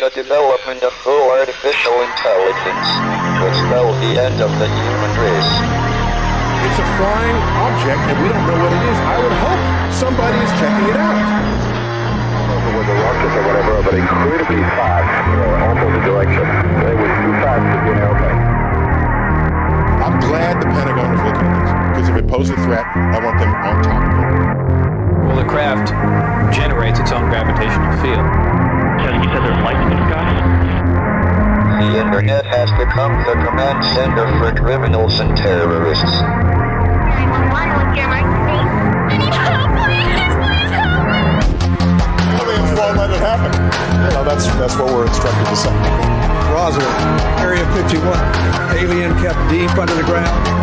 the development of full artificial intelligence will spell the end of the human race. It's a flying object and we don't know what it is. I would hope somebody is checking it out. With the rockets or whatever, but incredibly fast, almost the direction. They were too fast to be okay. I'm glad the Pentagon is looking at this, because if it poses a threat, I want them on top of it. Well, the craft generates its own gravitational field. So you said there's lights in the sky? The internet has become the command center for criminals and terrorists. 911, what's your emergency? I need help, please help! Aliens won't let it happen. No, that's what we're instructed to say. Roger. Area 51. Alien kept deep under the ground.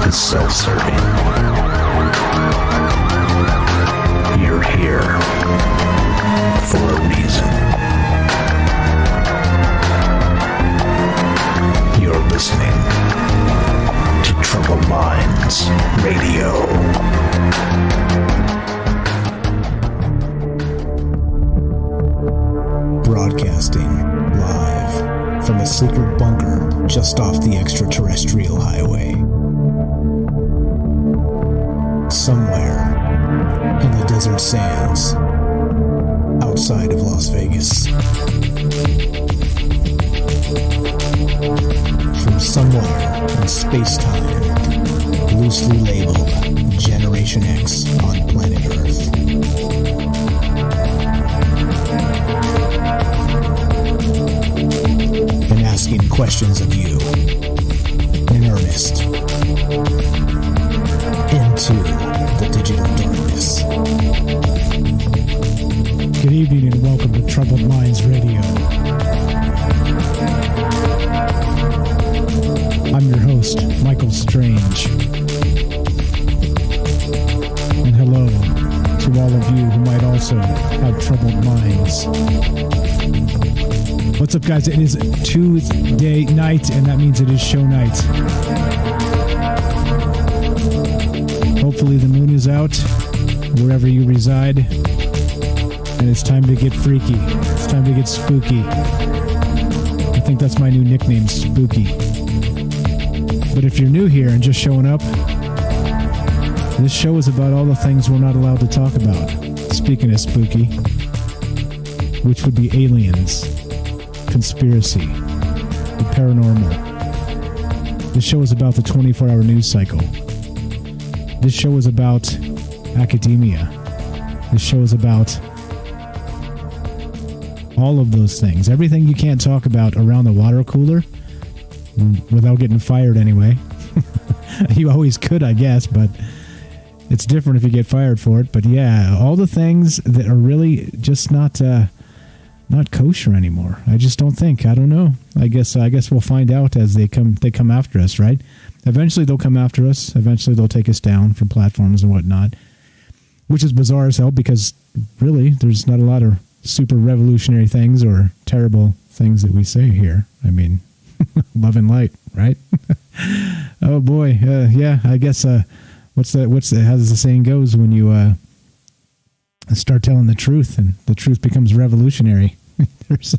1, self-serving. You're here for a reason. You're listening to Troubled Minds Radio. Broadcasting live from a secret bunker just off the extraterrestrial highway. Somewhere in the desert sands outside of Las Vegas. From somewhere in space-time, loosely labeled Generation X on planet Earth. And asking questions of you in earnest into the digital darkness. Good evening and welcome to Troubled Minds Radio. I'm your host, Michael Strange. And hello to all of you who might also have troubled minds. What's up, guys? It is Tuesday night, and that means it is show night. Hopefully the moon is out wherever you reside, and it's time to get freaky. It's time to get spooky. I think that's my new nickname, Spooky. But if you're new here and just showing up, this show is about all the things we're not allowed to talk about. Speaking of spooky, which would be aliens, conspiracy, the paranormal. This show is about the 24-hour news cycle. This show is about academia. This show is about all of those things. Everything you can't talk about around the water cooler without getting fired anyway. You always could, I guess, but it's different if you get fired for it. But yeah, all the things that are really just not kosher anymore. I just don't think. I don't know. I guess we'll find out as they come after us, right? Eventually they'll come after us. Eventually they'll take us down from platforms and whatnot, which is bizarre as hell because really there's not a lot of super revolutionary things or terrible things that we say here. I mean, love and light, right? Oh boy. Yeah, I guess, what's how does the saying goes when you, start telling the truth and the truth becomes revolutionary? There's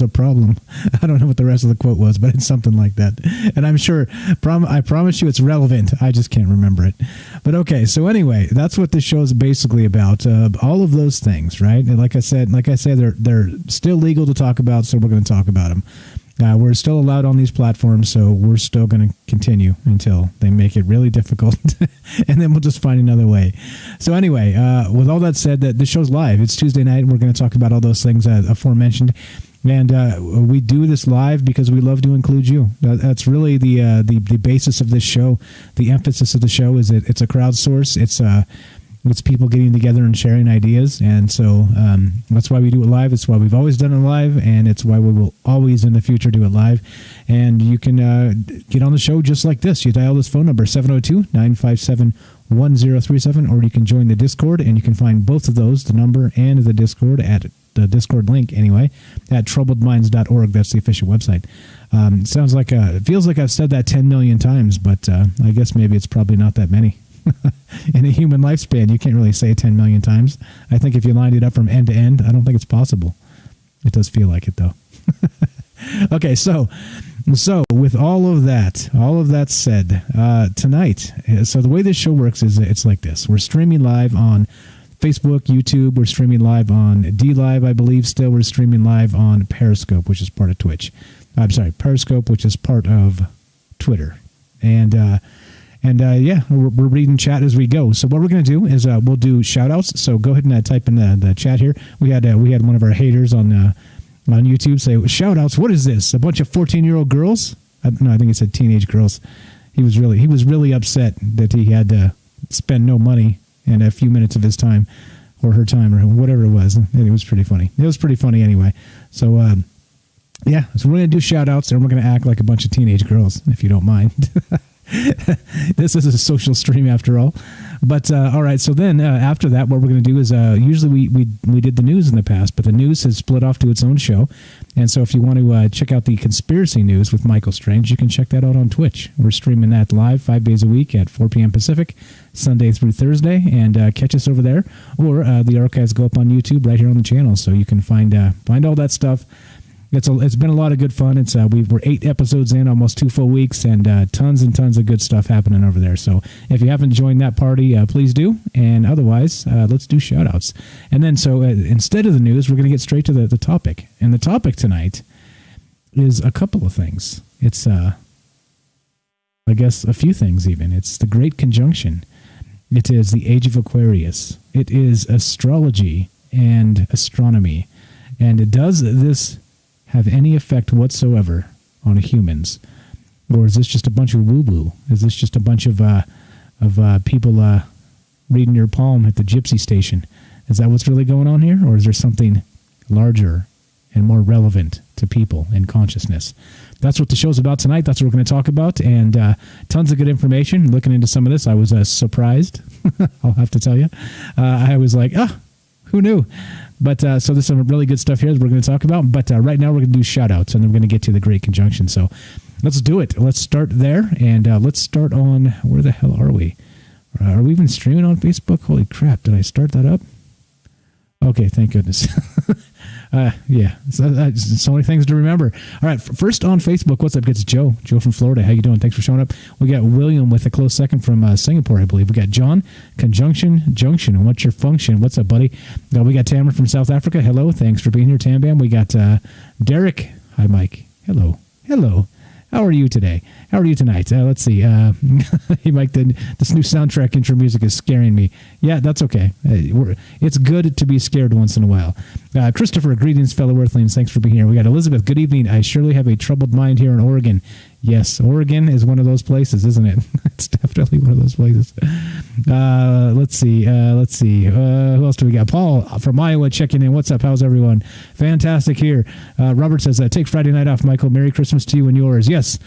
a problem. I don't know what the rest of the quote was, but it's something like that. And I'm sure, I promise you it's relevant. I just can't remember it. But okay, so anyway, that's what this show is basically about. All of those things, right? And like I said, they're still legal to talk about, so we're going to talk about them. We're still allowed on these platforms, so we're still going to continue until they make it really difficult, and then we'll just find another way. So anyway, with all that said, that this show's live. It's Tuesday night, and we're going to talk about all those things aforementioned. And we do this live because we love to include you. That's really the basis of this show. The emphasis of the show is that it's a crowdsource. It's people getting together and sharing ideas, and so that's why we do it live. It's why we've always done it live, and it's why we will always in the future do it live. And you can get on the show just like this. You dial this phone number, 702-957-1037, or you can join the Discord, and you can find both of those, the number and the Discord, at the Discord link, anyway, at troubledminds.org. That's the official website. It feels like I've said that 10 million times, but I guess maybe it's probably not that many. In a human lifespan, you can't really say it 10 million times. I think if you lined it up from end to end, I don't think it's possible. It does feel like it, though. Okay, so with all of that said, tonight, so the way this show works is it's like this. We're streaming live on Facebook, YouTube. We're streaming live on DLive, I believe. Still, we're streaming live on Periscope, which is part of Twitch. I'm sorry, Periscope, which is part of Twitter. And yeah, we're reading chat as we go. So what we're going to do is we'll do shout-outs. So go ahead and type in the chat here. We had one of our haters on YouTube say, shout-outs, what is this? A bunch of 14-year-old girls? No, I think he said teenage girls. He was really upset that he had to spend no money and a few minutes of his time or her time or whatever it was. And it was pretty funny. It was pretty funny anyway. So, yeah, so we're going to do shout-outs and we're going to act like a bunch of teenage girls, if you don't mind. This is a social stream after all. But all right, so then after that, what we're going to do is usually we did the news in the past, but the news has split off to its own show. And so if you want to check out the conspiracy news with Michael Strange, you can check that out on Twitch. We're streaming that live 5 days a week at 4 p.m. Pacific, Sunday through Thursday, and catch us over there. Or the archives go up on YouTube right here on the channel, so you can find all that stuff. It's been a lot of good fun. We're 8 episodes in, almost 2 full weeks, and tons of good stuff happening over there. So if you haven't joined that party, please do. And otherwise, let's do shout-outs. And then so instead of the news, we're going to get straight to the topic. And the topic tonight is a couple of things. It's, I guess, a few things even. It's the Great Conjunction. It is the Age of Aquarius. It is astrology and astronomy. And does this have any effect whatsoever on humans, or is this just a bunch of woo-woo? Is this just a bunch of people reading your palm at the gypsy station? Is that what's really going on here, or is there something larger and more relevant to people in consciousness? That's what the show's about tonight. That's what we're going to talk about, and tons of good information. Looking into some of this, I was surprised. I'll have to tell you. I was like, who knew? But so there's some really good stuff here that we're going to talk about. But right now we're going to do shout-outs, and then we're going to get to the Great Conjunction. So let's do it. Let's start there, and let's start on, where the hell are we? Are we even streaming on Facebook? Holy crap, did I start that up? Okay, thank goodness. Yeah, so many things to remember. All right, first on Facebook, what's up? It's Joe from Florida. How you doing? Thanks for showing up. We got William with a close second from Singapore, I believe. We got John, Conjunction, Junction. What's your function? What's up, buddy? We got Tamara from South Africa. Hello, thanks for being here, Tam Bam. We got Derek. Hi, Mike. Hello. How are you today? How are you tonight? Let's see. Hey, Mike, this new soundtrack intro music is scaring me. Yeah, that's okay. It's good to be scared once in a while. Christopher, greetings, fellow Earthlings. Thanks for being here. We got Elizabeth. Good evening. I surely have a troubled mind here in Oregon. Yes, Oregon is one of those places, isn't it? It's definitely one of those places. Let's see. Who else do we got? Paul from Iowa checking in. What's up? How's everyone? Fantastic here. Robert says, take Friday night off, Michael. Merry Christmas to you and yours. Yes.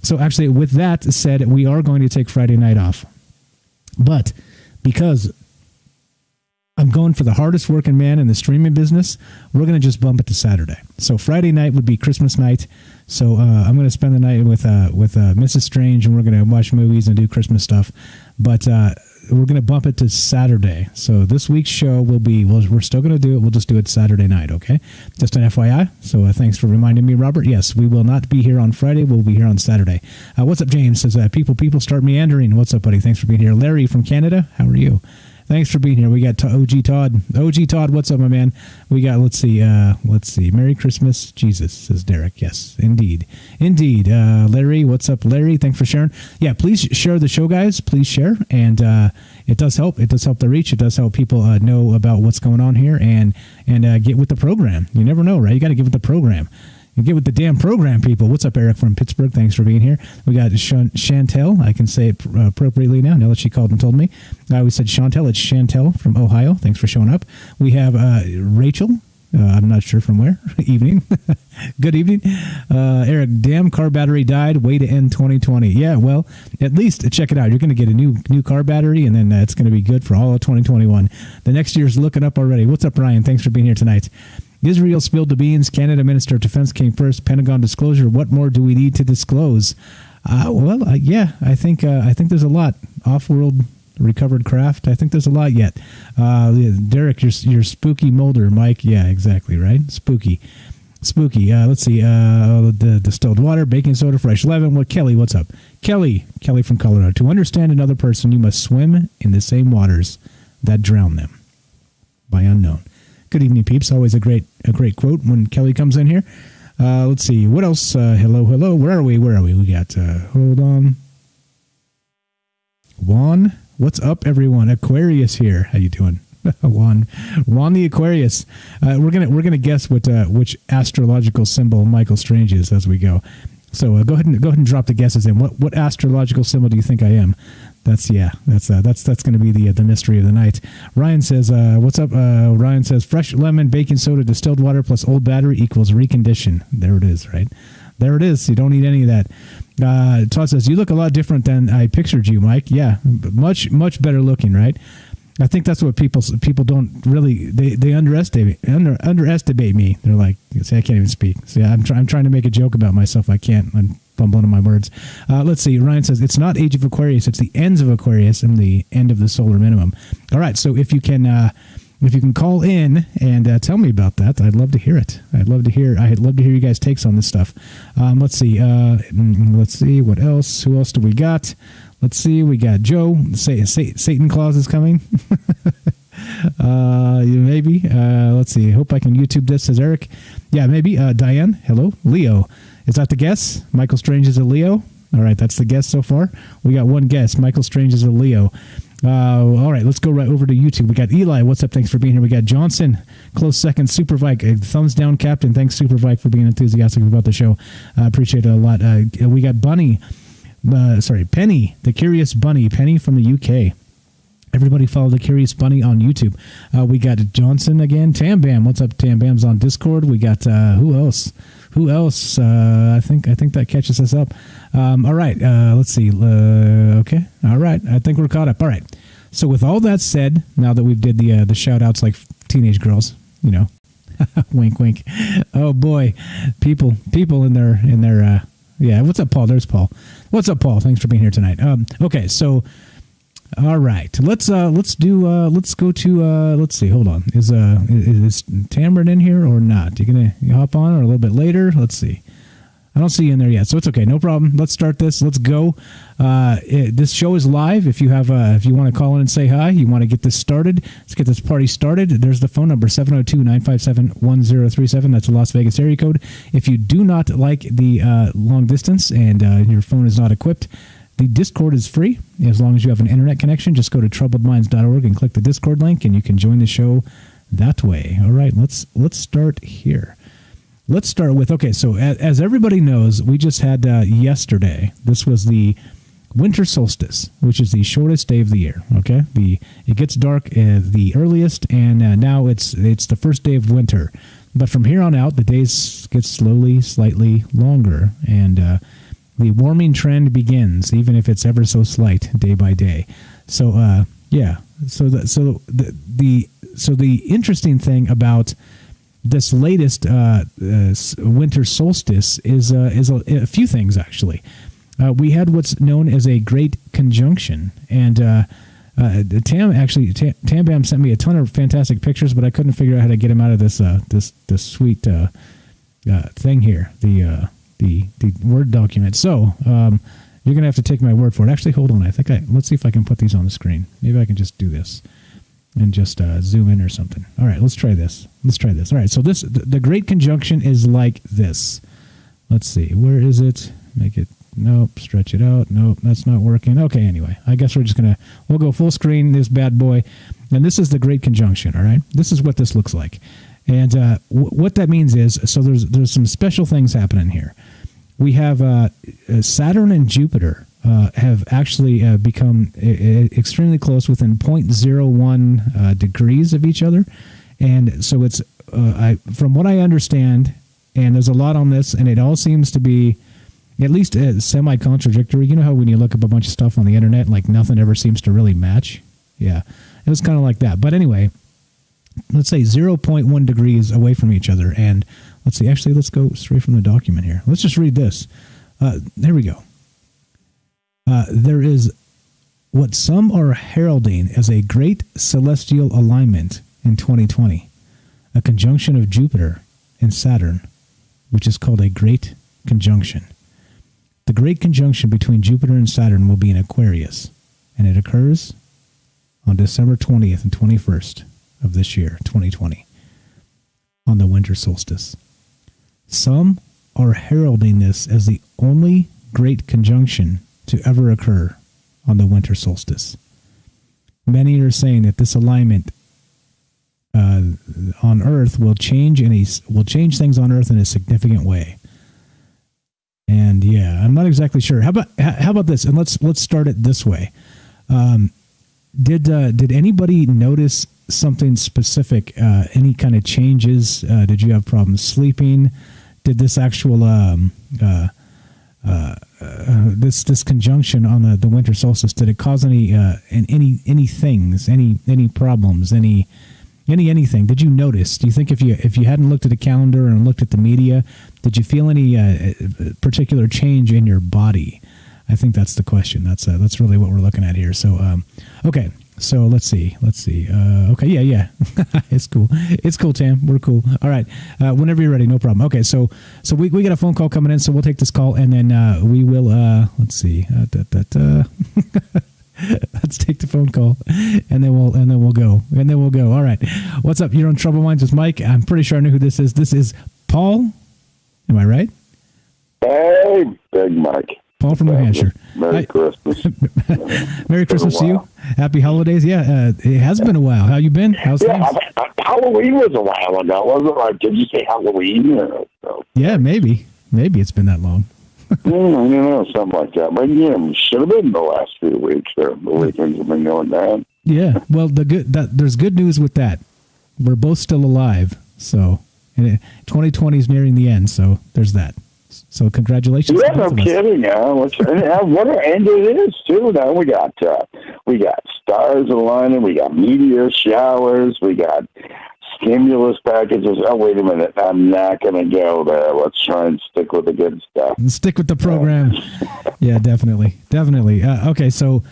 So actually, with that said, we are going to take Friday night off. But because I'm going for the hardest working man in the streaming business, we're going to just bump it to Saturday. So Friday night would be Christmas night. So I'm going to spend the night with Mrs. Strange, and we're going to watch movies and do Christmas stuff. But we're going to bump it to Saturday. So this week's show will be, we're still going to do it. We'll just do it Saturday night, okay? Just an FYI. So thanks for reminding me, Robert. Yes, we will not be here on Friday. We'll be here on Saturday. What's up, James? Says, people start meandering. What's up, buddy? Thanks for being here. Larry from Canada, how are you? Thanks for being here. We got OG Todd. OG Todd, what's up, my man? We got, let's see. Merry Christmas, Jesus, says Derek. Yes, indeed. Larry, what's up, Larry? Thanks for sharing. Yeah, please share the show, guys. Please share. And it does help. It does help the reach. It does help people know about what's going on here and get with the program. You never know, right? You got to get with the program. And get with the damn program, people. What's up, Eric from Pittsburgh? Thanks for being here. We got Chantel. I can say it appropriately now that she called and told me. We said Chantel. It's Chantel from Ohio. Thanks for showing up. We have Rachel. I'm not sure from where. Evening. Good evening. Eric, damn car battery died. Way to end 2020. Yeah, well, at least check it out. You're going to get a new car battery, and then it's going to be good for all of 2021. The next year's looking up already. What's up, Ryan? Thanks for being here tonight. Israel spilled the beans. Canada Minister of Defense came first. Pentagon disclosure. What more do we need to disclose? Yeah, I think there's a lot. Off-world recovered craft. I think there's a lot yet. Derek, you're spooky Mulder. Mike, yeah, exactly, right? Spooky. Let's see. The distilled water, baking soda, fresh leaven. What? Kelly, what's up? Kelly from Colorado. To understand another person, you must swim in the same waters that drown them. By unknown. Good evening, peeps. Always a great quote when Kelly comes in here. Let's see. What else? Hello. Where are we? We got, hold on. Juan, what's up, everyone? Aquarius here. How you doing? Juan the Aquarius. We're gonna guess which astrological symbol Michael Strange is as we go. So go ahead and drop the guesses in. What astrological symbol do you think I am? That's going to be the mystery of the night. Ryan says, "What's up?" Ryan says, "Fresh lemon, baking soda, distilled water plus old battery equals recondition." There it is, right? There it is. You don't need any of that. Todd says, "You look a lot different than I pictured you, Mike." Yeah, much better looking, right? I think that's what people don't really they underestimate me. They're like, see, I can't even speak. See, I'm trying to make a joke about myself. I can't. I'm fumbling on my words. Let's see. Ryan says it's not Age of Aquarius. It's the ends of Aquarius and the end of the solar minimum. All right. So if you can call in and tell me about that, I'd love to hear it. I'd love to hear you guys' takes on this stuff. Let's see. What else? Who else do we got? Let's see. We got Joe. Satan Claus is coming. Maybe. Let's see. Hope I can YouTube this, says Eric. Yeah, maybe. Diane. Hello. Leo. Is that the guess? Michael Strange is a Leo. All right. That's the guess so far. We got one guess. Michael Strange is a Leo. All right. Let's go right over to YouTube. We got Eli. What's up? Thanks for being here. We got Johnson. Close second. Super Vike. Thumbs down, Captain. Thanks, Super Vike, for being enthusiastic about the show. Appreciate it a lot. We got Bunny. Penny, the Curious Bunny, Penny from the UK. Everybody follow the Curious Bunny on YouTube. We got Johnson again. Tam Bam, what's up? Tam Bam's on Discord. We got who else? I think that catches us up. All right, let's see. Okay, all right. I think we're caught up. All right. So with all that said, now that we've did the shout outs like teenage girls, wink, wink. Oh boy, people in their. Yeah, what's up, Paul? There's Paul. What's up, Paul? Thanks for being here tonight. Okay, so all right, let's see. Hold on, is Tamron in here or not? You gonna hop on or a little bit later? Let's see. I don't see you in there yet, so it's okay, no problem. Let's start this. Let's go. This show is live. If you want to call in and say hi, you want to get this started. Let's get this party started. There's the phone number 702-957-1037. That's a Las Vegas area code. If you do not like the long distance and your phone is not equipped, the Discord is free as long as you have an internet connection. Just go to troubledminds.org and click the Discord link, and you can join the show that way. All right, let's start here. Let's start with, okay, so as everybody knows, we just had yesterday, this was the winter solstice, which is the shortest day of the year, okay? It gets dark the earliest, and now it's the first day of winter. But from here on out, the days get slowly, slightly longer, and the warming trend begins, even if it's ever so slight, day by day. So, yeah, so the interesting thing about this latest winter solstice is a few things, actually. We had what's known as a great conjunction, and Tam Bam sent me a ton of fantastic pictures, but I couldn't figure out how to get him out of this sweet thing here, the Word document. So you're gonna have to take my word for it. Actually, hold on. Let's see if I can put these on the screen. Maybe I can just do this and just zoom in or something. All right, let's try this. All right, so the great conjunction is like this. Let's see, where is it? Make it, nope, stretch it out. Nope, that's not working. Okay, anyway, I guess we'll go full screen, this bad boy. And this is the great conjunction, all right? This is what this looks like. And what that means is, so there's some special things happening here. We have Saturn and Jupiter have actually become extremely close, within 0.01 degrees of each other. And so it's, from what I understand, and there's a lot on this, and it all seems to be at least semi-contradictory. You know how when you look up a bunch of stuff on the internet, like nothing ever seems to really match? Yeah, it was kind of like that. But anyway, let's say 0.1 degrees away from each other. And let's see, actually, let's go straight from the document here. Let's just read this. There we go. There is what some are heralding as a great celestial alignment in 2020, a conjunction of Jupiter and Saturn, which is called a great conjunction. The great conjunction between Jupiter and Saturn will be in Aquarius, and it occurs on December 20th and 21st of this year, 2020, on the winter solstice. Some are heralding this as the only great conjunction to ever occur on the winter solstice. Many are saying that this alignment on Earth will change things on Earth in a significant way. And yeah, I'm not exactly sure. How about this? And let's start it this way. Did anybody notice something specific? Any kind of changes? Did you have problems sleeping? Did this actual this conjunction on the winter solstice, did it cause any things, any problems, anything? Did you notice? Do you think if you hadn't looked at a calendar and looked at the media, did you feel any particular change in your body? I think that's the question. That's really what we're looking at here. So okay. So let's see. Okay, yeah. It's cool, Tam. We're cool. All right. Whenever you're ready, no problem. Okay, so we got a phone call coming in, so we'll take this call, and then we will. Let's see. Let's take the phone call, and then we'll go. All right. What's up? You're on Trouble Minds with Mike. I'm pretty sure I know who this is. This is Paul. Am I right? Hey, Big Mike. Paul from New Hampshire. Merry Christmas. Merry Christmas to you. Happy holidays. Yeah, it has been a while. How you been? How's things? Halloween was a while ago, wasn't it? Like, did you say Halloween? Yeah, maybe. Maybe it's been that long. Something like that. But yeah, it should have been the last few weeks. The weekends have been going down. Yeah. Well, there's good news with that. We're both still alive. So 2020 is nearing the end. So there's that. So congratulations. Yeah, no kidding. What an end it is too. Now we got stars aligning. We got meteor showers. We got stimulus packages. Oh, wait a minute. I'm not going to go there. Let's try and stick with the good stuff. Stick with the program. Yeah, definitely. Okay, so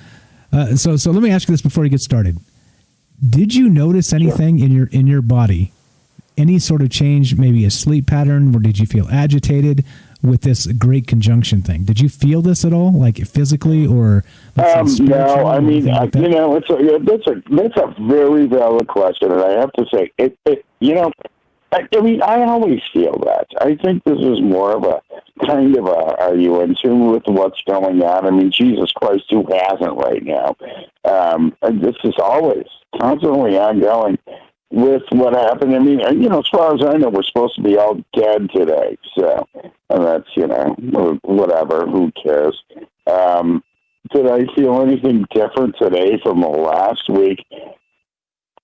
let me ask you this before you get started. Did you notice anything in your body? Any sort of change, maybe a sleep pattern, or did you feel agitated with this great conjunction thing? Did you feel this at all, like physically or? No, I mean, that's a very valid question, and I have to say, I always feel that. I think this is more of a kind of are you in tune with what's going on? I mean, Jesus Christ, who hasn't right now? This is always constantly ongoing. With what happened, I mean, as far as I know, we're supposed to be all dead today. So, and that's, whatever, who cares? Did I feel anything different today from the last week?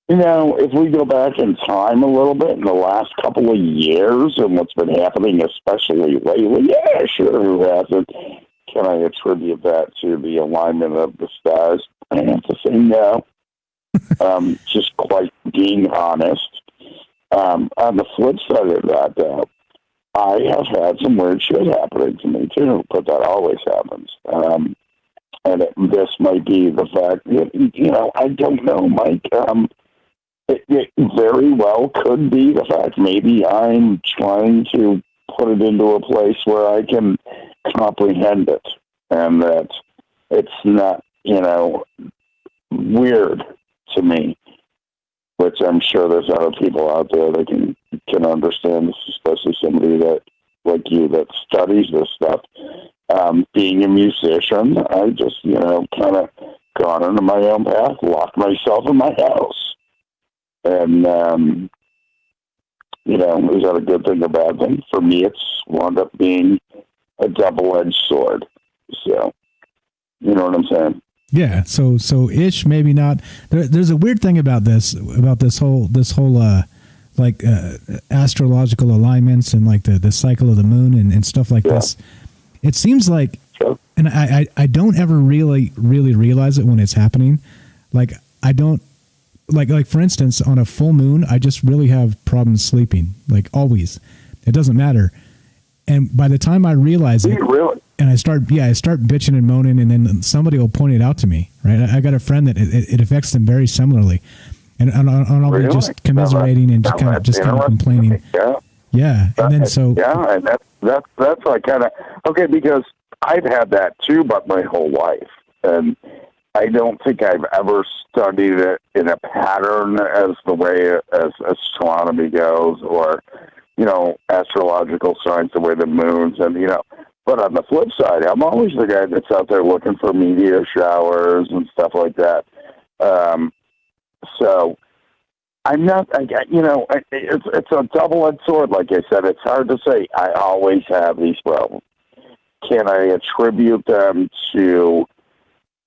If we go back in time a little bit in the last couple of years and what's been happening, especially lately, yeah, sure, who hasn't? Can I attribute that to the alignment of the stars? I have to say no. Just quite being honest. On the flip side of that, though, I have had some weird shit happening to me too, but that always happens. And this might be the fact that, I don't know, Mike. It very well could be the fact maybe I'm trying to put it into a place where I can comprehend it, and that it's not, weird to me, which I'm sure there's other people out there that can understand, especially somebody that like you that studies this stuff. Being a musician, I just kind of gone into my own path, locked myself in my house, and is that a good thing or bad thing? For me, it's wound up being a double-edged sword. So, you know what I'm saying? Yeah, so ish, maybe not. There's a weird thing about this whole astrological alignments and like the cycle of the moon and stuff like this. It seems like, and I don't ever really realize it when it's happening. Like I don't like for instance on a full moon, I just really have problems sleeping. Like always, it doesn't matter. And by the time I realize it, and I start bitching and moaning, and then somebody will point it out to me, right? I got a friend that it affects them very similarly, and I'll be just commiserating and kind of complaining. Yeah, and then and that's like kind of okay, because I've had that too, but my whole life, and I don't think I've ever studied it in a pattern as the way as astronomy goes, or astrological signs, the way the moons, and, but on the flip side, I'm always the guy that's out there looking for meteor showers and stuff like that. So I'm not, it's a double-edged sword. Like I said, it's hard to say. I always have these problems. Can I attribute them to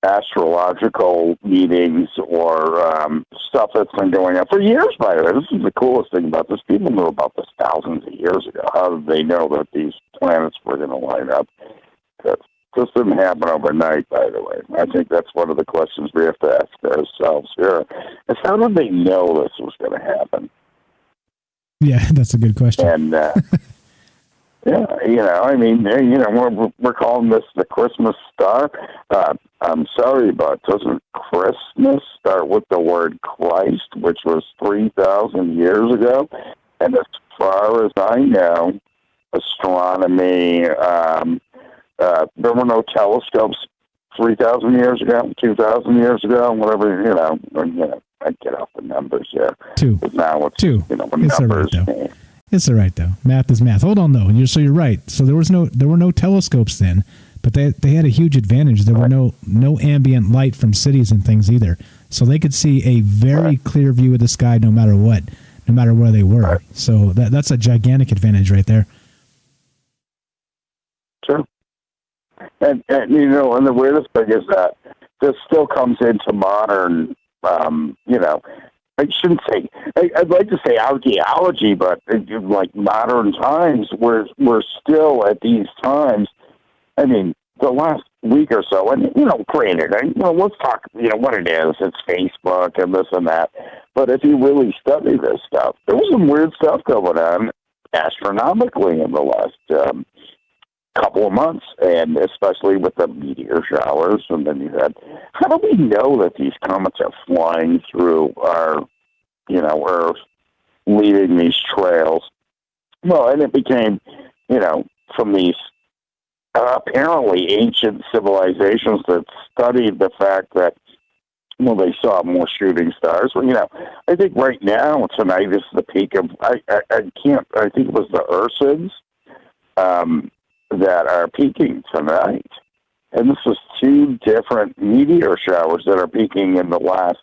astrological meetings or stuff that's been going on for years, by the way? This is the coolest thing about this. People knew about this thousands of years ago. How did they know that these planets were going to line up? This didn't happen overnight, by the way. I think that's one of the questions we have to ask ourselves here. Is how did they know this was going to happen? Yeah, that's a good question. And, yeah, we're calling this the Christmas star. I'm sorry, but doesn't Christmas start with the word Christ, which was 3,000 years ago? And as far as I know, astronomy, there were no telescopes 3,000 years ago, 2,000 years ago, whatever, I get off the numbers here. Two. Now it's, Two. It's numbers. All right, though. It's all right, though. Math is math. Hold on, though. You're right. So there were no telescopes then, but they had a huge advantage. There were no ambient light from cities and things either. So they could see a very clear view of the sky no matter what, no matter where they were. Right. So that's a gigantic advantage right there. Sure. And the weirdest thing is that this still comes into modern, I shouldn't say, I'd like to say archaeology, but like modern times, we're still at these times. I mean, the last week or so, and, granted, let's talk, what it is. It's Facebook and this and that. But if you really study this stuff, there was some weird stuff going on astronomically in the last couple of months, and especially with the meteor showers. And then you had, how do we know that these comets are flying through our, Earth, leaving these trails? Well, and it became, from these apparently ancient civilizations that studied the fact that, they saw more shooting stars. Well, I think right now, tonight is the peak of, I think it was the Ursids, that are peaking tonight. And this is two different meteor showers that are peaking in the last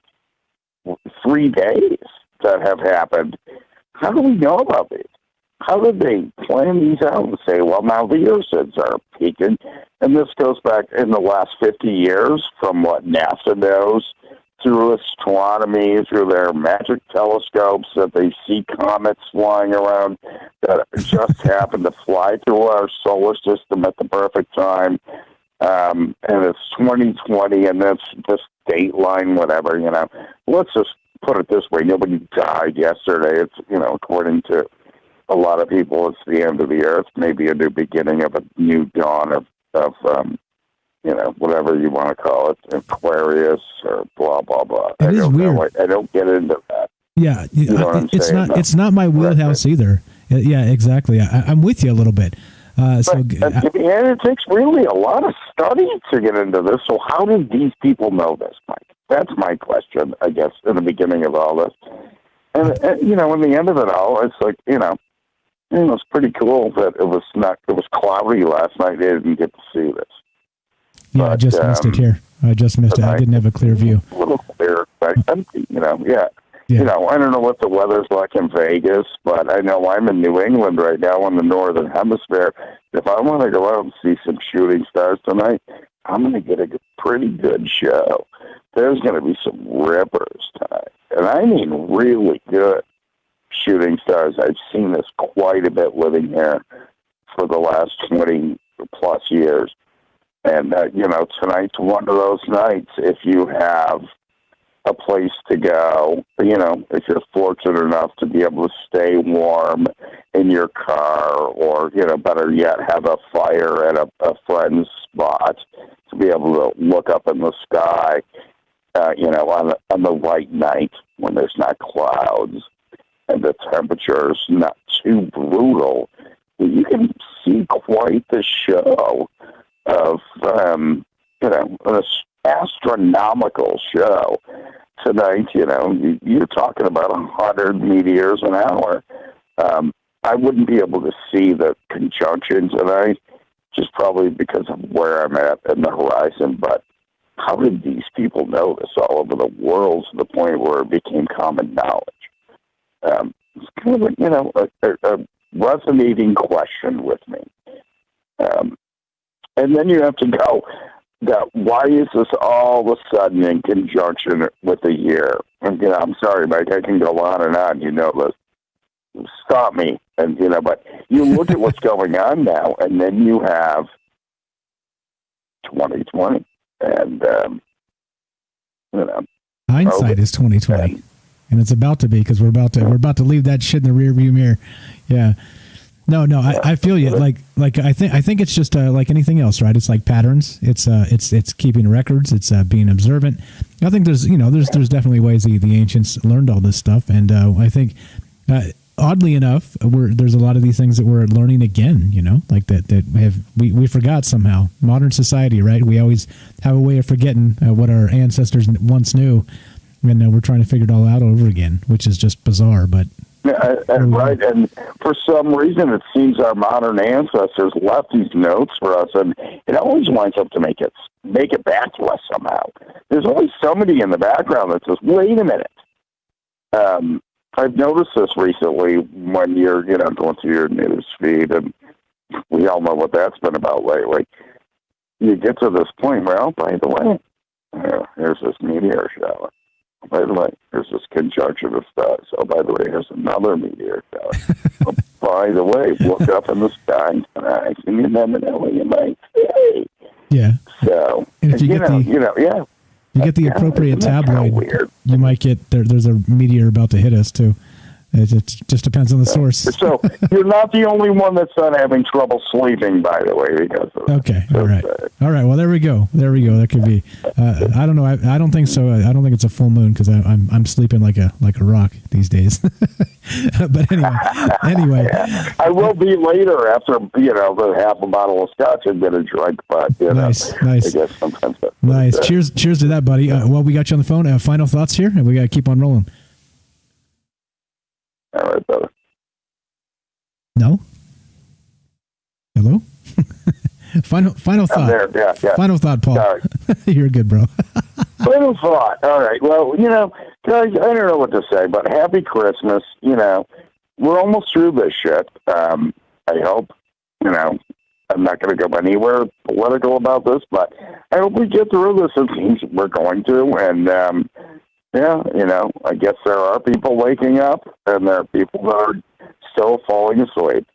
3 days that have happened. How do we know about these? How did they plan these out and say, well, now the Ursids are peaking? And this goes back in the last 50 years from what NASA knows through astronomy, through their magic telescopes, that they see comets flying around that just happen to fly through our solar system at the perfect time. And it's 2020, and that's this dateline, whatever, Let's just put it this way. Nobody died yesterday. It's, according to a lot of people, it's the end of the earth, maybe a new beginning of a new dawn of whatever you want to call it, Aquarius or blah, blah, blah. It is weird. I don't get into that. Yeah, it's not my wheelhouse either. Yeah, exactly. I'm with you a little bit. And it takes really a lot of study to get into this. So how did these people know this, Mike? That's my question, I guess, in the beginning of all this. And in the end of it all, it's like, it's pretty cool that it was cloudy last night. They didn't get to see this. Yeah, I just missed it here. I just missed it. I didn't have a clear view. A little clear, but, I don't know what the weather's like in Vegas, but I know I'm in New England right now in the Northern Hemisphere. If I want to go out and see some shooting stars tonight, I'm going to get a pretty good show. There's going to be some rippers tonight. And I mean really good shooting stars. I've seen this quite a bit living here for the last 20-plus years. And, tonight's one of those nights, if you have a place to go, if you're fortunate enough to be able to stay warm in your car, or, better yet, have a fire at a friend's spot to be able to look up in the sky, on the right night when there's not clouds and the temperature's not too brutal, you can see quite the show of, an astronomical show tonight. You're talking about 100 meteors an hour. I wouldn't be able to see the conjunction tonight, just probably because of where I'm at in the horizon. But how did these people know this all over the world to the point where it became common knowledge? It's kind of a resonating question with me. And then you have to go, why is this all of a sudden in conjunction with the year? And, I'm sorry, Mike, I can go on and on, this. Stop me. And, but you look at what's going on now, and then you have 2020. And, hindsight is 2020. And it's about to be, because we're about to leave that shit in the rearview mirror. Yeah. No, I feel you. Like I think it's just like anything else, right? It's like patterns. It's keeping records. It's being observant. I think there's definitely ways the ancients learned all this stuff, and I think oddly enough, there's a lot of these things that we're learning again. Like that we forgot somehow. Modern society, right? We always have a way of forgetting what our ancestors once knew, and we're trying to figure it all out over again, which is just bizarre, but. Right, and for some reason it seems our modern ancestors left these notes for us, and it always winds up to make it back to us somehow. There's always somebody in the background that says, wait a minute. I've noticed this recently when you're, going through your news feed, and we all know what that's been about lately. You get to this point, well, by the way, here's this meteor shower. By the way, there's this conjunction of stars. Oh, by the way, here's another meteor shower. Oh, by the way, look up in the sky tonight, and you never know what you might see. Yeah. So, and if you get the appropriate tabloid, you might get there's a meteor about to hit us too. It just depends on the source. So you're not the only one that's not having trouble sleeping, by the way, because of okay, all right. Well, there we go. That could be. I don't know. I don't think so. I don't think it's a full moon because I'm sleeping like a rock these days. But anyway, yeah. I will be later after the half a bottle of scotch I've been a drink. But nice. I guess sometimes. Nice. Cheers to that, buddy. Well, we got you on the phone. Final thoughts here, and we got to keep on rolling. All right, brother. No? Hello? Final thought. There, yeah. Final thought, Paul. Sorry. You're good, bro. Final thought. All right. Well, guys, I don't know what to say, but happy Christmas. We're almost through this shit. I hope, I'm not going to go anywhere political about this, but I hope we get through this. It seems we're going to, and, I guess there are people waking up, and there are people that are still falling asleep.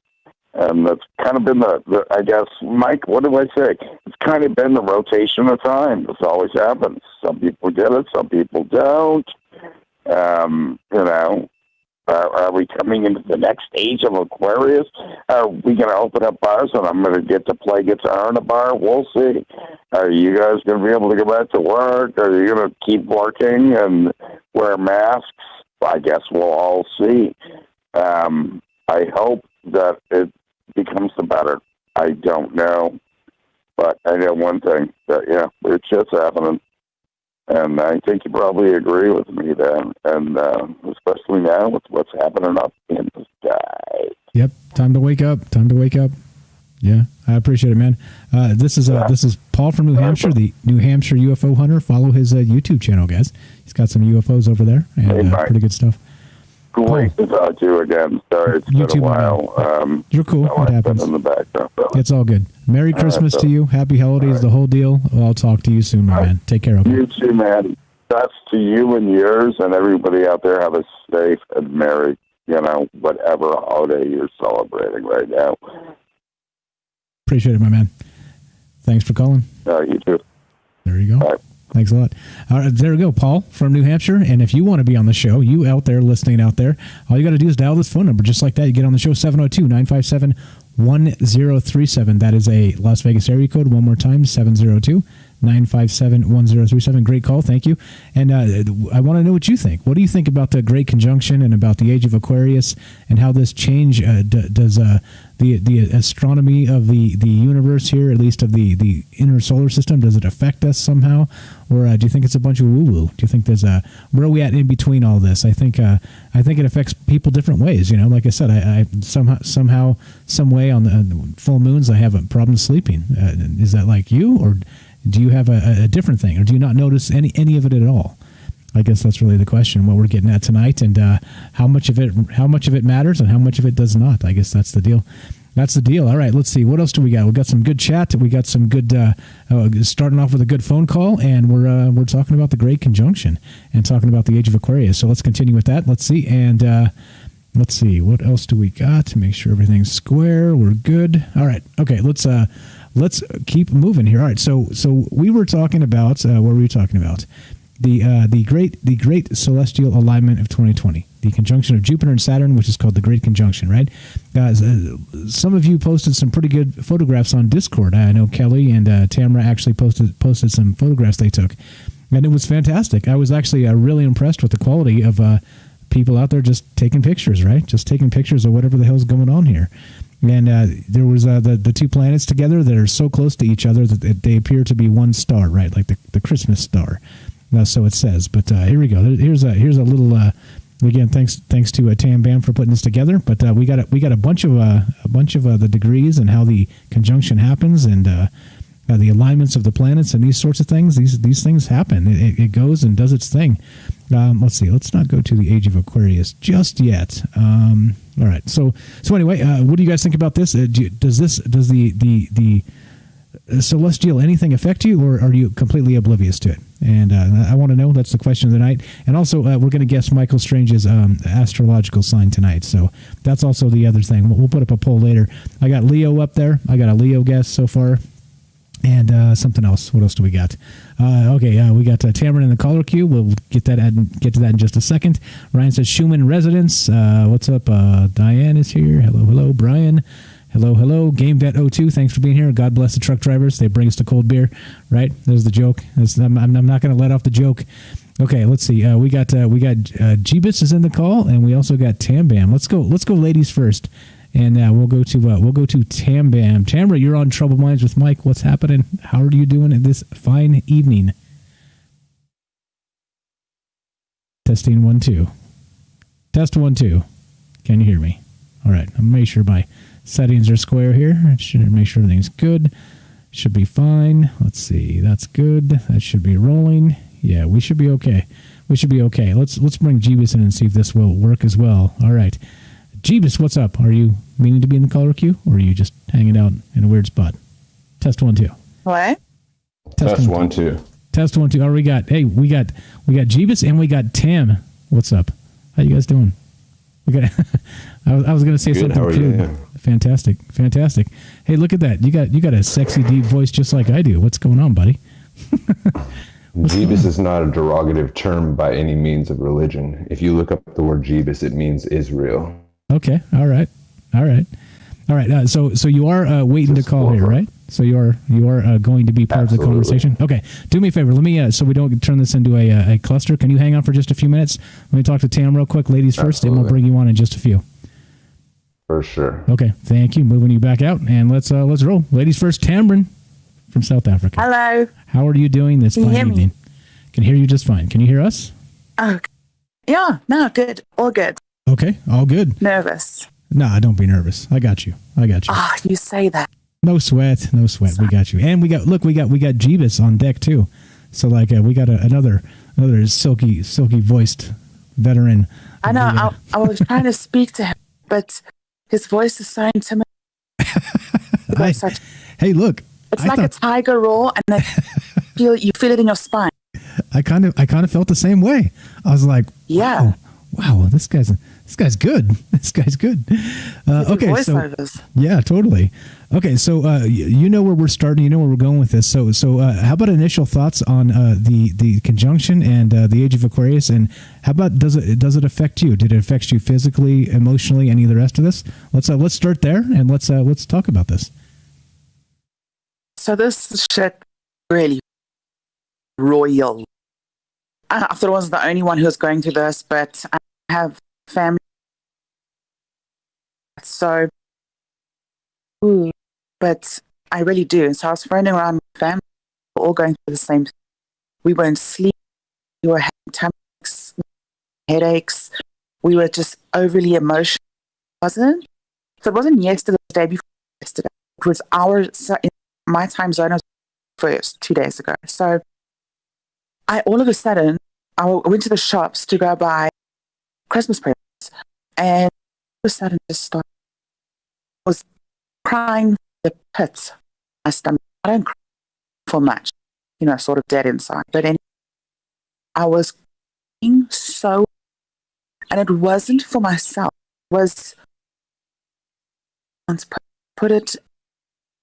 And that's kind of been the I guess, Mike, what do I say? It's kind of been the rotation of time. This always happens. Some people get it, some people don't. Are we coming into the next stage of Aquarius? Are we going to open up bars and I'm going to get to play guitar in a bar? We'll see. Are you guys going to be able to go back to work? Are you going to keep working and wear masks? I guess we'll all see. I hope that it becomes the better. I don't know. But I know one thing, that, it's just happening. And I think you probably agree with me there, and especially now with what's happening up in the sky. Yep, time to wake up. Yeah, I appreciate it, man. This is Paul from New Hampshire, the New Hampshire UFO hunter. Follow his YouTube channel, guys. He's got some UFOs over there, and pretty good stuff. Great to talk to you again. Sorry, it's been a while. You're cool. It happens. In the background, it's all good. Merry Christmas to you. Happy holidays, the whole deal. I'll talk to you soon, my man. Take care. Okay? You too, man. That's to you and yours, and everybody out there. Have a safe and merry, whatever holiday you're celebrating right now. Appreciate it, my man. Thanks for calling. You too. There you go. All right. Thanks a lot. All right, there we go, Paul from New Hampshire. And if you want to be on the show, you out there listening out there, all you got to do is dial this phone number just like that. You get on the show, 702-957-1037. That is a Las Vegas area code. One more time, 957-1037. Great call. Thank you. And I want to know what you think. What do you think about the Great Conjunction and about the Age of Aquarius and how this change does the astronomy of the universe here, at least of the inner solar system, does it affect us somehow? Or do you think it's a bunch of woo-woo? Do you think there's where are we at in between all this? I think it affects people different ways. You know, like I said, I somehow, some way on the full moons, I have a problem sleeping. Is that like you, or do you have a different thing, or do you not notice any of it at all? I guess that's really the question. What we're getting at tonight, and how much of it matters, and how much of it does not. I guess that's the deal. That's the deal. All right, let's see. What else do we got? We got some good chat. We got some good. Starting off with a good phone call, and we're talking about the Great Conjunction and talking about the Age of Aquarius. So let's continue with that. Let's see, and let's see what else do we got to make sure everything's square. We're good. All right. Okay. Let's keep moving here. All right. So we were talking about what were we talking about? The great celestial alignment of 2020, the conjunction of Jupiter and Saturn, which is called the Great Conjunction, right? Guys, some of you posted some pretty good photographs on Discord. I know Kelly and Tamara actually posted some photographs they took, and it was fantastic. I was actually really impressed with the quality of people out there just taking pictures, right? Just taking pictures of whatever the hell's going on here. And there was the two planets together that are so close to each other that they appear to be one star, right? Like the Christmas star. So it says. But here we go. Here's a little. Again, thanks to Tam Bam for putting this together. But we got a bunch of the degrees and how the conjunction happens, and the alignments of the planets and these sorts of things. These things happen. It goes and does its thing. Let's see. Let's not go to the Age of Aquarius just yet. All right. So anyway, what do you guys think about this? Does the celestial anything affect you, or are you completely oblivious to it? And I want to know. That's the question of the night. And also, we're going to guess Michael Strange's astrological sign tonight. So that's also the other thing. We'll put up a poll later. I got Leo up there. I got a Leo guess so far. And something else. What else do we got? Okay, we got Tamara in the caller queue. We'll get to that in just a second. Ryan says Schumann residence. What's up? Diane is here. Hello, Brian. Hello. Game Vet 02, thanks for being here. God bless the truck drivers. They bring us to cold beer, right? There's the joke. I'm not going to let off the joke. Okay, let's see. We got Jeebus is in the call, and we also got Tam Bam. Let's go ladies first, and we'll go to Tam Bam. Tamara, you're on Troubled Minds with Mike. What's happening? How are you doing at this fine evening? Testing 1 2. Test 1 2. Can you hear me? All right. I'm gonna make sure my settings are square here. I should make sure everything's good. Should be fine. Let's see. That's good. That should be rolling. Yeah, we should be okay. Let's bring Jeebus in and see if this will work as well. All right. Jeebus, what's up? Are you meaning to be in the caller queue, or are you just hanging out in a weird spot? Test 1 2. What? Test 1 2. Test 1 2. Oh, we got Jeebus and we got Tam. What's up? How you guys doing? We got. I was going to say good. Something crude. You? Fantastic. Hey, look at that. You got a sexy deep voice just like I do. What's going on, buddy? Jeebus is not a derogative term by any means of religion. If you look up the word Jeebus, it means Israel. Okay. All right. So you are waiting to call here, right? So you are going to be part of the conversation. Okay. Do me a favor. Let me so we don't turn this into a cluster. Can you hang on for just a few minutes? Let me talk to Tam real quick, ladies first, and we'll bring you on in just a few. For sure. Okay. Thank you. Moving you back out, and let's roll. Ladies first. Tamron from South Africa. Hello. How are you doing this fine evening? Can hear you just fine. Can you hear us? Oh, yeah. No, good. All good. Okay. All good. Nervous. Nah, don't be nervous. I got you. Ah, you say that. No sweat. Sorry. We got you. And we got Jeebus on deck too. So we got another silky voiced veteran. I know. I was trying to speak to him, but his voice is so timid. Hey, look. It's like a tiger roar, and then you feel it in your spine. I kind of felt the same way. I was like, yeah. Wow, this guy's good. This guy's good. Okay, voiceovers. Yeah, totally. Okay, so you know where we're starting. You know where we're going with this. So how about initial thoughts on the conjunction and the Age of Aquarius, and how about does it affect you? Did it affect you physically, emotionally, any of the rest of this? Let's start there and let's talk about this. So this shit really royal. I thought I was the only one who was going through this, but I have family. So, but I really do. So I was phoning around my family, we're all going through the same thing. We weren't sleeping, we were having tummy aches, headaches, we were just overly emotional, wasn't it? So it wasn't yesterday, the day before yesterday. It was in my time zone was first 2 days ago. So all of a sudden, I went to the shops to go buy Christmas presents, and all of a sudden I was crying the pits of my stomach. I don't cry for much, sort of dead inside. But anyway, I was crying so, and it wasn't for myself. It was, put it,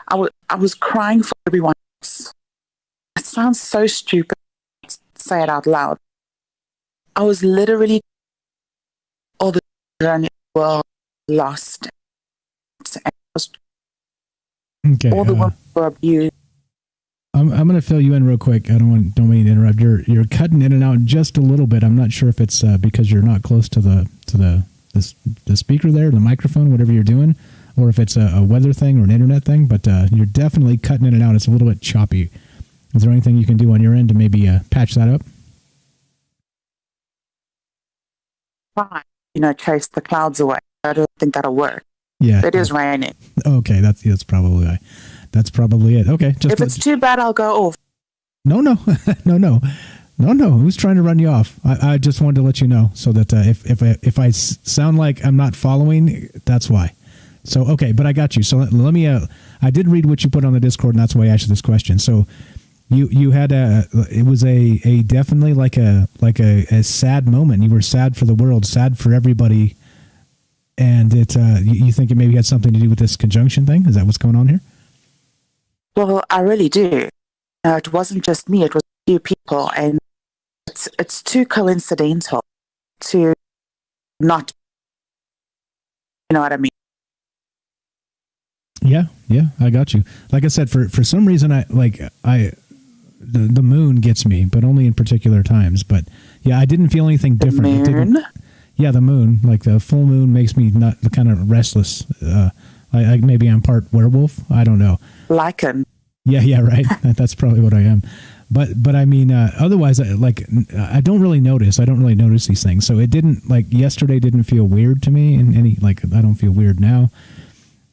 I was crying for everyone else. It sounds so stupid to say it out loud. I was literally all the children in the world lost. Okay. All the women were abused. I'm going to fill you in real quick. I don't mean to interrupt. You're cutting in and out just a little bit. I'm not sure if it's because you're not close to the speaker there, the microphone, whatever you're doing, or if it's a weather thing or an internet thing. But you're definitely cutting in and out. It's a little bit choppy. Is there anything you can do on your end to maybe patch that up? Fine. Chase the clouds away. I don't think that'll work. Yeah. It is raining. Okay, that's probably why. That's probably it. Okay. If it's too bad, I'll go off. No. Who's trying to run you off? I just wanted to let you know so that if I sound like I'm not following, that's why. So, okay, but I got you. So let me, I did read what you put on the Discord, and that's why I asked you this question. So you had it was a definitely like a sad moment. You were sad for the world, sad for everybody. And you think it maybe had something to do with this conjunction thing? Is that what's going on here? Well, I really do. It wasn't just me; it was a few people, and it's too coincidental to not. You know what I mean? Yeah, I got you. Like I said, for some reason, the moon gets me, but only in particular times. But yeah, I didn't feel anything different. The moon? Yeah, the moon, like the full moon, makes me not kind of restless. Maybe I'm part werewolf. I don't know. Lichen. Yeah, right. That's probably what I am. But I mean, otherwise, I don't really notice. I don't really notice these things. So it didn't, like yesterday didn't feel weird to me in any, I don't feel weird now.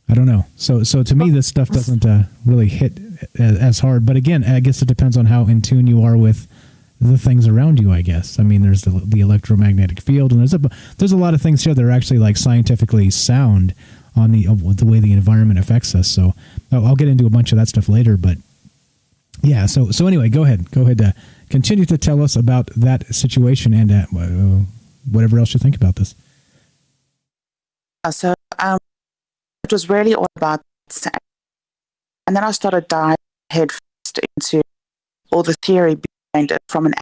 I don't know. So to me, this stuff doesn't really hit as hard. But again, I guess it depends on how in tune you are with the things around you, I guess. I mean, there's the electromagnetic field, and there's a lot of things here that are actually scientifically sound on the way the environment affects us. So I'll get into a bunch of that stuff later, but yeah. So anyway, go ahead. Continue to tell us about that situation and whatever else you think about this. So it was really all about, and then I started diving head first into all the theory behind it from an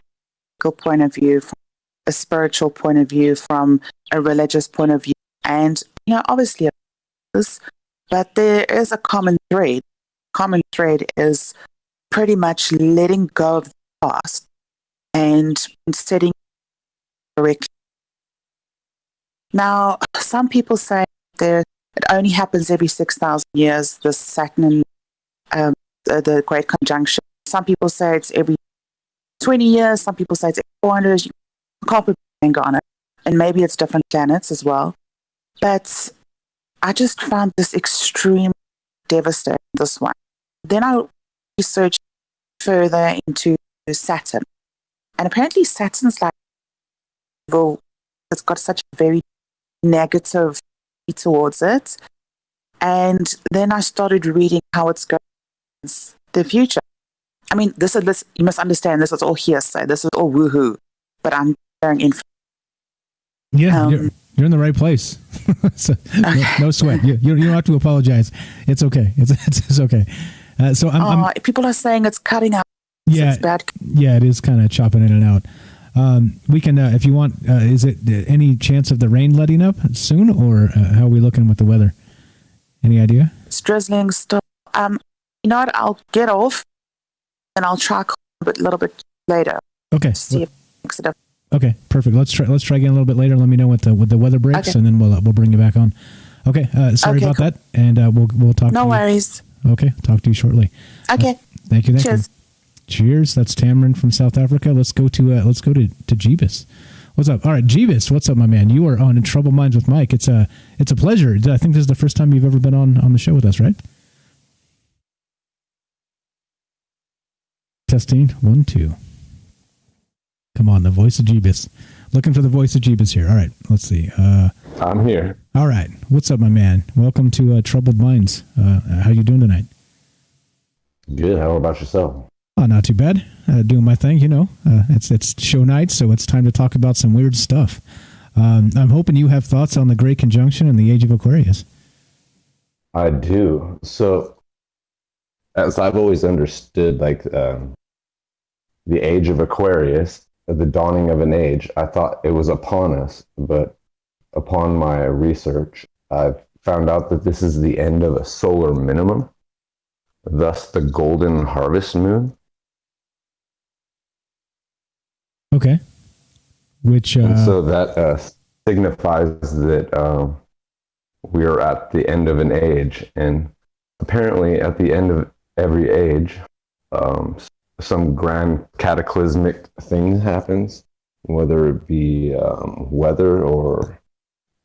ethical point of view, from a spiritual point of view, from a religious point of view, and obviously, but there is a common thread. Common thread is pretty much letting go of the past and setting correctly. Now, some people say it only happens every 6,000 years, the Saturn, the Great Conjunction. Some people say it's every 20 years. Some people say it's every 400 years. You can't put a finger on it. And maybe it's different planets as well. But I just found this extremely devastating, this one. Then I researched further into Saturn. And apparently Saturn's it's got such a very negative towards it. And then I started reading how it's going in the future. I mean, this you must understand, this is all hearsay. This is all woohoo. But I'm sharing info. Yeah, you're in the right place. So, no sweat. You don't have to apologize. It's okay. It's okay. So people are saying it's cutting out. Yeah, it's bad. Yeah, it is kind of chopping in and out. We can, if you want, is it any chance of the rain letting up soon, or how are we looking with the weather? Any idea? It's drizzling still. You know what? I'll get off and I'll try a little bit later. Okay. See if it makes it up. Okay, perfect. Let's try again a little bit later. Let me know what the weather breaks, Okay. and then we'll bring you back on. Okay. Sorry Okay, about cool. that, and we'll talk. No to you. worries. Okay. Talk to you shortly. Okay. Thank you. Cheers. Cheers. That's Tamron from South Africa. Let's go to Jeebus. What's up? All right, Jeebus. What's up, my man? You are on In Troubled Minds with Mike. It's a pleasure. I think this is the first time you've ever been on the show with us, right? Testing 1 2. Come on, the voice of Jeebus. Looking for the voice of Jeebus here. All right, let's see. I'm here. All right, what's up, my man? Welcome to Troubled Minds. How you doing tonight? Good. How about yourself? Oh, not too bad. Doing my thing, It's show night, so it's time to talk about some weird stuff. I'm hoping you have thoughts on the Great Conjunction and the Age of Aquarius. I do. So, as I've always understood, the Age of Aquarius, the dawning of an age, I thought it was upon us, but upon my research, I've found out that this is the end of a solar minimum, thus the golden harvest moon. Okay. Which and so that signifies that we are at the end of an age, and apparently at the end of every age, some grand cataclysmic thing happens, whether it be weather or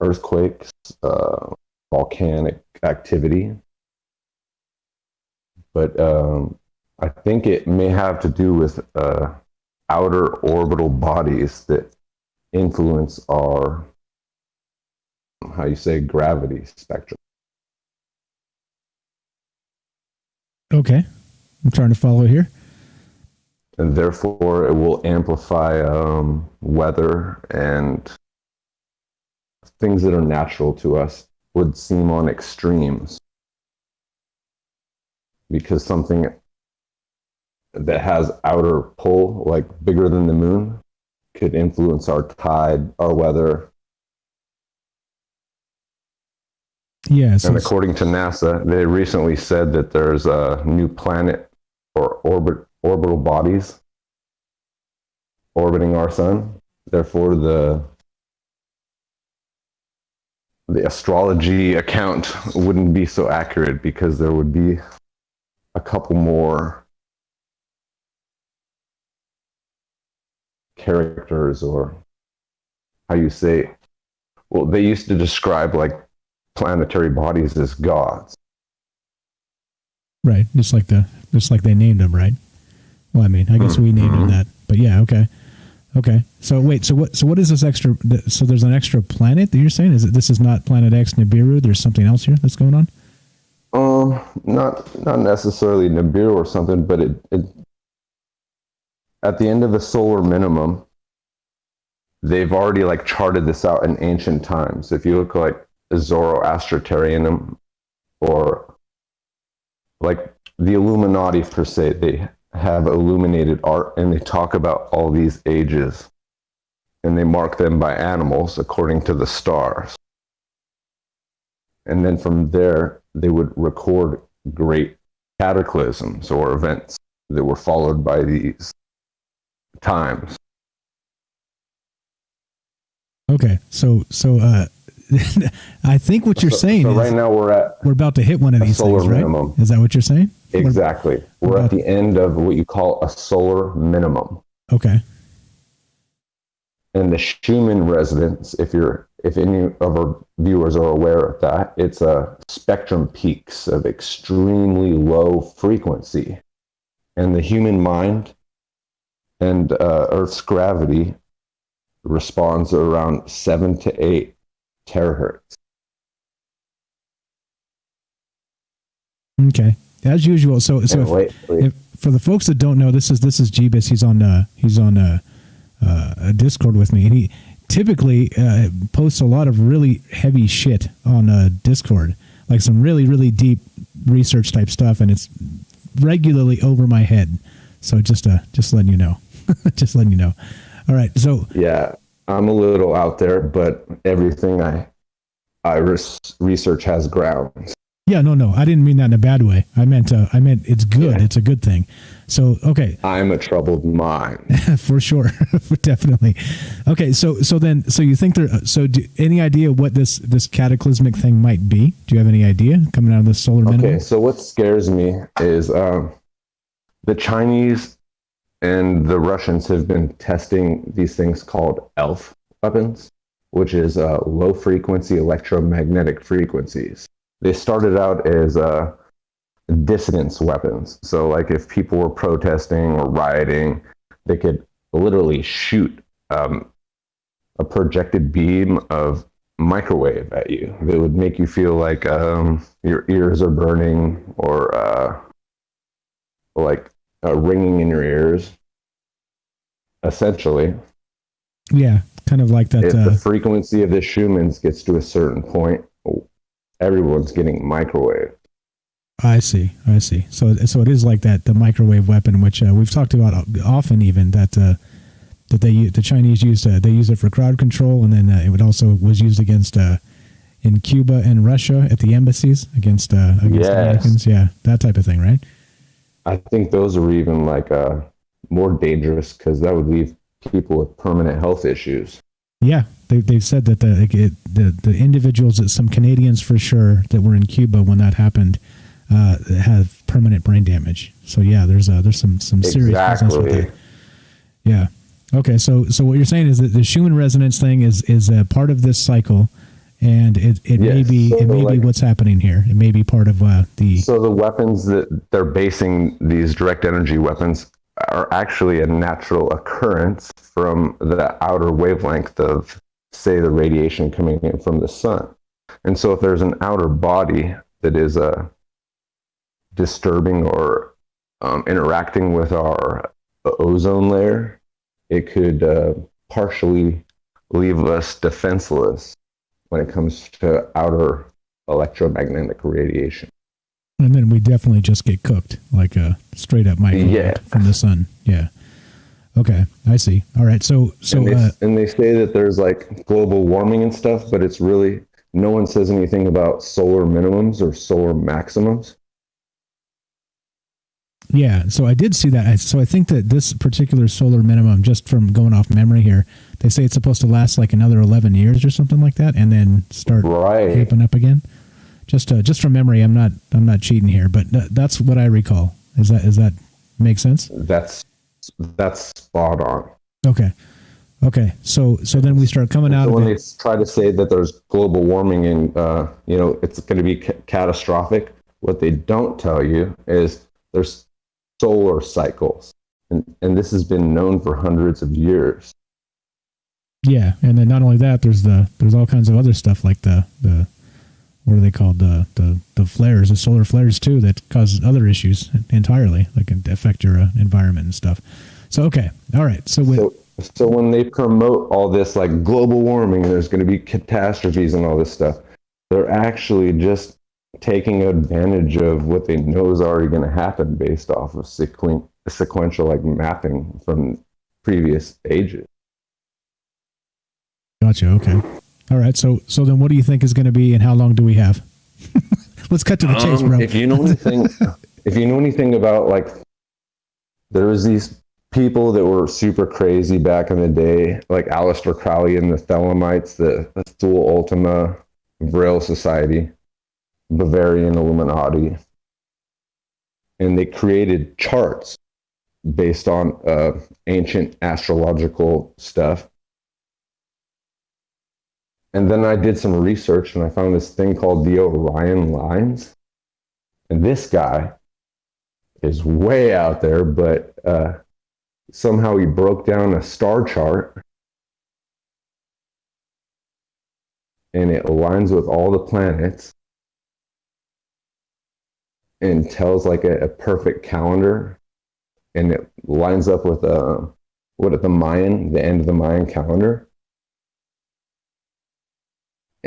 earthquakes, volcanic activity. But I think it may have to do with outer orbital bodies that influence our, gravity spectrum. Okay. I'm trying to follow here. And therefore, it will amplify weather and things that are natural to us would seem on extremes. Because something that has outer pull, like bigger than the moon, could influence our tide, our weather. Yeah. So and according to NASA, they recently said that there's a new planet or orbital bodies orbiting our sun. Therefore, the astrology account wouldn't be so accurate because there would be a couple more characters, or they used to describe planetary bodies as gods. right, just like they named them, right? Well, I mean, I guess we named them that, but yeah, okay. So wait, so what is this extra? So there's an extra planet that you're saying? This is not Planet X Nibiru? There's something else here that's going on? Not necessarily Nibiru or something, but it at the end of the solar minimum, they've already charted this out in ancient times. If you look Zoroastrianism or the Illuminati per se, they have illuminated art and they talk about all these ages and they mark them by animals according to the stars. And then from there, they would record great cataclysms or events that were followed by these times. Okay, so I think what you're saying is right now we're about to hit one of these solar things, right? minimum. Is that what you're saying? Exactly. We're at the end of what you call a solar minimum. Okay. And the Schumann resonance, if any of our viewers are aware of that, it's a spectrum peaks of extremely low frequency. And the human mind and Earth's gravity responds around 7 to 8 terahertz. Okay, as usual. So if, for the folks that don't know, this is Jeebus. He's on a Discord with me, and he typically posts a lot of really heavy shit on Discord, like some really, really deep research type stuff, and it's regularly over my head. So just letting you know, just letting you know. All right, so yeah, I'm a little out there, but everything I research has grounds. Yeah, no, I didn't mean that in a bad way. I meant it's good. Yeah. It's a good thing. So, okay. I'm a troubled mind. For sure. Definitely. Okay. So you think any idea what this cataclysmic thing might be? Do you have any idea coming out of this solar minimum? Okay. So what scares me is, the Chinese and the Russians have been testing these things called ELF weapons, which is low frequency electromagnetic frequencies. They started out as dissidence weapons. So like if people were protesting or rioting, they could literally shoot a projected beam of microwave at you. That would make you feel like your ears are burning or like ringing in your ears, essentially. Yeah, kind of like that. If the frequency of the Schumann's gets to a certain point, everyone's getting microwaved. I see. So it is like that, the microwave weapon, which we've talked about often, even that the Chinese used. They use it for crowd control, and then it was used against in Cuba and Russia at the embassies against Americans. Yeah, that type of thing, right? I think those are even like more dangerous because that would leave people with permanent health issues. Yeah, they've said that the individuals, some Canadians for sure, that were in Cuba when that happened, have permanent brain damage. So yeah, there's some serious business with that. Yeah. Okay. So what you're saying is that the Schumann resonance thing is a part of this cycle, and it may be what's happening here. It may be part of the. So the weapons that they're basing these direct energy weapons are actually a natural occurrence from the outer wavelength of, say, the radiation coming in from the sun. And so if there's an outer body that is disturbing or interacting with our ozone layer, it could partially leave us defenseless when it comes to outer electromagnetic radiation. And then we definitely just get cooked, like a straight up microwave from the sun. Yeah. Okay, I see. All right. So and they say that there's like global warming and stuff, but it's really, no one says anything about solar minimums or solar maximums. Yeah. So I did see that. So I think that this particular solar minimum, just from going off memory here, they say it's supposed to last like another 11 years or something like that, and then start ramping up again. Just from memory, I'm not cheating here, but that's what I recall. Is that make sense? That's spot on. Okay. So then we start coming out of it. When they try to say that there's global warming and it's going to be catastrophic, what they don't tell you is there's solar cycles, and this has been known for hundreds of years. Yeah, and then not only that, there's all kinds of other stuff like the what are they called? The flares, the solar flares too, that cause other issues entirely, like can affect your environment and stuff. So okay, all right. So when they promote all this like global warming, there's going to be catastrophes and all this stuff, they're actually just taking advantage of what they know is already going to happen based off of sequential like mapping from previous ages. Gotcha. Okay. All right, so then what do you think is going to be, and how long do we have? Let's cut to the chase, bro. If you know anything about, like, there was these people that were super crazy back in the day, like Aleister Crowley and the Thelemites, the Thule Ultima Vril Society, Bavarian Illuminati, and they created charts based on ancient astrological stuff. And then I did some research and I found this thing called the Orion lines. And this guy is way out there, but somehow he broke down a star chart and it aligns with all the planets and tells like a perfect calendar. And it lines up with the end of the Mayan calendar.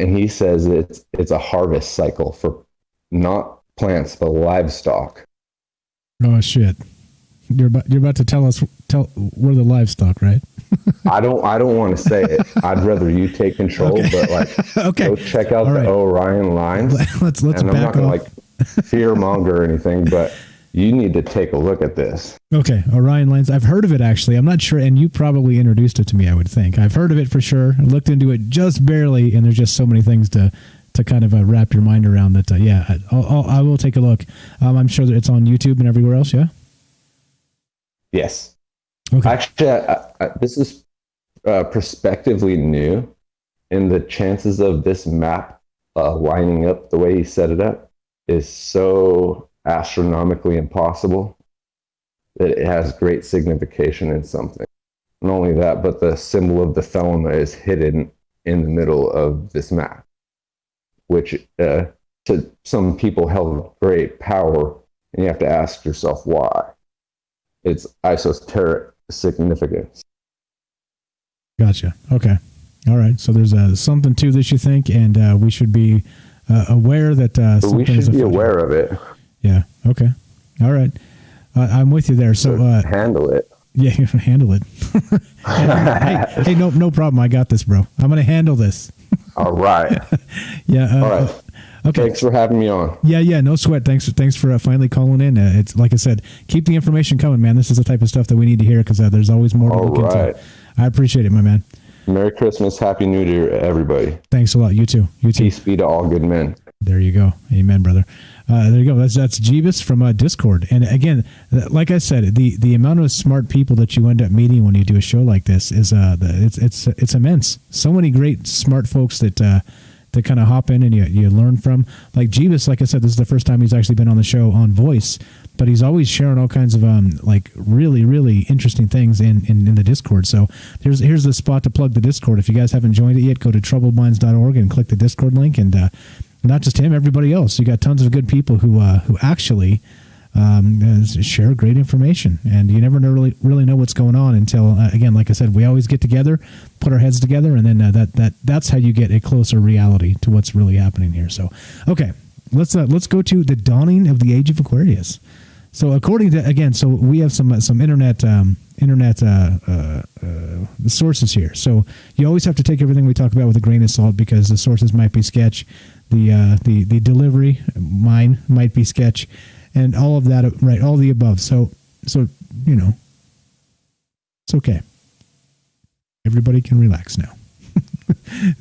And he says it's a harvest cycle for not plants but livestock. Oh shit! You're about to tell we're the livestock, right? I don't want to say it. I'd rather you take control, but like, okay. Go check out All the right. Orion lines. Let's and I'm back not gonna off. like fear monger or anything, but you need to take a look at this. Okay, Orion lines. I've heard of it actually. I'm not sure, and you probably introduced it to me. I would think I've heard of it for sure. I looked into it just barely, and there's just so many things to kind of wrap your mind around that. I will take a look. I'm sure that it's on YouTube and everywhere else. Yeah. Yes. Okay. Actually, this is prospectively new, and the chances of this map lining up the way he set it up is so astronomically impossible that it has great signification in something. Not only that, but the symbol of the thelema is hidden in the middle of this map, which to some people held great power, and you have to ask yourself why. It's esoteric significance. Gotcha. Okay. All right. So there's something to this, you think, and we should be aware that we should be aware of it. Yeah. Okay. All right. I'm with you there. So handle it. Yeah, handle it. hey, no problem. I got this, bro. I'm gonna handle this. All right. Yeah. All right. Okay. Thanks for having me on. Yeah. No sweat. Thanks for finally calling in. It's like I said, keep the information coming, man. This is the type of stuff that we need to hear because there's always more to look into. I appreciate it, my man. Merry Christmas, Happy New Year, everybody. Thanks a lot. You too. Peace be to all good men. There you go. Amen, brother. There you go. That's Jeebus from Discord. And again, like I said, the amount of smart people that you end up meeting when you do a show like this is it's immense. So many great smart folks that kind of hop in and you learn from. Like Jeebus, like I said, this is the first time he's actually been on the show on voice, but he's always sharing all kinds of like really, really interesting things in the Discord. So here's the spot to plug the Discord. If you guys haven't joined it yet, go to troubledminds.org and click the Discord link. And not just him, everybody else. You got tons of good people who actually share great information, and you never really know what's going on until again, like I said, we always get together, put our heads together, and then that's how you get a closer reality to what's really happening here. So, okay, let's go to the dawning of the age of Aquarius. So, according to so we have some internet sources here. So you always have to take everything we talk about with a grain of salt because the sources might be sketch, the delivery mine might be sketch. And all of that, right? All the above. So you know, it's okay. Everybody can relax now.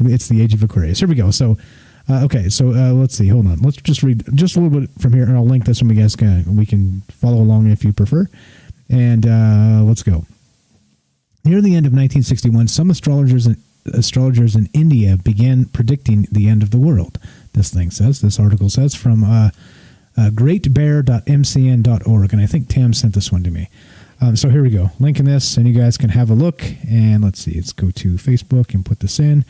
It's the age of Aquarius. Here we go. So, okay. So let's see. Hold on. Let's just read just a little bit from here, and I'll link this when we can follow along if you prefer. And let's go. Near the end of 1961, some astrologers in India began predicting the end of the world. This article says from greatbear.mcn.org, and I think Tam sent this one to me. So here we go. Link in this, and you guys can have a look. And let's see. Let's go to Facebook and put this in.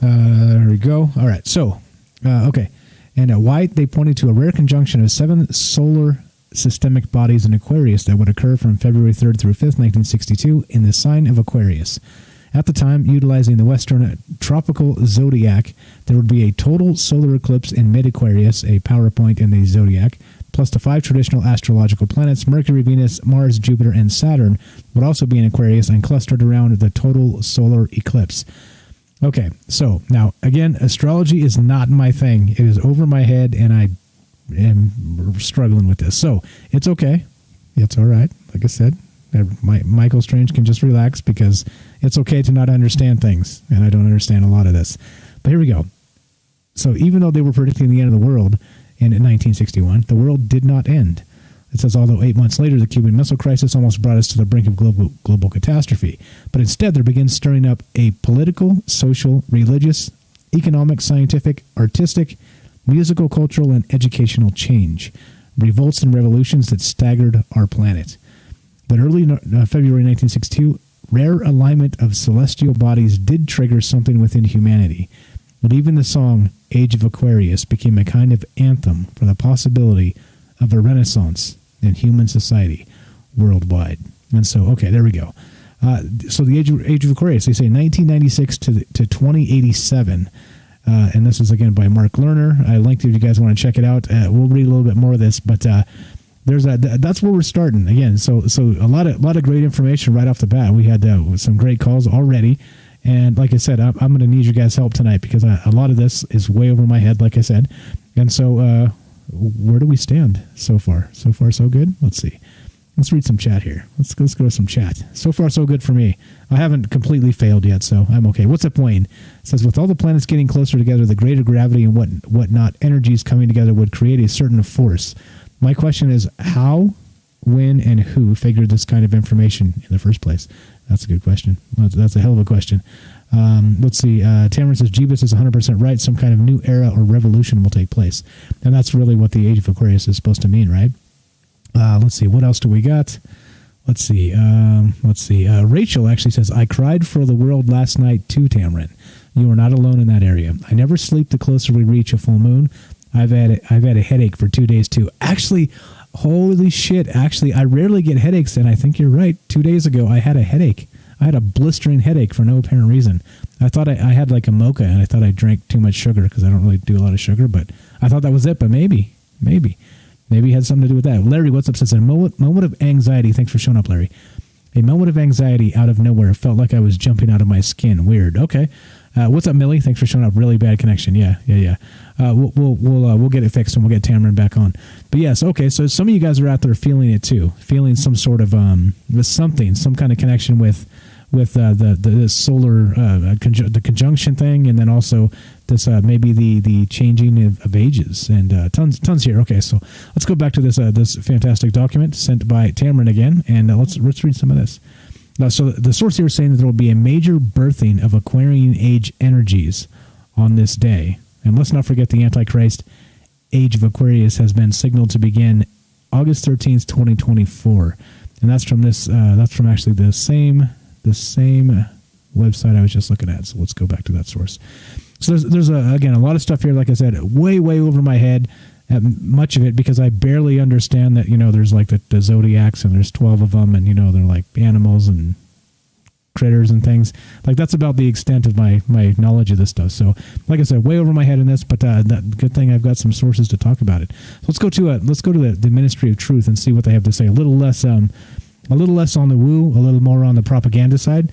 There we go. All right. So, okay. And White, they pointed to a rare conjunction of 7 solar systemic bodies in Aquarius that would occur from February 3rd through 5th, 1962, in the sign of Aquarius. At the time, utilizing the Western tropical zodiac, there would be a total solar eclipse in mid-Aquarius, a power point in the zodiac, plus the 5 traditional astrological planets, Mercury, Venus, Mars, Jupiter, and Saturn, would also be in Aquarius and clustered around the total solar eclipse. Okay, so now, again, astrology is not my thing. It is over my head, and I am struggling with this. So, it's okay. It's all right. Like I said, Michael Strange can just relax because it's okay to not understand things, and I don't understand a lot of this. But here we go. So even though they were predicting the end of the world in 1961, the world did not end. It says, although 8 months later, the Cuban Missile Crisis almost brought us to the brink of global catastrophe. But instead, there begins stirring up a political, social, religious, economic, scientific, artistic, musical, cultural, and educational change. Revolts and revolutions that staggered our planet. But early February 1962, rare alignment of celestial bodies did trigger something within humanity. But even the song Age of Aquarius became a kind of anthem for the possibility of a renaissance in human society worldwide. And so, okay, there we go. So the Age of Aquarius, they say 1996 to 2087. And this is, again, by Mark Lerner. I linked it if you guys want to check it out. We'll read a little bit more of this, but that's where we're starting again. So a lot of great information right off the bat. We had some great calls already, and like I said, I'm going to need your guys' help tonight because a lot of this is way over my head, like I said. And so, where do we stand so far? So far, so good. Let's see. Let's read some chat here. Let's go to some chat. So far, so good for me. I haven't completely failed yet, so I'm okay. What's up, Wayne? It says, with all the planets getting closer together, the greater gravity and whatnot, energies coming together would create a certain force. My question is, how, when, and who figured this kind of information in the first place? That's a good question. That's a hell of a question. Let's see. Tamara says, Jeebus is 100% right. Some kind of new era or revolution will take place. And that's really what the Age of Aquarius is supposed to mean, right? Let's see. What else do we got? Let's see. Rachel actually says, I cried for the world last night too, Tamarin. You are not alone in that area. I never sleep the closer we reach a full moon. I've had a headache for 2 days too. Actually, holy shit. Actually, I rarely get headaches, and I think you're right. 2 days ago, I had a headache. I had a blistering headache for no apparent reason. I thought I had like a mocha, and I thought I drank too much sugar because I don't really do a lot of sugar, but I thought that was it, but maybe it had something to do with that. Larry, what's up? Says, a moment of anxiety. Thanks for showing up, Larry. A moment of anxiety out of nowhere. Felt like I was jumping out of my skin. Weird. Okay. What's up, Millie? Thanks for showing up. Really bad connection. Yeah. We'll get it fixed and we'll get Tamarin back on. But yes, okay. So some of you guys are out there feeling it too, feeling some sort of some kind of connection with the solar the conjunction thing, and then also this maybe the changing of ages and tons here. Okay, so let's go back to this fantastic document sent by Tamarin again, and let's read some of this. So the source here is saying that there will be a major birthing of Aquarian age energies on this day. And let's not forget the Antichrist Age of Aquarius has been signaled to begin August 13th, 2024. And that's from that's from actually the same website I was just looking at. So let's go back to that source. So there's again, a lot of stuff here, like I said, way over my head. Much of it because I barely understand that, there's like the zodiacs and there's 12 of them, and, they're like animals and critters and things. Like, that's about the extent of my knowledge of this stuff. So, like I said, way over my head in this, but that good thing I've got some sources to talk about it. So let's go to the Ministry of Truth and see what they have to say. A little less on the woo, a little more on the propaganda side.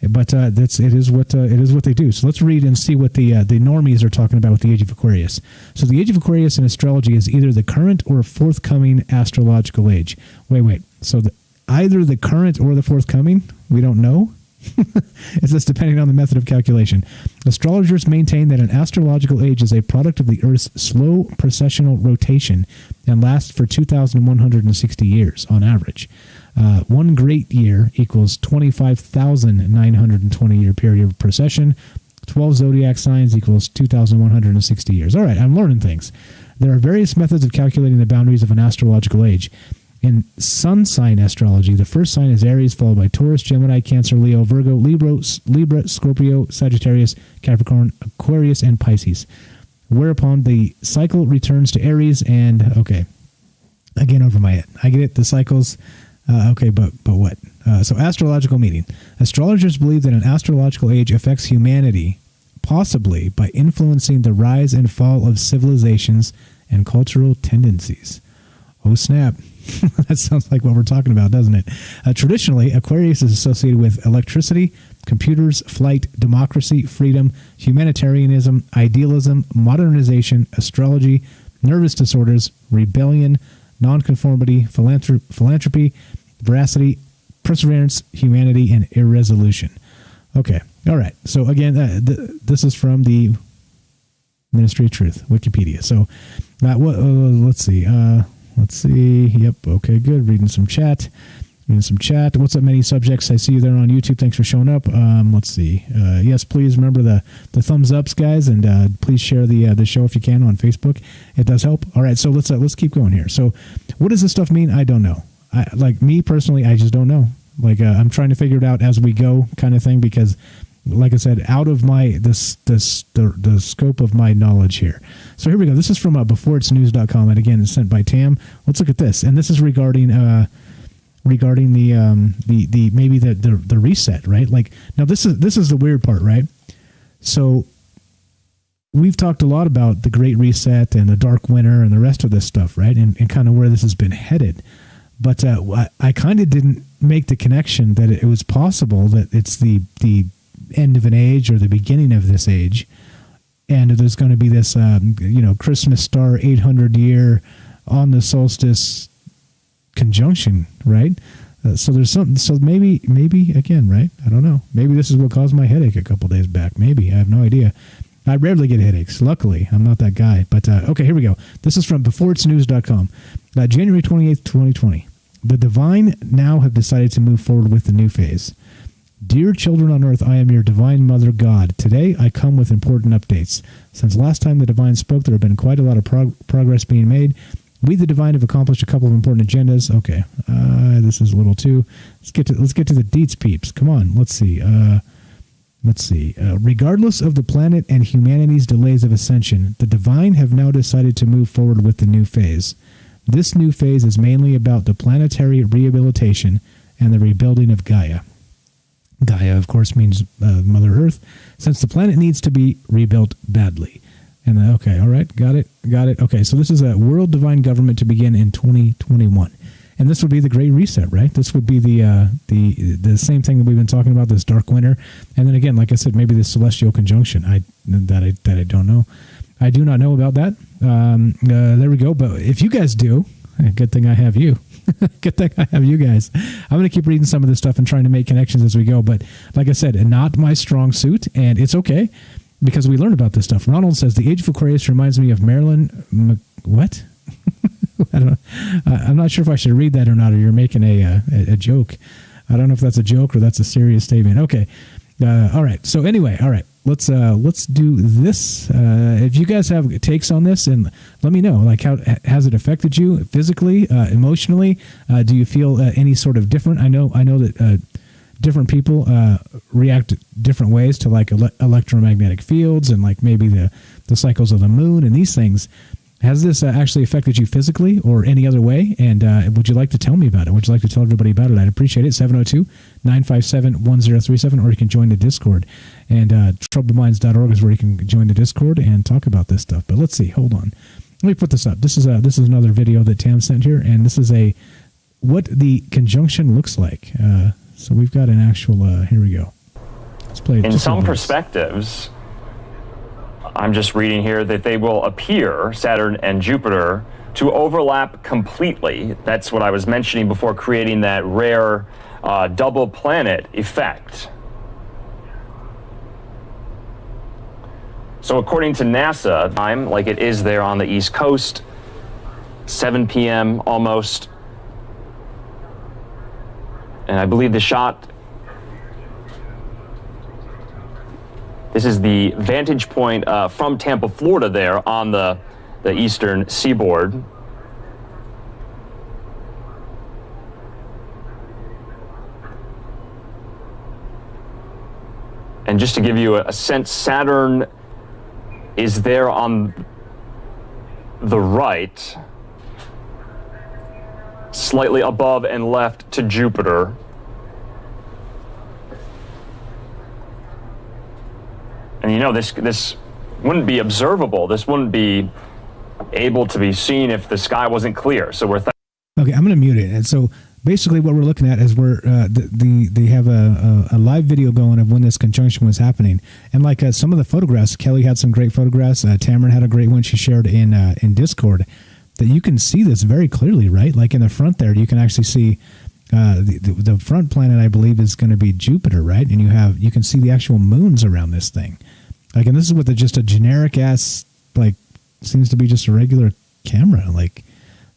But it is what they do. So let's read and see what the normies are talking about with the Age of Aquarius. So the Age of Aquarius in astrology is either the current or forthcoming astrological age. Wait. So either the current or the forthcoming? We don't know. It's just depending on the method of calculation. Astrologers maintain that an astrological age is a product of the Earth's slow precessional rotation and lasts for 2,160 years on average. One great year equals 25,920 year period of precession. 12 zodiac signs equals 2,160 years. All right, I'm learning things. There are various methods of calculating the boundaries of an astrological age. In sun sign astrology, the first sign is Aries, followed by Taurus, Gemini, Cancer, Leo, Virgo, Libra, Scorpio, Sagittarius, Capricorn, Aquarius, and Pisces. Whereupon the cycle returns to Aries and, okay, again over my head. I get it, the cycles... okay, but what? So astrological meaning. Astrologers believe that an astrological age affects humanity, possibly by influencing the rise and fall of civilizations and cultural tendencies. Oh, snap. That sounds like what we're talking about, doesn't it? Traditionally, Aquarius is associated with electricity, computers, flight, democracy, freedom, humanitarianism, idealism, modernization, astrology, nervous disorders, rebellion, nonconformity, philanthropy, veracity, perseverance, humanity, and irresolution. Okay. All right. So again, this is from the Ministry of Truth, Wikipedia. So let's see. Yep. Okay, good. Reading some chat. What's up, many subjects? I see you there on YouTube. Thanks for showing up. Let's see. Yes, please remember the thumbs ups, guys, and please share the show if you can on Facebook. It does help. All right, so let's keep going here. So, what does this stuff mean? I don't know. Like me personally, I just don't know. Like I'm trying to figure it out as we go, kind of thing, because, like I said, out of the scope of my knowledge here. So here we go. This is from beforeitsnews.com, and again, it's sent by Tam. Let's look at this, and this is regarding the maybe the reset, right? Like, now this is the weird part, right? So we've talked a lot about the Great Reset and the Dark Winter and the rest of this stuff, right? And kind of where this has been headed. But I kind of didn't make the connection that it was possible that it's the end of an age or the beginning of this age. And there's going to be this, Christmas star 800 year on the solstice conjunction, right? So there's something. So maybe again, right? I don't know. Maybe this is what caused my headache a couple days back. Maybe I have no idea. I rarely get headaches. Luckily, I'm not that guy. But okay, here we go. This is from beforeitsnews.com. January 28th, 2020. The divine now have decided to move forward with the new phase. Dear children on earth, I am your divine mother God. Today, I come with important updates. Since last time the divine spoke, there have been quite a lot of progress being made. We, the divine, have accomplished a couple of important agendas. Okay, this is a little too. Let's get to the deets, peeps. Come on, let's see. Regardless of the planet and humanity's delays of ascension, the divine have now decided to move forward with the new phase. This new phase is mainly about the planetary rehabilitation and the rebuilding of Gaia. Gaia, of course, means Mother Earth, since the planet needs to be rebuilt badly. And okay, all right, got it. Okay, so this is a world divine government to begin in 2021. And this would be the Great Reset, right? This would be the same thing that we've been talking about, this Dark Winter. And then again, like I said, maybe the celestial conjunction. That I don't know. I do not know about that. There we go. But if you guys do, good thing I have you. Good thing I have you guys. I'm going to keep reading some of this stuff and trying to make connections as we go. But like I said, not my strong suit, and it's okay because we learn about this stuff. Ronald says, the age of Aquarius reminds me of Marilyn... What? I'm not sure if I should read that or not, or you're making a joke. I don't know if that's a joke or that's a serious statement. Okay. All right. So anyway, all right. Let's do this. If you guys have takes on this, and let me know, like, how has it affected you physically, emotionally? Do you feel any sort of different? I know that different people react different ways to like electromagnetic fields and like maybe the cycles of the moon and these things. Has this actually affected you physically or any other way? And would you like to tell me about it? Would you like to tell everybody about it? I'd appreciate it. 702-957-1037, or you can join the Discord. And troubledminds.org is where you can join the Discord and talk about this stuff. But let's see. Hold on. Let me put this up. This is another video that Tam sent here, and this is what the conjunction looks like. So we've got an actual. Here we go. Let's play. In some perspectives, I'm just reading here that they will appear, Saturn and Jupiter, to overlap completely. That's what I was mentioning before, creating that rare double planet effect. So according to NASA, time like it is there on the East Coast, 7 p.m. almost. And I believe the shot, this is the vantage point from Tampa, Florida there on the eastern seaboard. And just to give you a sense, Saturn is there on the right, slightly above and left to Jupiter. And you know, this wouldn't be observable. This wouldn't be able to be seen if the sky wasn't clear. So we're... Okay, I'm going to mute it. And so basically what we're looking at is they have a live video going of when this conjunction was happening. And like some of the photographs, Kelly had some great photographs. Tamron had a great one she shared in Discord, that you can see this very clearly, right? Like in the front there, you can actually see the front planet, I believe, is going to be Jupiter, right? And you can see the actual moons around this thing. Like, and this is with just a generic ass, like, seems to be just a regular camera, like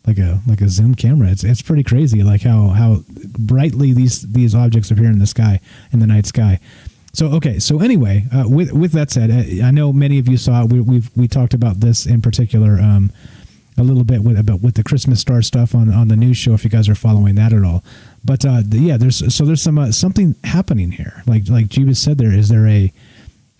a zoom camera. It's pretty crazy, like how brightly these objects appear in the sky, in the night sky. So okay, so anyway, with that said, I know many of you saw it. We talked about this in particular a little bit with the Christmas star stuff on the news show, if you guys are following that at all. But yeah, there's some something happening here. Like Jeebus said,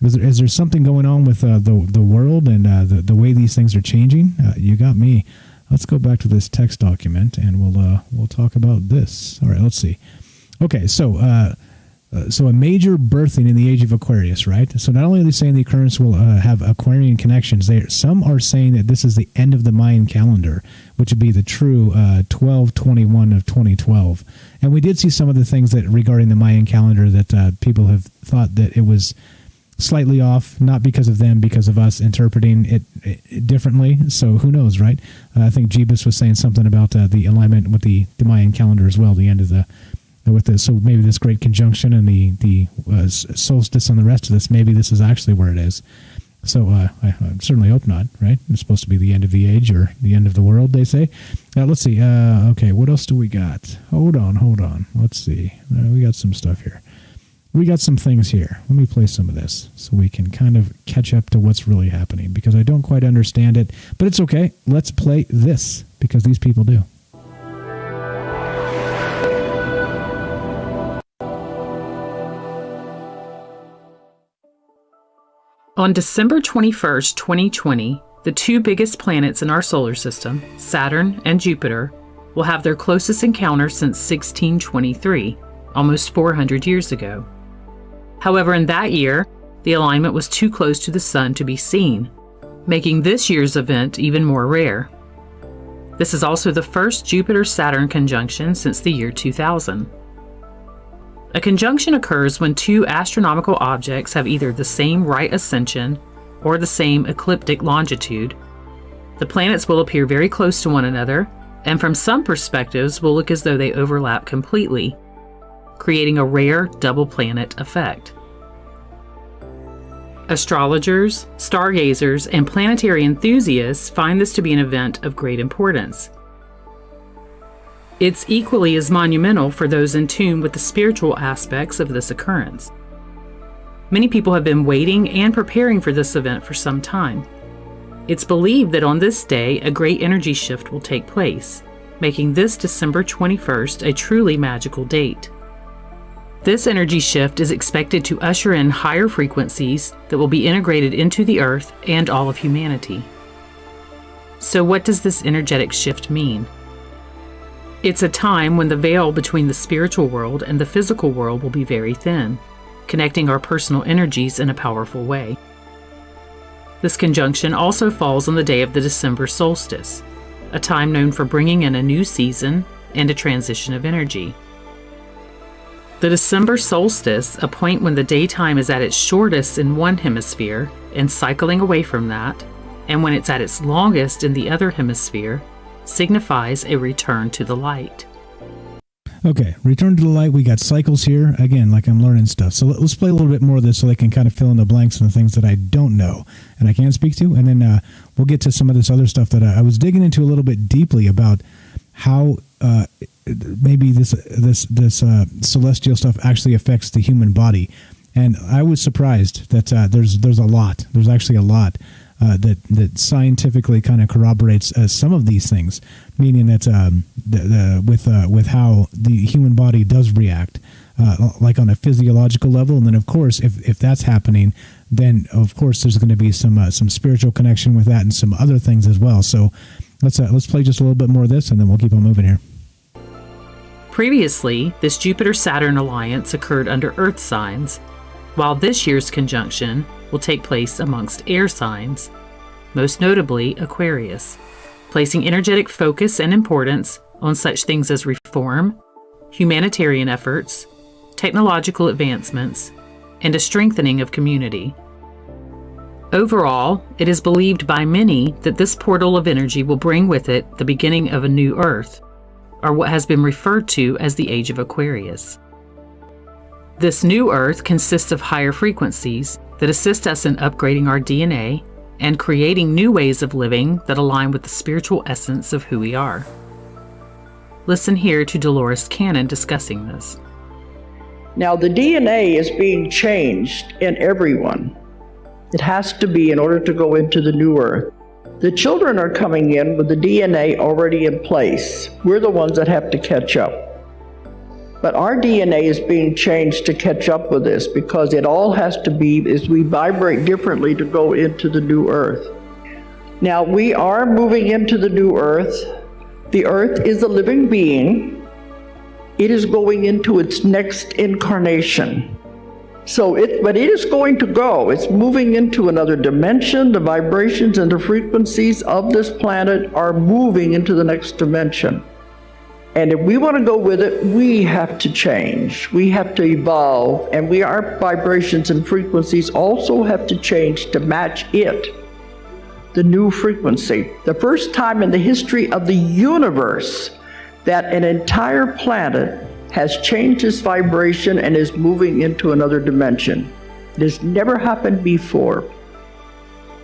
is there something going on with the world and the way these things are changing? You got me. Let's go back to this text document and we'll talk about this. All right, let's see. Okay, so So a major birthing in the age of Aquarius, right? So not only are they saying the occurrence will have Aquarian connections, some are saying that this is the end of the Mayan calendar, which would be the true 12/21 of 2012. And we did see some of the things that regarding the Mayan calendar that people have thought that it was slightly off, not because of them, because of us interpreting it differently. So who knows, right? I think Jeebus was saying something about the alignment with the Mayan calendar as well, the end of the with this. So maybe this great conjunction and the solstice and the rest of this, maybe this is actually where it is. So I certainly hope not, right? It's supposed to be the end of the age or the end of the world, they say. Let's see. Okay, what else do we got? Hold on. Let's see. We got some stuff here. We got some things here. Let me play some of this so we can kind of catch up to what's really happening, because I don't quite understand it, but it's okay. Let's play this because these people do. On December 21st, 2020, the two biggest planets in our solar system, Saturn and Jupiter, will have their closest encounter since 1623, almost 400 years ago. However, in that year, the alignment was too close to the Sun to be seen, making this year's event even more rare. This is also the first Jupiter-Saturn conjunction since the year 2000. A conjunction occurs when two astronomical objects have either the same right ascension or the same ecliptic longitude. The planets will appear very close to one another, and from some perspectives will look as though they overlap completely, creating a rare double planet effect. Astrologers, stargazers, and planetary enthusiasts find this to be an event of great importance. It's equally as monumental for those in tune with the spiritual aspects of this occurrence. Many people have been waiting and preparing for this event for some time. It's believed that on this day, a great energy shift will take place, making this December 21st a truly magical date. This energy shift is expected to usher in higher frequencies that will be integrated into the Earth and all of humanity. So what does this energetic shift mean? It's a time when the veil between the spiritual world and the physical world will be very thin, connecting our personal energies in a powerful way. This conjunction also falls on the day of the December solstice, a time known for bringing in a new season and a transition of energy. The December solstice, a point when the daytime is at its shortest in one hemisphere and cycling away from that, and when it's at its longest in the other hemisphere, signifies a return to the light. Okay, return to the light. We got cycles here. Again, like I'm learning stuff. So let's play a little bit more of this so they can kind of fill in the blanks and the things that I don't know and I can't speak to. And then we'll get to some of this other stuff that I was digging into a little bit deeply about how maybe this celestial stuff actually affects the human body. And I was surprised that there's a lot. There's actually a lot. That scientifically kind of corroborates some of these things, meaning that with how the human body does react, like on a physiological level, and then of course if that's happening, then of course there's going to be some spiritual connection with that and some other things as well. So let's play just a little bit more of this, and then we'll keep on moving here. Previously, this Jupiter-Saturn alliance occurred under Earth signs, while this year's conjunction will take place amongst air signs, most notably Aquarius, placing energetic focus and importance on such things as reform, humanitarian efforts, technological advancements, and a strengthening of community. Overall, it is believed by many that this portal of energy will bring with it the beginning of a new Earth, or what has been referred to as the Age of Aquarius. This new Earth consists of higher frequencies that assist us in upgrading our DNA and creating new ways of living that align with the spiritual essence of who we are. Listen here to Dolores Cannon discussing this. Now, the DNA is being changed in everyone. It has to be in order to go into the new Earth. The children are coming in with the DNA already in place. We're the ones that have to catch up. But our DNA is being changed to catch up with this because it all has to be, as we vibrate differently to go into the new Earth. Now, we are moving into the new Earth. The Earth is a living being. it is going into its next incarnation. But it is going to go. It's moving into another dimension. The vibrations and the frequencies of this planet are moving into the next dimension. And if we want to go with it, we have to change. We have to evolve. And our vibrations and frequencies also have to change to match it, the new frequency. The first time in the history of the universe that an entire planet has changed its vibration and is moving into another dimension. It has never happened before.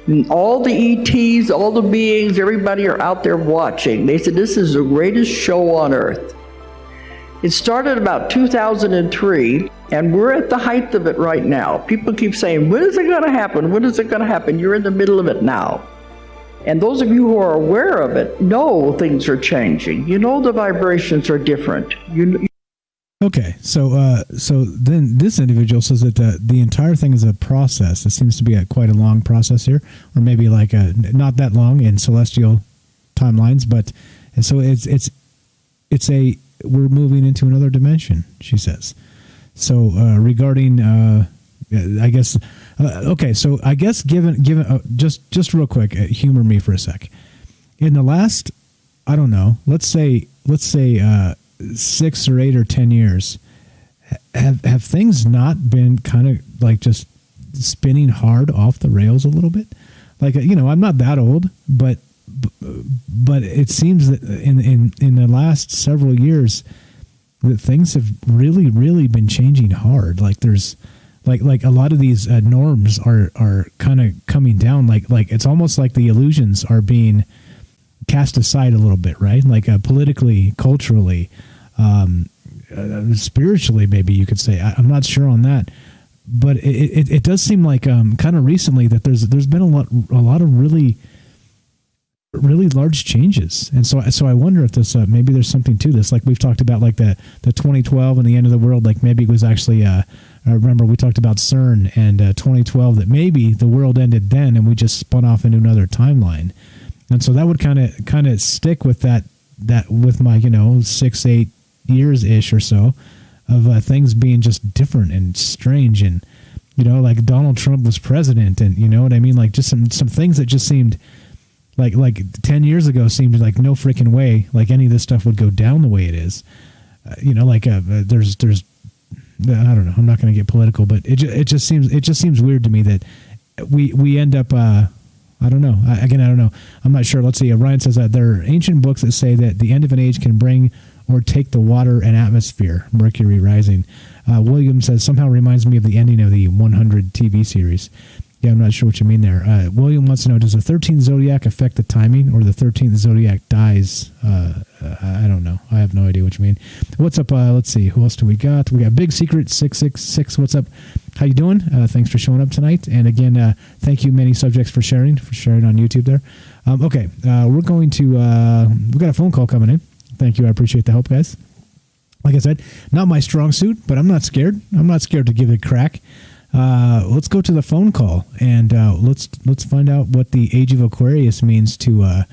And all the ETs, all the beings, everybody are out there watching. They said this is the greatest show on earth. It started about 2003, and we're at the height of it right now. People keep saying, when is it going to happen? When is it going to happen? You're in the middle of it now. And those of you who are aware of it know things are changing. You know the vibrations are different. Okay, so then this individual says that the entire thing is a process. It seems to be quite a long process here, or maybe like not that long in celestial timelines, but and so we're moving into another dimension, she says. So regarding, I guess, okay, so I guess given just real quick, humor me for a sec. In the last, I don't know, let's say 6 or 8 or 10 years, have things not been kind of like just spinning hard off the rails a little bit? Like, I'm not that old, but it seems that in the last several years that things have really, really been changing hard. Like there's like a lot of these norms are kind of coming down. Like it's almost like the illusions are being cast aside a little bit, right? Like politically, culturally, spiritually, maybe you could say. I'm not sure on that, but it does seem like kind of recently that there's been a lot of really large changes, and so I wonder if this maybe there's something to this. Like we've talked about, like the 2012 and the end of the world. Like maybe it was actually I remember we talked about CERN and 2012, that maybe the world ended then and we just spun off into another timeline. And so that would kind of stick with that with my 6-8 years ish or so of things being just different and strange, and like Donald Trump was president, and you know what I mean, like just some things that just seemed like 10 years ago seemed like no freaking way like any of this stuff would go down the way it is. There's I don't know, I'm not going to get political, but it just seems weird to me that we end up I don't know. I don't know. I'm not sure. Let's see. Ryan says that there are ancient books that say that the end of an age can bring or take the water and atmosphere, Mercury rising. William says somehow reminds me of the ending of the 100 TV series. Yeah, I'm not sure what you mean there. William wants to know, does the 13th zodiac affect the timing, or the 13th zodiac dies? I don't know. I have no idea what you mean. What's up? Let's see. Who else do we got? We got Big Secret 666. What's up? How you doing? Thanks for showing up tonight. And again, thank you, many subjects, for sharing on YouTube there. Okay, we're going to, we got a phone call coming in. Thank you. I appreciate the help, guys. Like I said, not my strong suit, but I'm not scared. I'm not scared to give it a crack. Let's go to the phone call, and let's find out what the age of Aquarius means to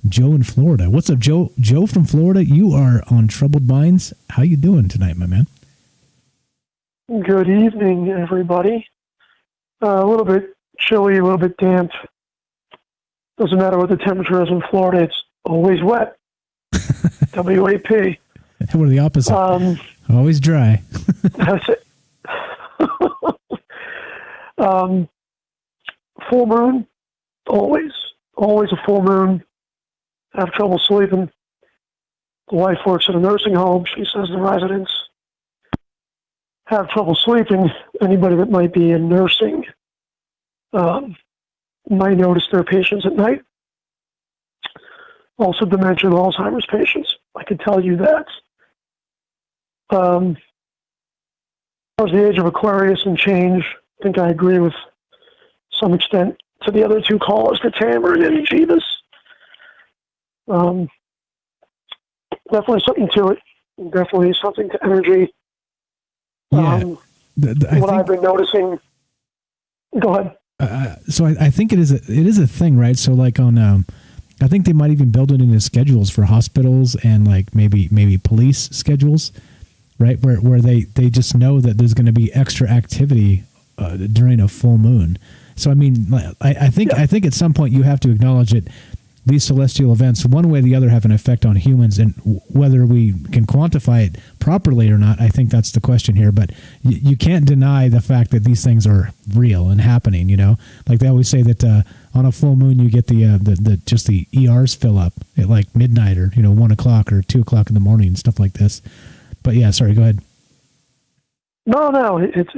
Joe in Florida. What's up, Joe? Joe from Florida, you are on Troubled Minds. How you doing tonight, my man? Good evening, everybody. A little bit chilly, a little bit damp. Doesn't matter what the temperature is in Florida, it's always wet. WAP. We're the opposite. Always dry. That's it. Full moon, always a full moon. Have trouble sleeping. The wife works at a nursing home. She says the residents have trouble sleeping. Anybody that might be in nursing might notice their patients at night. Also dementia and Alzheimer's patients. I can tell you that. As far as the age of Aquarius and change, I think I agree with some extent to the other two callers, to Tamara and Jeebus. Definitely something to it. Definitely something to energy. What I've been noticing. Go ahead. So I think it is a thing, right? So like on, I think they might even build it into schedules for hospitals and like maybe police schedules. right? Where they just know that there's going to be extra activity during a full moon. So I mean, I think at some point you have to acknowledge that these celestial events, one way or the other, have an effect on humans, and whether we can quantify it properly or not, I think that's the question here. But you can't deny the fact that these things are real and happening. You know, like they always say that on a full moon you get the ERs fill up at like midnight or 1 o'clock or 2 o'clock in the morning and stuff like this. But yeah, sorry, go ahead. No, it's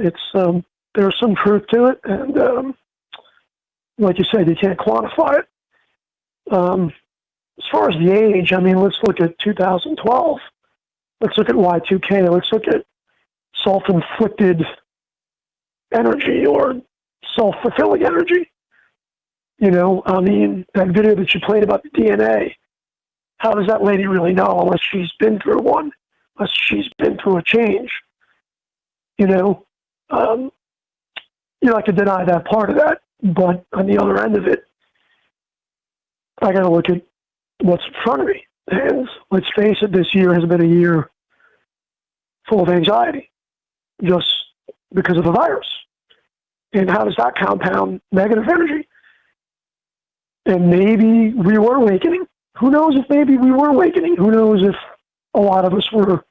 there's some truth to it, and like you said, you can't quantify it. As far as the age, I mean, let's look at 2012. Let's look at Y2K. Let's look at self-inflicted energy or self-fulfilling energy. I mean, that video that you played about the DNA, how does that lady really know unless she's been through one, unless she's been through a change? I could deny that part of that, but on the other end of it, I got to look at what's in front of me. And let's face it, this year has been a year full of anxiety, just because of the virus. And how does that compound negative energy? And maybe we were awakening. Who knows if maybe we were awakening? Who knows if a lot of us were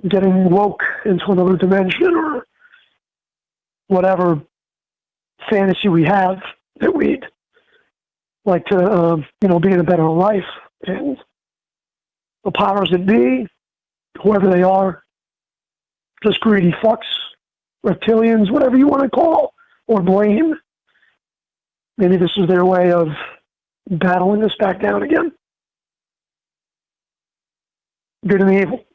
getting woke into another dimension or whatever fantasy we have that we'd like to, be in a better life. And the powers that be, whoever they are, just greedy fucks, reptilians, whatever you want to call or blame. Maybe this is their way of battling us back down again. Good and evil,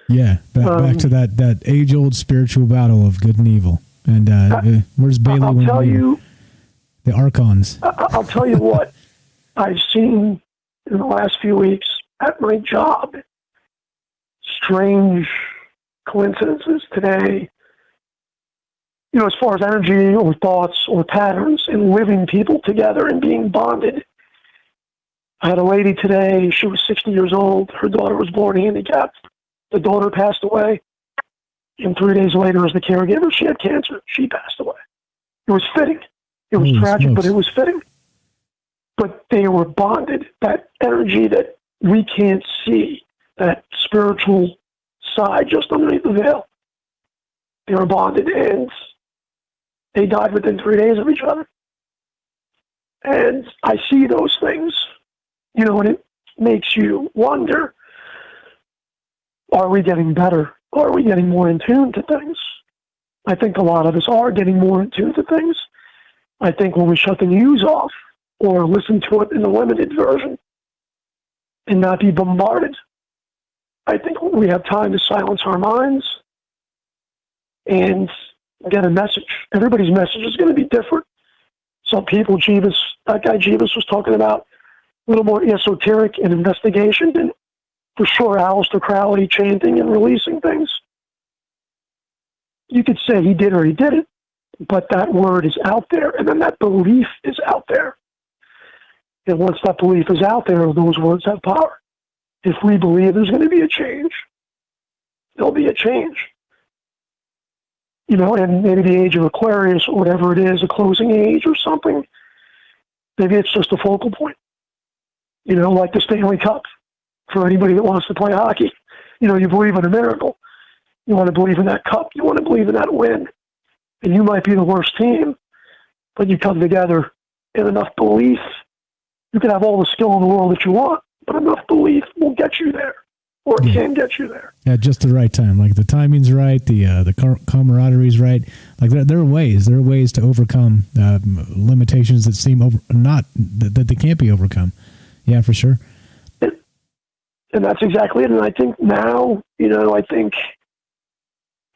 Yeah, back to that age-old spiritual battle of good and evil. And where's Bailey when I'll tell you, the Archons? I'll tell you what I've seen in the last few weeks at my job. Strange coincidences today. As far as energy or thoughts or patterns and living people together and being bonded. I had a lady today, she was 60 years old. Her daughter was born handicapped. The daughter passed away. And 3 days later, as the caregiver, she had cancer. She passed away. It was fitting. It was tragic, but it was fitting. But they were bonded. That energy that we can't see, that spiritual side just underneath the veil. They were bonded, and they died within 3 days of each other. And I see those things, and it makes you wonder, are we getting better? Are we getting more in tune to things? I think a lot of us are getting more in tune to things. I think when we shut the news off or listen to it in the limited version and not be bombarded, I think we have time to silence our minds and get a message. Everybody's message is going to be different. Some people, that guy Jeebus was talking about a little more esoteric and investigation, and for sure Aleister Crowley chanting and releasing things. You could say he did or he didn't, but that word is out there, and then that belief is out there. And once that belief is out there, those words have power. If we believe there's going to be a change, there'll be a change. And maybe the age of Aquarius or whatever it is, a closing age or something, maybe it's just a focal point. Like the Stanley Cup. For anybody that wants to play hockey, you believe in a miracle. You want to believe in that cup. You want to believe in that win. And you might be the worst team, but you come together in enough belief. You can have all the skill in the world that you want, but enough belief will get you there, or it can get you there. Yeah, just the right time. Like the timing's right, the camaraderie's right. Like there are ways to overcome limitations that seem that they can't be overcome. Yeah, for sure. And that's exactly it. And I think now, I think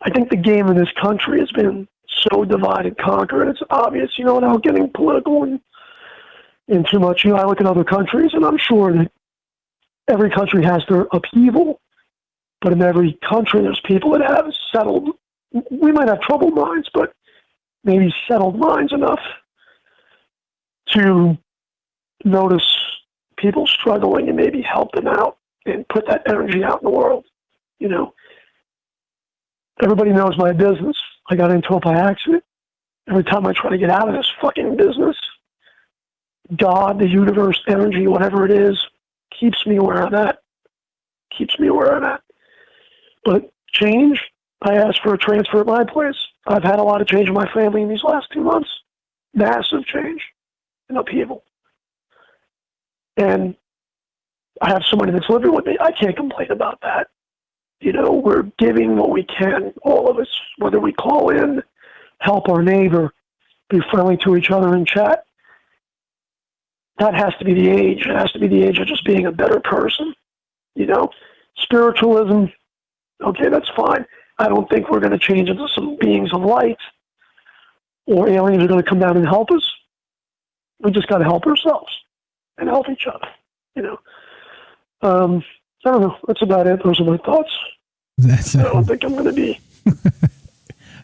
the game in this country has been so divide and conquer, and it's obvious, without getting political and too much. I look at other countries, and I'm sure that every country has their upheaval, but in every country there's people that have settled. We might have troubled minds, but maybe settled minds enough to notice people struggling and maybe help them out and put that energy out in the world. You know, everybody knows my business. I got into it by accident. Every time I try to get out of this fucking business, God, the universe, energy, whatever it is, keeps me where I'm at. Keeps me where I'm at. But change, I asked for a transfer at my place. I've had a lot of change in my family in these last 2 months. Massive change and upheaval. And I have somebody that's living with me. I can't complain about that. You know, we're giving what we can, all of us, whether we call in, help our neighbor, be friendly to each other and chat. That has to be the age. It has to be the age of just being a better person. You know, spiritualism, okay, that's fine. I don't think we're going to change into some beings of light or aliens are going to come down and help us. We just got to help ourselves and help each other, you know. I don't know. That's about it. Those are my thoughts. I don't think I'm going to be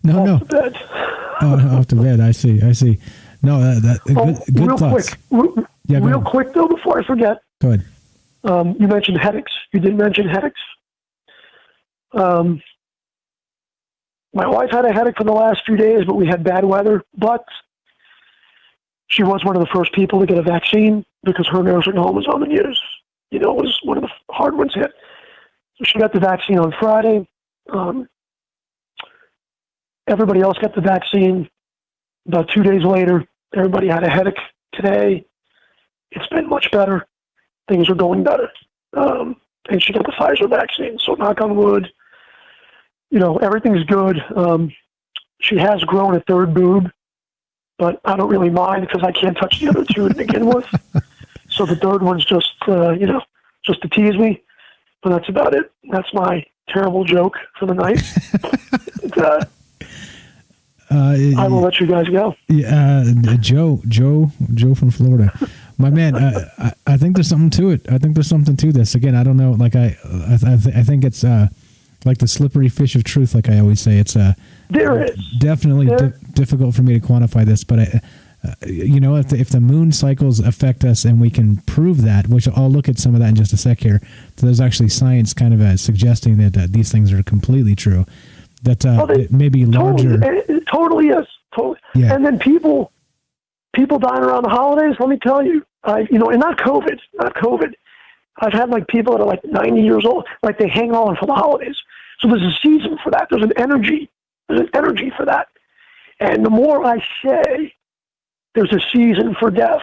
off to bed. Off to bed. I see. No, good real thoughts. Quick. Real quick, though, before I forget. Go ahead. You mentioned headaches. You did mention headaches. My wife had a headache for the last few days, but we had bad weather. But she was one of the first people to get a vaccine because her nursing home was on the news. You know, it was one of the hard ones hit. So she got the vaccine on Friday. Everybody else got the vaccine. About 2 days later, everybody had a headache. Today, it's been much better. Things are going better. And she got the Pfizer vaccine. So knock on wood, you know, everything's good. She has grown a third boob, but I don't really mind because I can't touch the other two to begin with. So the third one's just, you know, just to tease me. But that's about it. That's my terrible joke for the night. I will let you guys go. Joe from Florida. My man, I think there's something to it. I think there's something to this. Again, I don't know. Like I think it's like the slippery fish of truth. Like I always say, it's there is definitely difficult for me to quantify this. But you know, if the moon cycles affect us, and we can prove that, which I'll look at some of that in just a sec here. So there's actually science kind of suggesting that these things are completely true. That it may be larger. It totally is. Totally. Yeah. And then people dying around the holidays. Let me tell you, and not COVID. I've had like people that are like 90 years old, like they hang on for the holidays. So there's a season for that. There's an energy for that. And the more I say there's a season for death,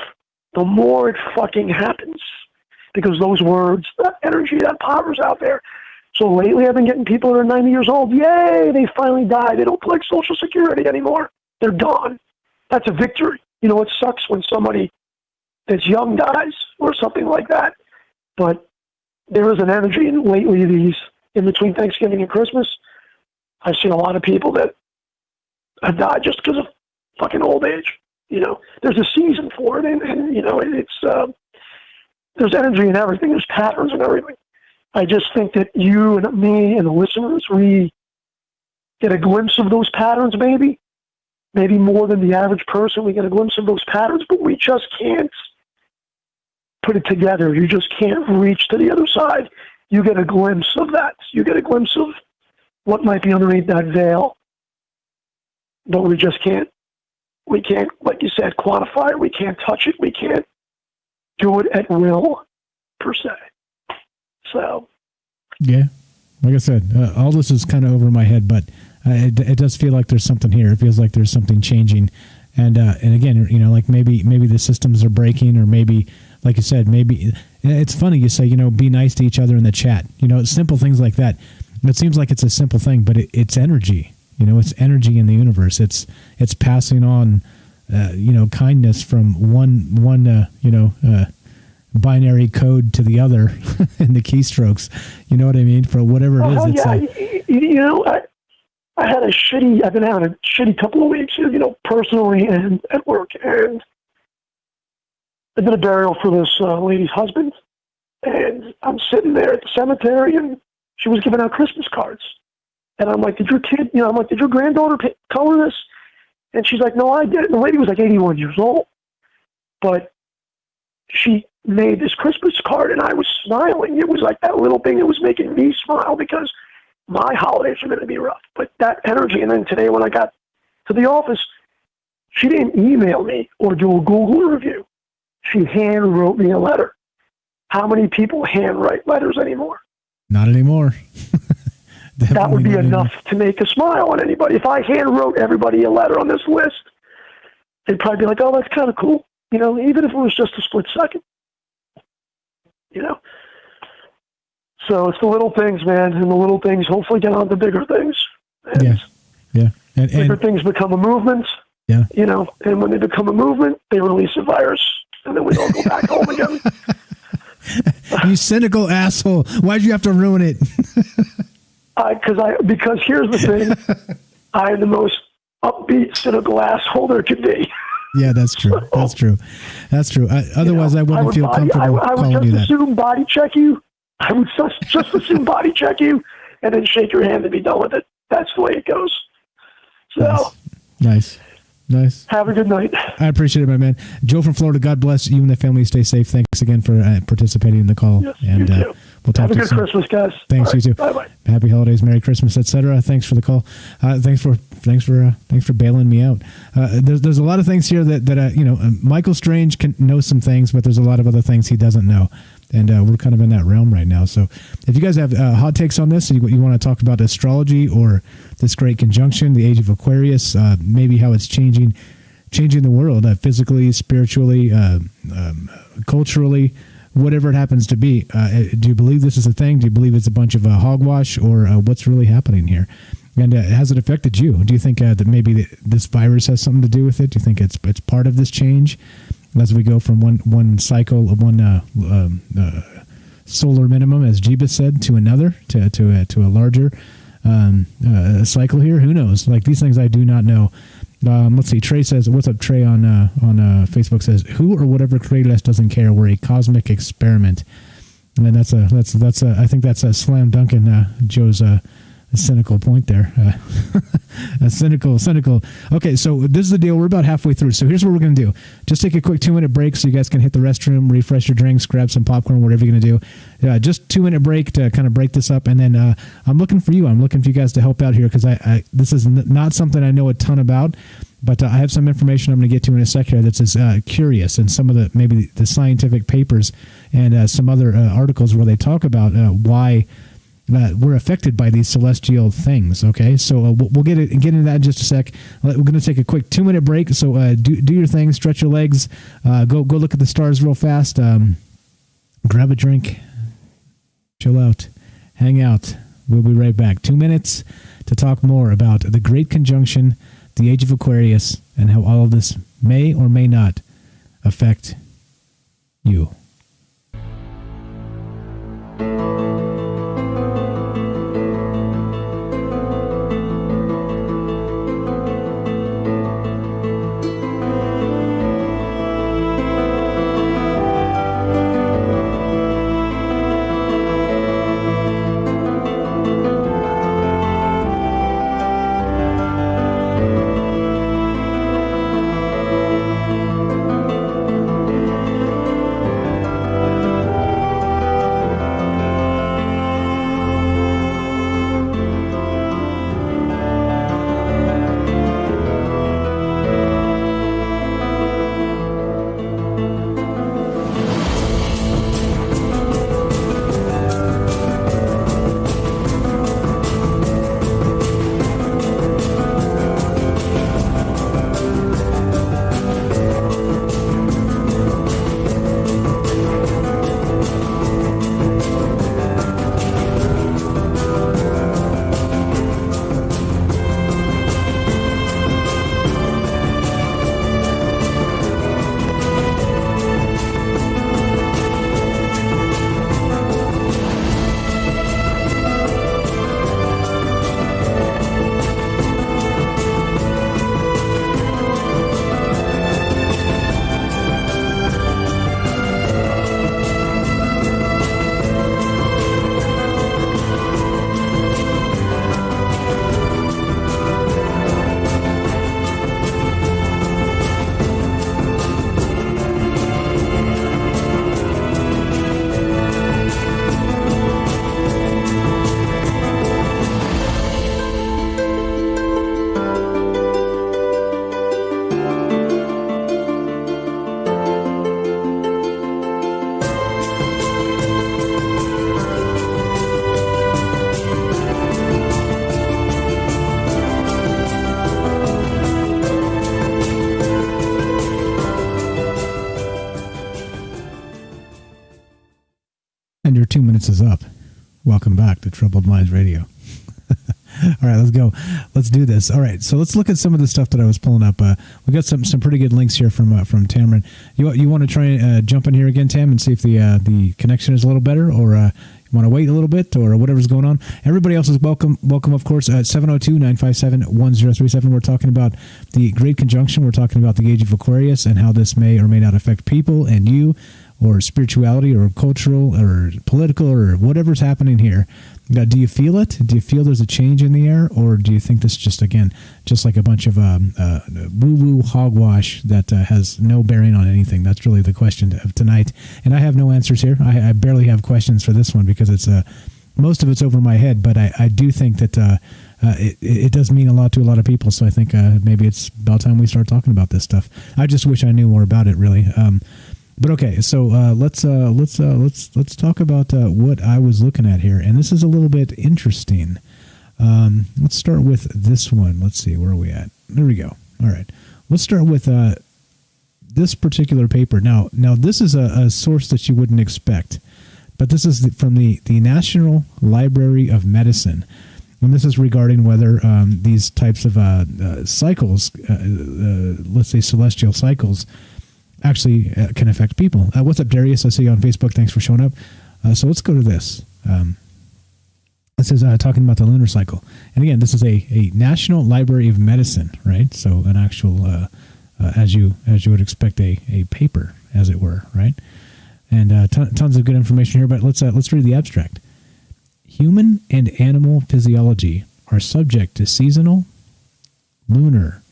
the more it fucking happens. Because those words, that energy, that power's out there. So lately I've been getting people that are 90 years old. Yay, they finally died. They don't collect Social Security anymore. They're gone. That's a victory. You know, it sucks when somebody that's young dies or something like that. But there is an energy, and lately in between Thanksgiving and Christmas, I've seen a lot of people that have died just because of fucking old age. You know, there's a season for it, and you know, it's there's energy in everything. There's patterns and everything. I just think that you and me and the listeners, we get a glimpse of those patterns, maybe more than the average person. We get a glimpse of those patterns, but we just can't put it together. You just can't reach to the other side. You get a glimpse of that. You get a glimpse of what might be underneath that veil, but we just can't. We can't, like you said, quantify it. We can't touch it. We can't do it at will, per se. So, yeah, like I said, all this is kind of over my head, but it does feel like there's something here. It feels like there's something changing, and again, you know, like maybe the systems are breaking, or maybe, like you said, maybe it's funny you say, you know, be nice to each other in the chat. You know, simple things like that. It seems like it's a simple thing, but it's energy. You know, it's energy in the universe. It's passing on, you know, kindness from one binary code to the other in the keystrokes. You know what I mean? For whatever it is, it's like, you know, I've been having a shitty couple of weeks, you know, personally and at work, and I did a burial for this lady's husband, and I'm sitting there at the cemetery, and she was giving out Christmas cards, and I'm like, did your granddaughter color this? And she's like, no, I did. And the lady was like 81 years old, but she made this Christmas card, and I was smiling. It was like that little thing that was making me smile, because my holidays are going to be rough. But that energy, and then today when I got to the office, she didn't email me or do a Google review. She hand wrote me a letter. How many people handwrite letters anymore? Not anymore. That would be enough to make a smile on anybody. If I hand wrote everybody a letter on this list, they'd probably be like, oh, that's kind of cool. You know, even if it was just a split second. You know? So it's the little things, man, and the little things hopefully get on to bigger things. And yeah. And bigger things become a movement. Yeah. You know, and when they become a movement, they release a virus, and then we all go back home again. You cynical asshole! Why'd you have to ruin it? Because here's the thing, I'm the most upbeat, cynical asshole there could be. Yeah, that's true. That's true. That's true. Otherwise, I wouldn't feel comfortable I would calling just you that. assume body check you. I would just assume body check you, and then shake your hand and be done with it. That's the way it goes. So, Nice. Have a good night. I appreciate it, my man. Joe from Florida, God bless you and the family. Stay safe. Thanks again for participating in the call. Yes, and you too. We'll talk Have a to you good soon. Christmas, guys. Thanks, All you too. Bye-bye. Happy holidays, Merry Christmas, etc. Thanks for the call. Thanks for bailing me out. There's a lot of things here that Michael Strange knows some things, but there's a lot of other things he doesn't know. And we're kind of in that realm right now. So if you guys have hot takes on this, you want to talk about astrology or this great conjunction, the age of Aquarius, maybe how it's changing the world physically, spiritually, culturally, whatever it happens to be. Do you believe this is a thing? Do you believe it's a bunch of hogwash, or what's really happening here? And has it affected you? Do you think that maybe this virus has something to do with it? Do you think it's part of this change as we go from one cycle of one solar minimum, as Jeebus said, to another, to a larger cycle here? Who knows? Like, these things I do not know. Let's see. Trey says, "What's up?" Trey on Facebook says, "Who or whatever created us doesn't care. We're a cosmic experiment." And that's I think that's a slam dunk in Joe's cynical point there. A cynical. Okay, so this is the deal. We're about halfway through. So here's what we're going to do. Just take a quick 2-minute break so you guys can hit the restroom, refresh your drinks, grab some popcorn, whatever you're going to do. Just 2-minute break to kind of break this up. And then I'm looking for you. I'm looking for you guys to help out here because this is not something I know a ton about, but I have some information I'm going to get to in a sec here that's curious, and some of maybe the scientific papers and some other articles where they talk about why we're affected by these celestial things. Okay, so we'll get into that in just a sec. We're going to take a quick 2-minute break. So do your thing, stretch your legs, go look at the stars real fast, grab a drink, chill out, hang out. We'll be right back. 2 minutes to talk more about the Great Conjunction, the Age of Aquarius, and how all of this may or may not affect you. minutes is up. Welcome back to Troubled Minds Radio. All right, let's go. Let's do this. All right, so let's look at some of the stuff that I was pulling up. We got some pretty good links here from Tamron. You want to try and jump in here again, Tam, and see if the connection is a little better, or you want to wait a little bit, or whatever's going on. Everybody else is welcome, of course, at 702-957-1037. We're talking about the Great Conjunction. We're talking about the age of Aquarius and how this may or may not affect people and you, or spirituality, or cultural, or political, or whatever's happening here. Do you feel it? Do you feel there's a change in the air, or do you think this is just like a bunch of woo-woo hogwash that has no bearing on anything? That's really the question of tonight. And I have no answers here. I barely have questions for this one because it's most of it's over my head. But I do think that it does mean a lot to a lot of people. So I think maybe it's about time we start talking about this stuff. I just wish I knew more about it, really. But okay, so let's talk about what I was looking at here, and this is a little bit interesting. Let's start with this one. Let's see, where are we at? There we go. All right, let's start with this particular paper. Now this is a source that you wouldn't expect, but this is from the National Library of Medicine, and this is regarding whether these types of cycles, let's say celestial cycles, actually can affect people. What's up, Darius? I see you on Facebook. Thanks for showing up. So let's go to this. This is talking about the lunar cycle. And again, this is a National Library of Medicine, right? So an actual, as you would expect, a paper, as it were, right? And tons of good information here. But let's read the abstract. Human and animal physiology are subject to seasonal, lunar,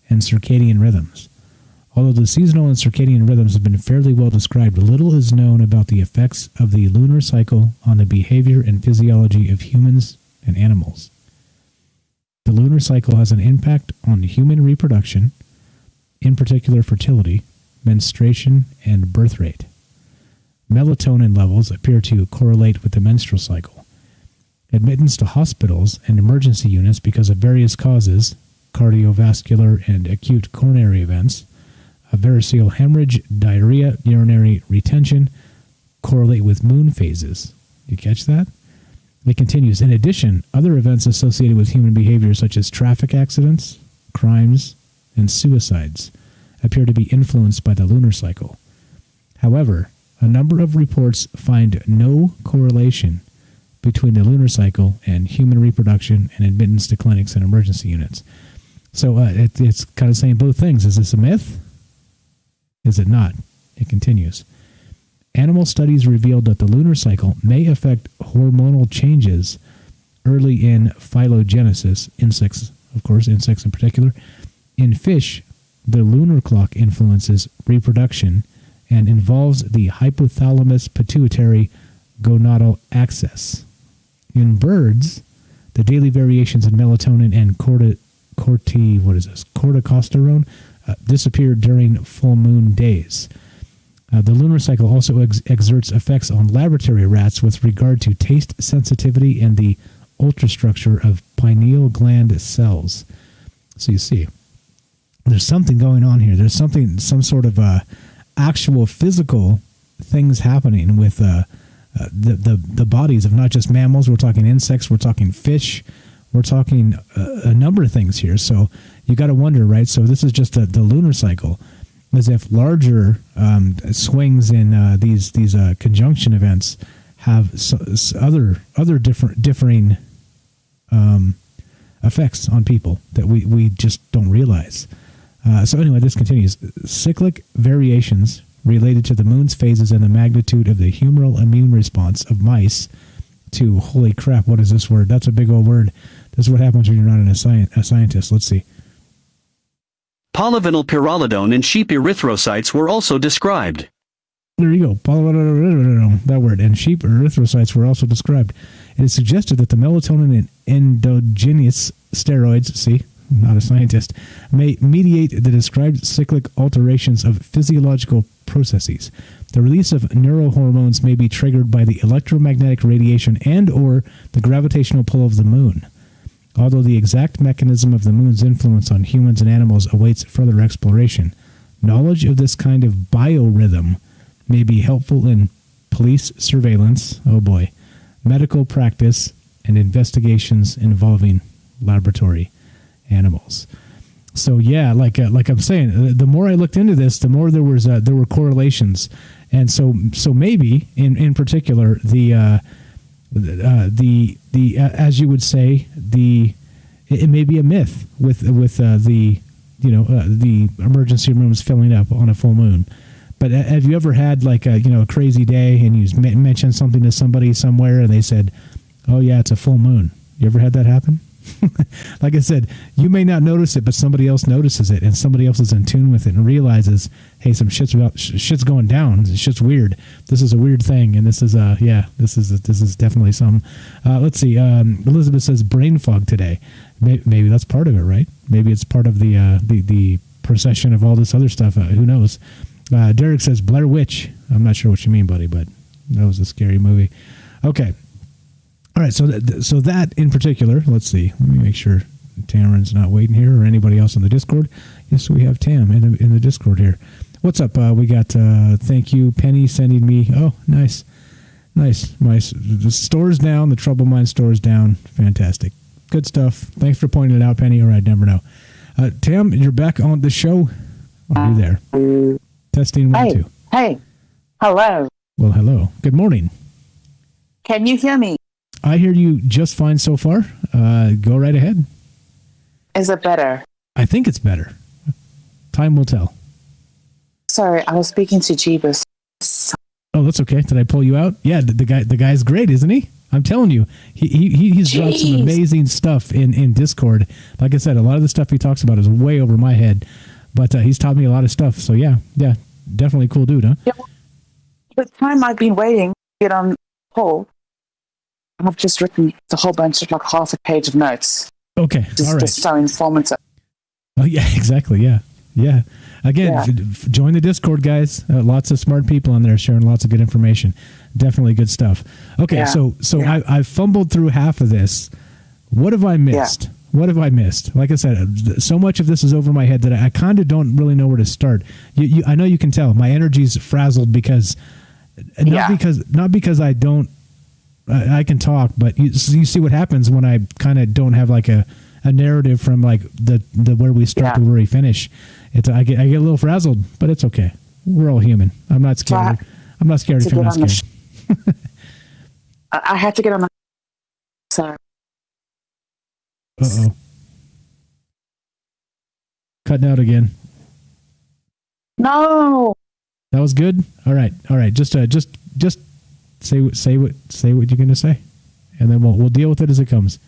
and circadian rhythms. Although the seasonal and circadian rhythms have been fairly well described, little is known about the effects of the lunar cycle on the behavior and physiology of humans and animals. The lunar cycle has an impact on human reproduction, in particular fertility, menstruation, and birth rate. Melatonin levels appear to correlate with the menstrual cycle. Admittance to hospitals and emergency units because of various causes, cardiovascular and acute coronary events, a variceal hemorrhage, diarrhea, urinary retention, correlate with moon phases. You catch that? It continues. In addition, other events associated with human behavior, such as traffic accidents, crimes, and suicides, appear to be influenced by the lunar cycle. However, a number of reports find no correlation between the lunar cycle and human reproduction and admittance to clinics and emergency units. So it's kind of saying both things. Is this a myth? Is it not? It continues. Animal studies revealed that the lunar cycle may affect hormonal changes early in phylogenesis, insects, of course, insects in particular. In fish, the lunar clock influences reproduction and involves the hypothalamus pituitary gonadal axis. In birds, the daily variations in melatonin and corticosterone disappear during full moon days. The lunar cycle also exerts effects on laboratory rats with regard to taste sensitivity and the ultrastructure of pineal gland cells. So you see, there's something going on here. There's some sort of actual physical things happening with the bodies of not just mammals. We're talking insects. We're talking fish. We're talking a number of things here. So you got to wonder, right? So this is just the lunar cycle, as if larger swings in these conjunction events have other differing effects on people that we just don't realize. So anyway, this continues. Cyclic variations related to the moon's phases and the magnitude of the humoral immune response of mice to, holy crap, what is this word? That's a big old word. This is what happens when you're not a scientist. Let's see. Polyvinyl pyrrolidone in sheep erythrocytes were also described. There you go. That word. And sheep erythrocytes were also described. It is suggested that the melatonin and endogenous steroids, see, not a scientist, may mediate the described cyclic alterations of physiological processes. The release of neurohormones may be triggered by the electromagnetic radiation and or the gravitational pull of the moon. Although the exact mechanism of the moon's influence on humans and animals awaits further exploration, knowledge of this kind of biorhythm may be helpful in police surveillance, oh boy, medical practice, and investigations involving laboratory animals. So yeah, like I'm saying, the more I looked into this, the more there were correlations, and so maybe in particular the as you would say, it may be a myth with the emergency rooms filling up on a full moon. But have you ever had like a crazy day and you mentioned something to somebody somewhere and they said, "Oh yeah, it's a full moon"? You ever had that happen? Like I said, you may not notice it, but somebody else notices it, and somebody else is in tune with it and realizes, hey, some shit's going down. Shit's weird. This is a weird thing, and this is this is definitely some. Let's see. Elizabeth says brain fog today. Maybe that's part of it, right? Maybe it's part of the procession of all this other stuff. Who knows? Derek says Blair Witch. I'm not sure what you mean, buddy, but that was a scary movie. Okay. All right, so that in particular, let's see. Let me make sure Tamron's not waiting here or anybody else in the Discord. Yes, we have Tam in the Discord here. What's up? We got, thank you, Penny sending me. Oh, nice. The store's down. The Trouble Mind store's down. Fantastic. Good stuff. Thanks for pointing it out, Penny. All right, never know. Tam, you're back on the show. Oh, you're there. Testing 1, 2. Hey. Hello. Well, hello. Good morning. Can you hear me? I hear you just fine so far. Go right ahead. Is it better? I think it's better. Time will tell. Sorry, I was speaking to Jeebus. Oh, that's okay. Did I pull you out? Yeah, the guy's great, isn't he? I'm telling you, he's dropped some amazing stuff in Discord. Like I said, a lot of the stuff he talks about is way over my head, but he's taught me a lot of stuff. So yeah, definitely cool dude, huh? Yeah, the time I've been waiting to get on the call, I've just written a whole bunch of like half a page of notes. Okay, all right. Just so informative. Oh yeah, exactly. Yeah. Again, join the Discord, guys. Lots of smart people on there sharing lots of good information. Definitely good stuff. Okay, so I fumbled through half of this. What have I missed? What have I missed? Like I said, so much of this is over my head that I kind of don't really know where to start. I know you can tell my energy's frazzled because not because I don't. I can talk, but you see what happens when I kind of don't have like a narrative from like the where we start to where we finish. I get a little frazzled, but it's okay. We're all human. I'm not scared. I'm not scared if you're not scared. I had to get on the. Sorry. Uh-oh. Cutting out again. No. That was good. All right. Just say what you're going to say, and then we'll deal with it as it comes.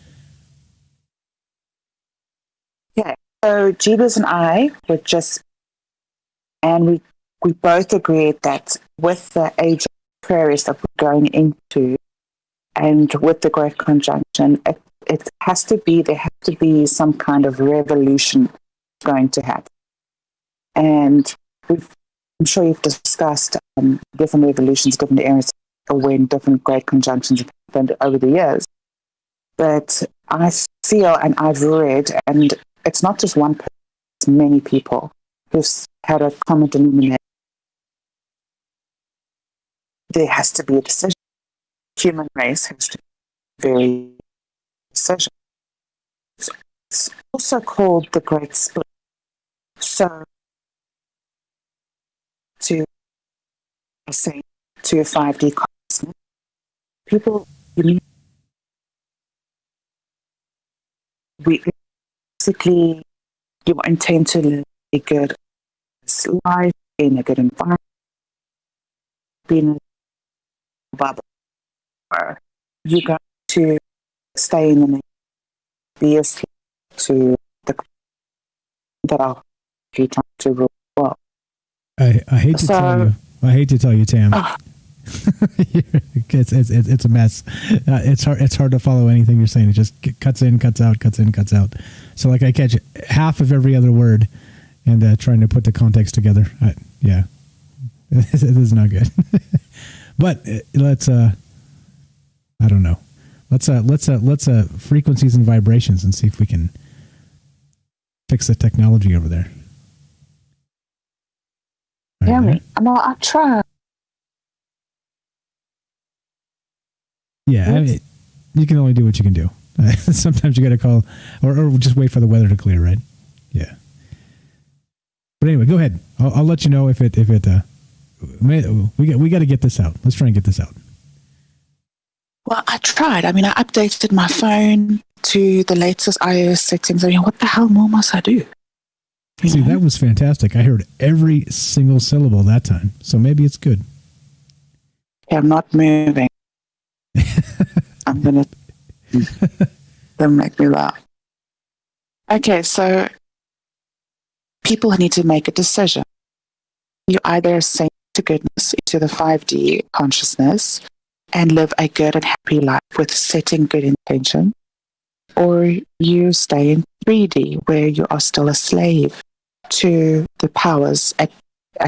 Yeah. So Jeebus and I were we both agreed that with the age of Aquarius that we're going into, and with the Great Conjunction, there has to be some kind of revolution going to happen. And I'm sure you've discussed different revolutions, different areas when different great conjunctions have happened over the years. But I feel, and I've read, and it's not just one person, it's many people who've had a common denominator. There has to be a decision. Human race has to be very decision. It's also called the Great Split. So, to 5D consciousness, people, we basically, you intend to live a good life in a good environment, being in a bubble, or you got to stay in the be asleep to the that are you trying to rule the world. I hate to tell you, Tam. It's a mess. It's hard to follow anything you're saying. It just cuts in, cuts out. So like I catch half of every other word, and trying to put the context together. This is not good. But let's I don't know. Let's frequencies and vibrations and see if we can fix the technology over there. Yeah, I'll try. Yeah, I mean, you can only do what you can do. Sometimes you got to call, or just wait for the weather to clear, right? Yeah. But anyway, go ahead. I'll let you know if it. We got to get this out. Let's try and get this out. Well, I tried. I mean, I updated my phone to the latest iOS settings. I mean, what the hell more must I do? See, that was fantastic. I heard every single syllable that time, so maybe it's good. Yeah, I'm not moving. I'm gonna. Don't make me laugh. Okay, so people need to make a decision. You either ascend to goodness into the 5D consciousness and live a good and happy life with setting good intention, or you stay in 3D where you are still a slave to the powers at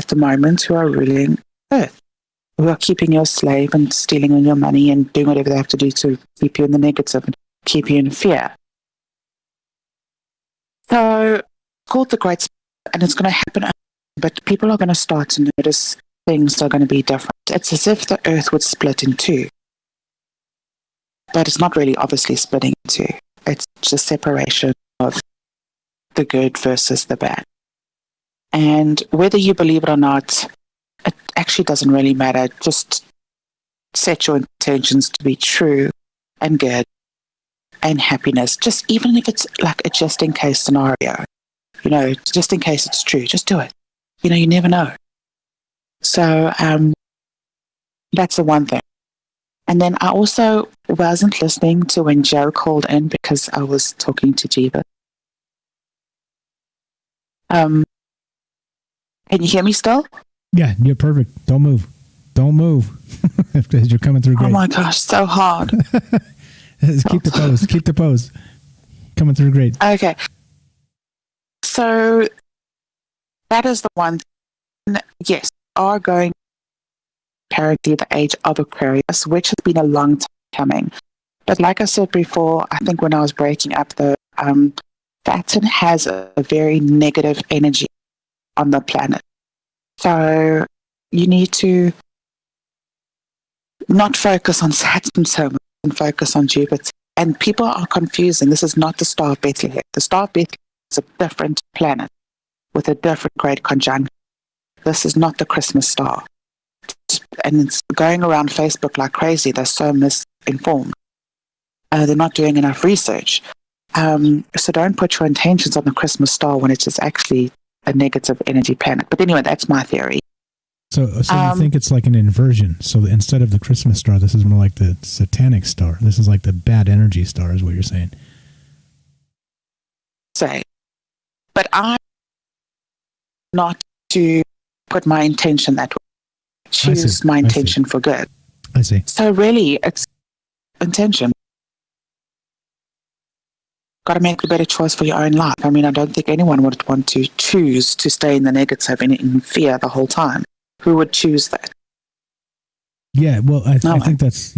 the moment who are ruling Earth, who are keeping you a slave and stealing on your money and doing whatever they have to do to keep you in the negative and keep you in fear. So it's called the Great Split, and it's going to happen, but people are going to start to notice things are going to be different. It's as if the Earth would split in two, but it's not really obviously splitting in two. It's just separation of the good versus the bad. And whether you believe it or not, it actually doesn't really matter. Just set your intentions to be true and good and happiness. Just even if it's like a just in case scenario, just in case it's true, just do it. You never know. So that's the one thing. And then I also wasn't listening to when Joe called in because I was talking to Jeeva. Can you hear me still? Yeah, you're perfect. Don't move. Don't move. Because you're coming through great. Oh my gosh, so hard. Keep the pose. Keep the pose. Coming through great. Okay. So that is the one thing. Yes, are going apparently the age of Aquarius, which has been a long time coming. But like I said before, I think when I was breaking up the Saturn has a very negative energy on the planet. So you need to not focus on Saturn so much and focus on Jupiter. And people are confusing. This is not the Star of Bethlehem. The Star of Bethlehem is a different planet with a different great conjunction. This is not the Christmas star. And it's going around Facebook like crazy. They're so misinformed. They're not doing enough research. So don't put your intentions on the Christmas star when it is actually a negative energy planet. But anyway, that's my theory. So you think it's like an inversion. So instead of the Christmas star, this is more like the satanic star. This is like the bad energy star is what you're saying. But I'm not to put my intention that way. Choose my intention for good. I see. So really, it's intention. Got to make a better choice for your own life. I mean, I don't think anyone would want to choose to stay in the negative and in fear the whole time. Who would choose that? Yeah, well, I think that's,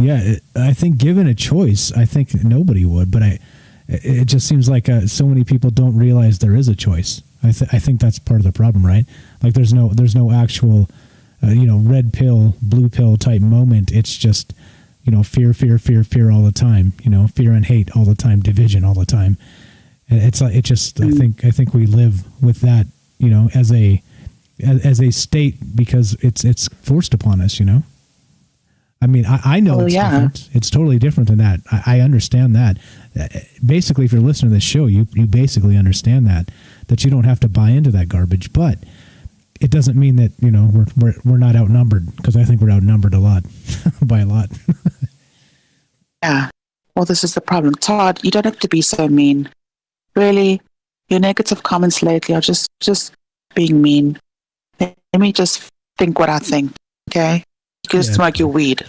I think given a choice, I think nobody would, but it just seems like so many people don't realize there is a choice. I think that's part of the problem, right? Like there's no actual, red pill, blue pill type moment. It's just, fear, fear, fear, fear all the time, fear and hate all the time, division all the time. And it's like, I think we live with that, as a state because it's forced upon us, I mean, I know it's different. It's totally different than that. I understand that. Basically, if you're listening to this show, you basically understand that you don't have to buy into that garbage. But it doesn't mean that we're not outnumbered, because I think we're outnumbered a lot, by a lot. Yeah. Well, this is the problem, Todd. You don't have to be so mean. Really, your negative comments lately are just being mean. Let me just think what I think. Okay. You can smoke your weed.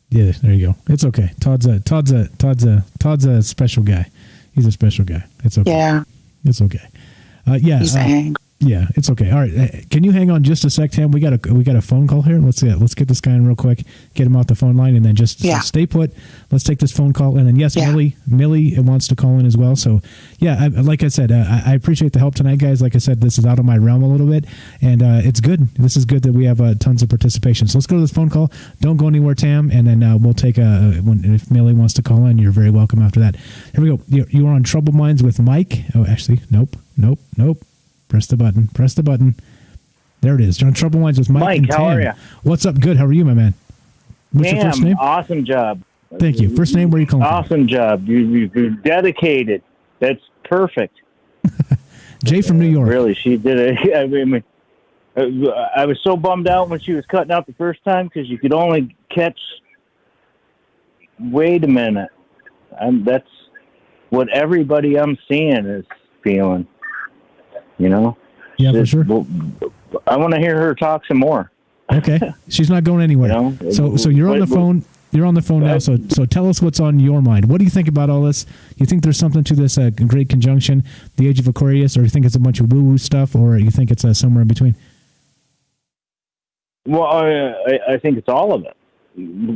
Yeah, there you go. It's okay. Todd's a special guy. He's a special guy. It's okay. Yeah. It's okay. He's angry. Yeah, it's okay. All right, can you hang on just a sec, Tam? We got a phone call here. Let's get this guy in real quick. Get him off the phone line, and then just stay put. Let's take this phone call, and then Millie wants to call in as well. So like I said, I appreciate the help tonight, guys. Like I said, this is out of my realm a little bit, and it's good. This is good that we have tons of participation. So let's go to this phone call. Don't go anywhere, Tam, and then we'll take if Millie wants to call in, you're very welcome after that. Here we go. You are on Troubled Minds with Mike. Oh, actually, nope. Press the button. There it is. You're on Troubled Minds with Mike and Tam. How are you? What's up? Good. How are you, my man? What's your first name? Awesome job. Thank you. First name, where are you calling from? Awesome job. You're dedicated. That's perfect. Jay from New York. Really, she did it. I mean, I was so bummed out when she was cutting out the first time because you could only catch. Wait a minute. That's what everybody I'm seeing is feeling. You know? Yeah, for sure. Well, I want to hear her talk some more. Okay. She's not going anywhere. So you're on the phone. You're on the phone now. So tell us what's on your mind. What do you think about all this? You think there's something to this great conjunction, the age of Aquarius, or you think it's a bunch of woo-woo stuff, or you think it's somewhere in between? Well, I think it's all of it.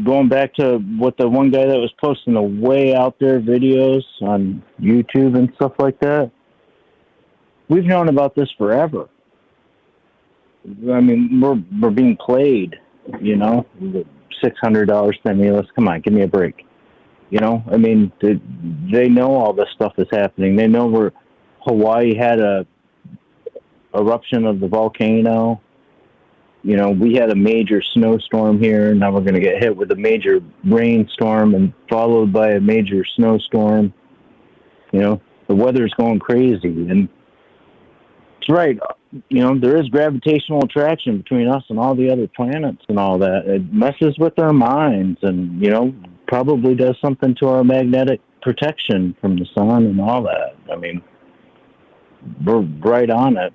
Going back to what the one guy that was posting the way out there videos on YouTube and stuff like that. We've known about this forever. I mean, we're being played, you know, $600 stimulus. Come on, give me a break. You know, I mean, they know all this stuff is happening. They know where Hawaii had a eruption of the volcano. You know, we had a major snowstorm here. Now we're going to get hit with a major rainstorm and followed by a major snowstorm. You know, the weather's going crazy. And it's right. You know, there is gravitational attraction between us and all the other planets and all that. It messes with our minds and, you know, probably does something to our magnetic protection from the sun and all that. I mean, we're right on it.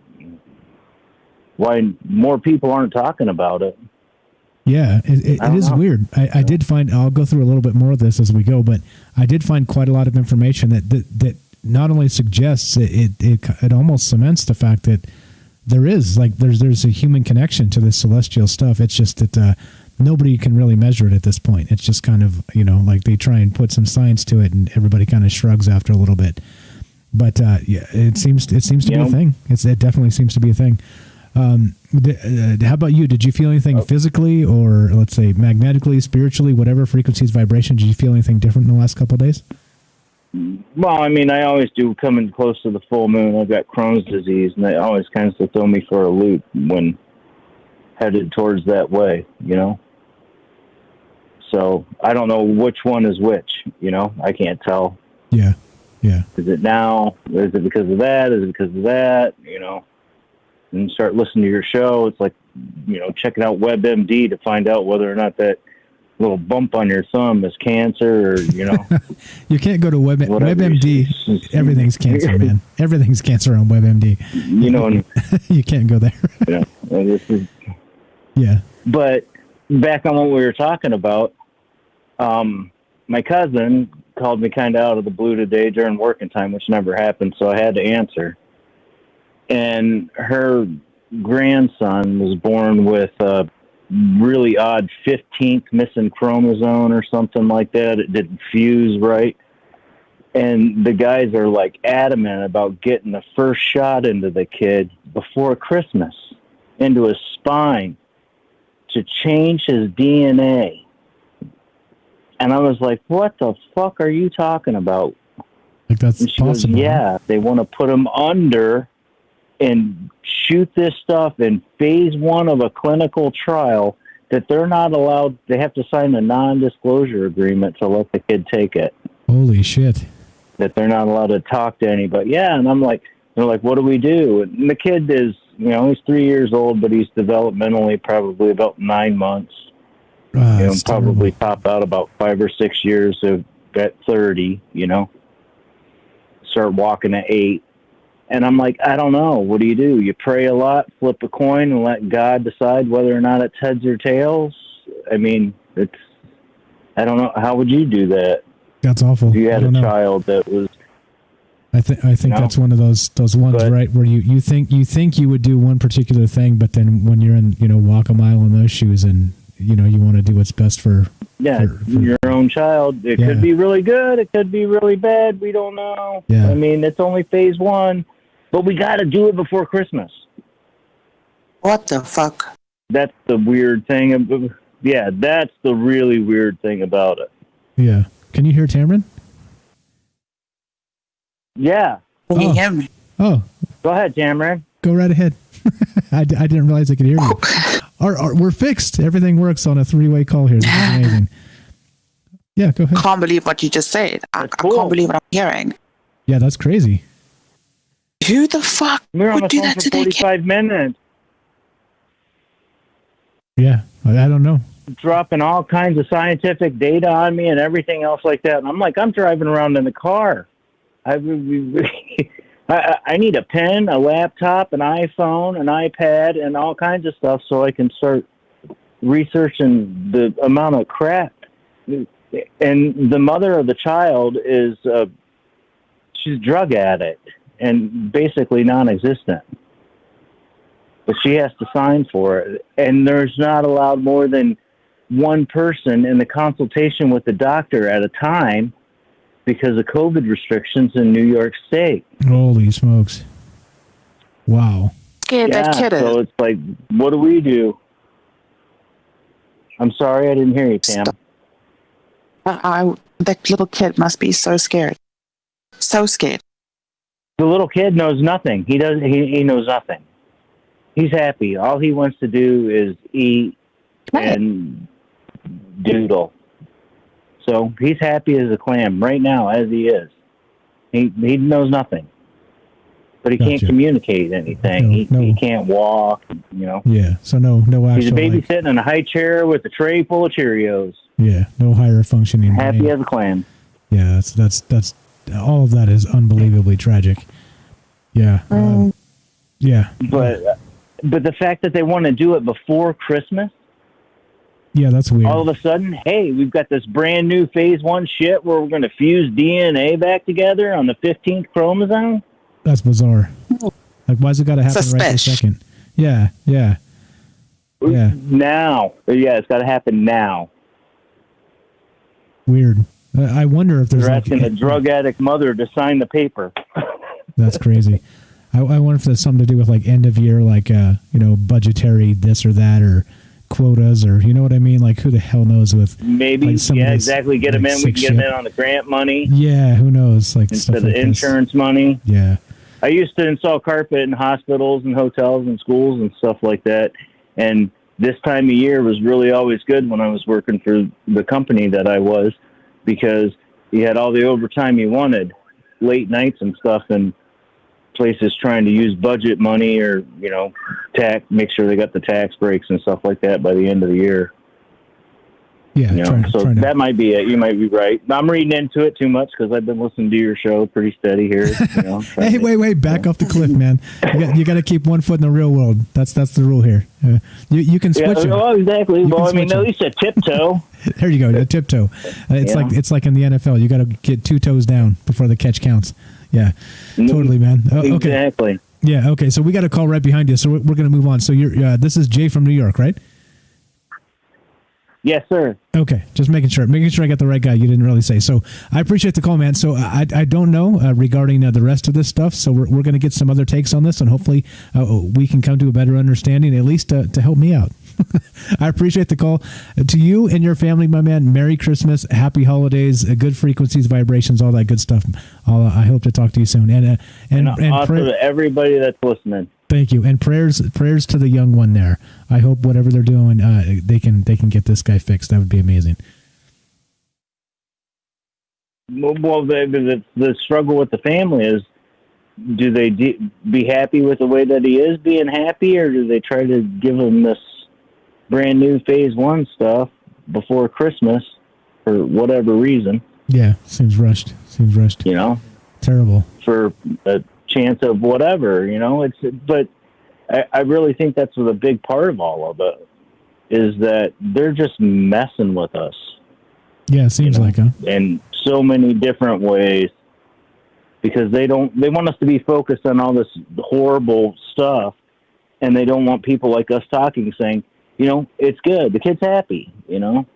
Why more people aren't talking about it? Yeah, it is weird. I did find, I'll go through a little bit more of this as we go, but I did find quite a lot of information that not only suggests, it almost cements the fact that there's a human connection to this celestial stuff. It's just that nobody can really measure it at this point. It's just kind of, you know, like they try and put some science to it and everybody kind of shrugs after a little bit. But yeah, it seems to be a thing. It definitely seems to be a thing. How about you? Did you feel anything physically or let's say magnetically, spiritually, whatever frequencies, vibration? Did you feel anything different in the last couple of days? Well, I mean, I always do coming close to the full moon. I've got Crohn's disease, and they always kind of throw me for a loop when headed towards that way, you know? So I don't know which one is which, you know? I can't tell. Yeah, yeah. Is it now? Is it because of that? Is it because of that? You know? And start listening to your show. It's like, you know, checking out WebMD to find out whether or not that little bump on your thumb is cancer or, you know. You can't go to WebMD. Everything's cancer, man. Everything's cancer on WebMD. You know. You can't go there. Yeah. But back on what we were talking about, my cousin called me kind of out of the blue today during working time, which never happened, so I had to answer. And her grandson was born with a really odd 15th missing chromosome or something like that. It didn't fuse right. And the guys are like adamant about getting the first shot into the kid before Christmas, into his spine, to change his DNA. And I was like, what the fuck are you talking about? Like that's and she possible. goes, yeah, they want to put him under and shoot this stuff in phase 1 of a clinical trial that they're not allowed. They have to sign a non-disclosure agreement to let the kid take it. Holy shit. That they're not allowed to talk to anybody. Yeah, and I'm like, they're like, what do we do? And the kid is, you know, he's 3 years old, but he's developmentally probably about 9 months. You know, probably top out about 5 or 6 years at 30, you know. Start walking at 8. And I'm like, I don't know. What do? You pray a lot, flip a coin, and let God decide whether or not it's heads or tails? I mean, I don't know. How would you do that? That's awful. If you had a child that was I think that's one of those ones, right, where you think you would do one particular thing, but then when you're in, walk a mile in those shoes, and you want to do what's best for your own child. It could be really good. It could be really bad. We don't know. Yeah. I mean, it's only phase 1, but we got to do it before Christmas. What the fuck? That's the weird thing. Yeah, that's the really weird thing about it. Yeah. Can you hear Tamron? Yeah. Can you hear me? Oh. Go ahead, Tamron. Go right ahead. I didn't realize I could hear you. We're fixed. Everything works on a 3-way call here. This is amazing. Yeah, go ahead. I can't believe what you just said. I can't believe what I'm hearing. Yeah, that's crazy. Who the fuck would do that to their kid? 45 minutes. Yeah, I don't know. Dropping all kinds of scientific data on me and everything else like that. And I'm like, I'm driving around in the car. I need a pen, a laptop, an iPhone, an iPad, and all kinds of stuff so I can start researching the amount of crap. And the mother of the child is, she's a drug addict and basically non-existent. But she has to sign for it. And there's not allowed more than one person in the consultation with the doctor at a time because of COVID restrictions in New York State. Holy smokes. Wow. Scared that kid. So it's like, what do we do? I'm sorry, I didn't hear you, Pam. That little kid must be so scared. So scared. The little kid knows nothing. He knows nothing. He's happy. All he wants to do is eat and doodle. So he's happy as a clam right now, as he is. He knows nothing, but he can't communicate anything. He can't walk. Yeah. So no actual. He's a baby sitting in a high chair with a tray full of Cheerios. Yeah. No higher functioning. Happy brain. as a clam. Yeah. That's all of that is unbelievably tragic. Yeah. Yeah. But the fact that they want to do it before Christmas. Yeah, that's weird. All of a sudden, hey, we've got this brand new phase 1 shit where we're going to fuse DNA back together on the 15th chromosome. That's bizarre. Like, why's it got to happen right this second? Yeah. Now. Yeah, it's got to happen now. Weird. I wonder if there's They're asking a drug addict mother to sign the paper. That's crazy. I wonder if there's something to do with like end of year, like budgetary this or that, or quotas, or you know what I mean? Like, who the hell knows with maybe? Like, yeah, exactly. Get them in. We can get them in on the grant money. Yeah, who knows? Like instead stuff of like insurance money. Yeah. I used to install carpet in hospitals and hotels and schools and stuff like that. And this time of year was really always good when I was working for the company that I was, because you had all the overtime you wanted, late nights and stuff, and places trying to use budget money or, make sure they got the tax breaks and stuff like that by the end of the year. Yeah. That might be it. You might be right. I'm reading into it too much because I've been listening to your show pretty steady here. Hey, wait, back off the cliff, man. You got to keep one foot in the real world. That's the rule here. You can switch it. Oh, exactly. Well, I mean, at least a tiptoe. There you go, a tiptoe. It's like in the NFL. You got to get 2 toes down before the catch counts. Yeah, totally, man. Okay. Exactly. Yeah. Okay. So we got a call right behind you. So we're going to move on. So this is Jay from New York, right? Yes, sir. Okay, just making sure I got the right guy. You didn't really say. So I appreciate the call, man. So I don't know regarding the rest of this stuff. So we're going to get some other takes on this, and hopefully we can come to a better understanding, at least to help me out. I appreciate the call. To you and your family, my man, Merry Christmas, Happy Holidays, good frequencies, vibrations, all that good stuff. I hope to talk to you soon. And also to everybody that's listening. Thank you, and prayers to the young one there. I hope whatever they're doing, they can get this guy fixed. That would be amazing. Well, the struggle with the family is, do they be happy with the way that he is being happy, or do they try to give him this brand new phase 1 stuff before Christmas for whatever reason? Yeah, seems rushed. Terrible. For a chance of whatever, but I really think that's the big part of all of it, is that they're just messing with us. Yeah, it seems like, huh? In so many different ways. because they want us to be focused on all this horrible stuff, and they don't want people like us talking, saying, it's good, the kid's happy, it's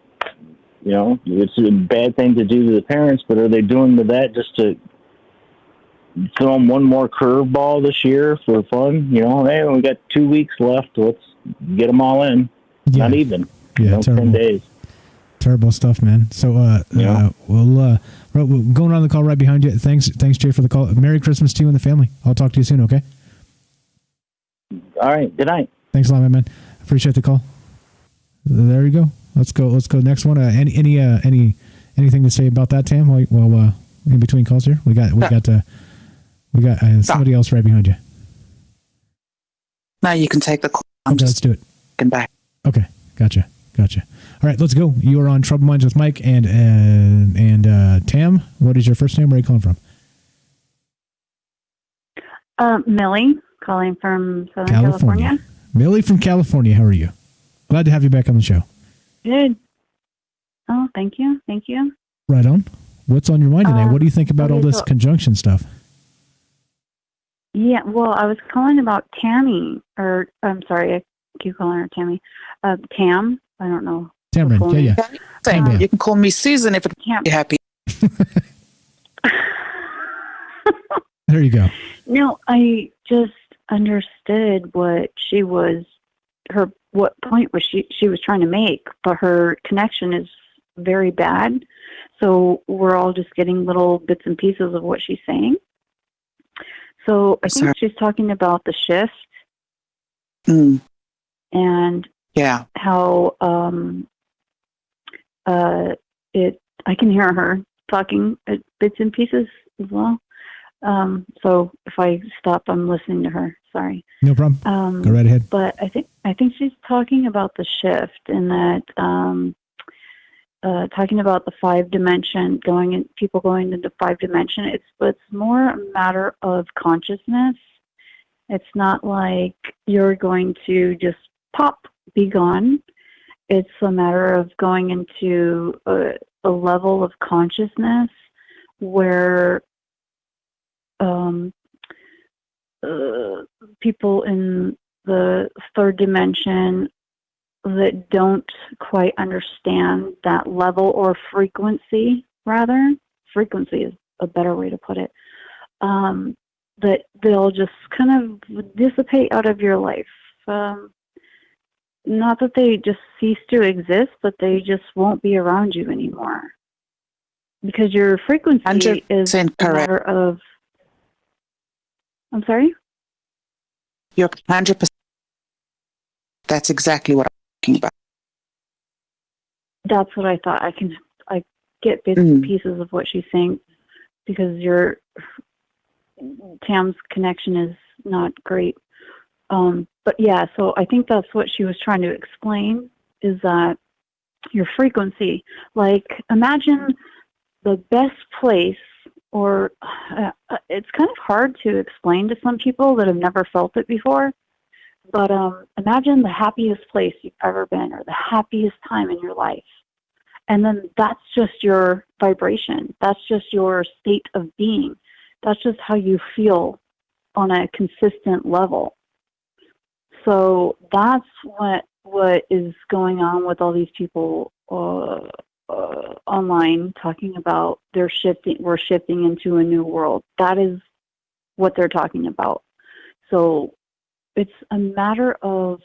a bad thing to do to the parents, but are they doing that just to throw them one more curveball this year for fun? Hey, we got 2 weeks left, let's get them all in. Yeah. Not even. Yeah, 10 days. Terrible stuff, man. So, we're going on the call right behind you. Thanks, Jay, for the call. Merry Christmas to you and the family. I'll talk to you soon, okay? All right. Good night. Thanks a lot, my man. Appreciate the call. There you go. Let's go next one. Anything to say about that, Tam? While in between calls here, we got somebody else right behind you. Now you can take the call. Okay, let's do it. Come back. Okay, gotcha. All right, let's go. You are on Troubled Minds with Mike and Tam. What is your first name? Where are you calling from? Millie, calling from Southern California. Millie from California. How are you? Glad to have you back on the show. Good. Oh, thank you. Right on. What's on your mind today? What do you think about all this conjunction stuff? Yeah, well, I was calling about Tammy, or I'm sorry, I keep calling her Tammy. Tam, I don't know. Tamron, yeah. Tam. You can call me Susan if it can't be happy. There you go. No, I just understood what point was she was trying to make, but her connection is very bad. So we're all just getting little bits and pieces of what she's saying. So I think she's talking about the shift. And how I can hear her talking at bits and pieces as well. So if I stop, I'm listening to her. Sorry. No problem. Go right ahead. But I think she's talking about the shift, and that talking about the 5-dimension, people going into 5-dimension. It's more a matter of consciousness. It's not like you're going to just pop, be gone. It's a matter of going into a level of consciousness where people in the 3rd dimension that don't quite understand that level or frequency, frequency is a better way to put it, that they'll just kind of dissipate out of your life. Not that they just cease to exist, but they just won't be around you anymore. Because your frequency is a matter of... I'm sorry? You're 100%. That's exactly what I'm talking about. That's what I thought. I get bits and pieces of what she's saying, because Tam's connection is not great. But yeah, so I think that's what she was trying to explain, is that your frequency, like imagine the best place, or it's kind of hard to explain to some people that have never felt it before, but imagine the happiest place you've ever been, or the happiest time in your life. And then that's just your vibration. That's just your state of being. That's just how you feel on a consistent level. So that's what is going on with all these people online talking about we're shifting into a new world. That is what they're talking about. So it's a matter of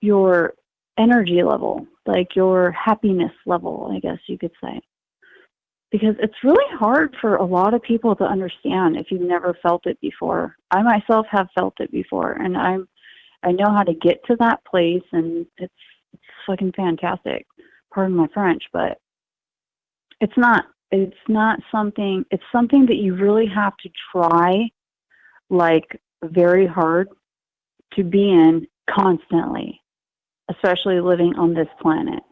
your energy level, like your happiness level, I guess you could say. Because it's really hard for a lot of people to understand if you've never felt it before. I myself have felt it before, and I know how to get to that place, and it's fucking fantastic. Pardon my French, but it's not something. It's something that you really have to try, like very hard, to be in constantly, especially living on this planet.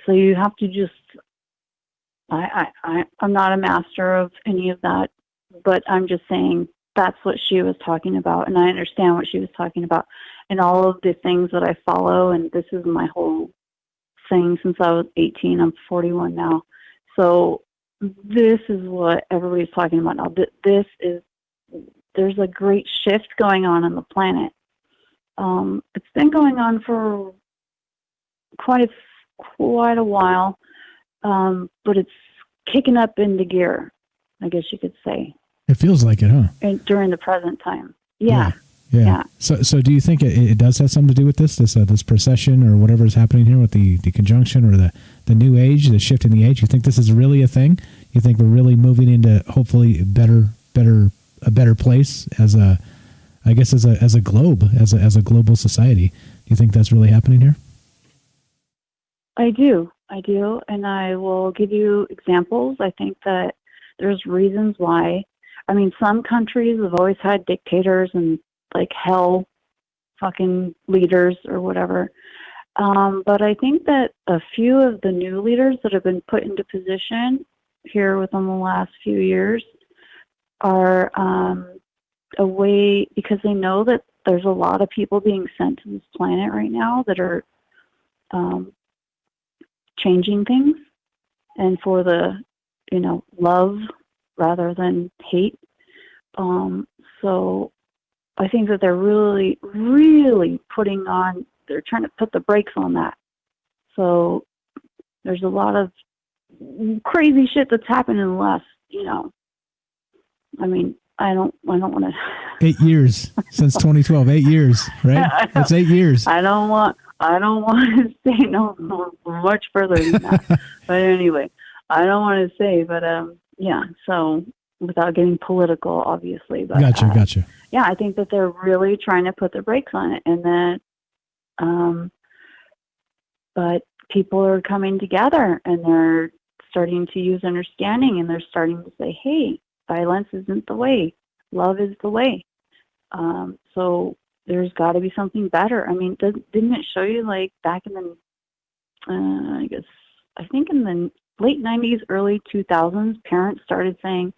So you have to just. I'm not a master of any of that, but I'm just saying that's what she was talking about, and I understand what she was talking about, and all of the things that I follow, and this is my whole thing since I was 18. I'm 41 now. So this is what everybody's talking about now. There's a great shift going on the planet. It's been going on for quite a while, but it's kicking up into gear, I guess you could say. It feels like it, huh? And during the present time. Yeah. So do you think it does have something to do with this procession or whatever is happening here with the conjunction or the new age, the shift in the age? You think this is really a thing? You think we're really moving into hopefully a better place as a globe, as a global society? Do you think that's really happening here? I do, and I will give you examples. I think that there's reasons why. I mean, some countries have always had dictators and like hell fucking leaders or whatever. But I think that a few of the new leaders that have been put into position here within the last few years are a way, because they know that there's a lot of people being sent to this planet right now that are changing things and for the, love rather than hate. So I think that they're really, really they're trying to put the brakes on that. So there's a lot of crazy shit that's happened in the last, I mean, I don't want to. 8 years since 2012. 8 years, right? That's 8 years. I don't want to say no much further than that. But anyway, I don't want to say, but yeah. So without getting political, obviously, but gotcha. Yeah, I think that they're really trying to put the brakes on it, and that, but people are coming together and they're starting to use understanding, and they're starting to say, hey, violence isn't the way, love is the way. So there's got to be something better. I mean, didn't it show you, like, back in the, I think in the late 90s, early 2000s, parents started saying,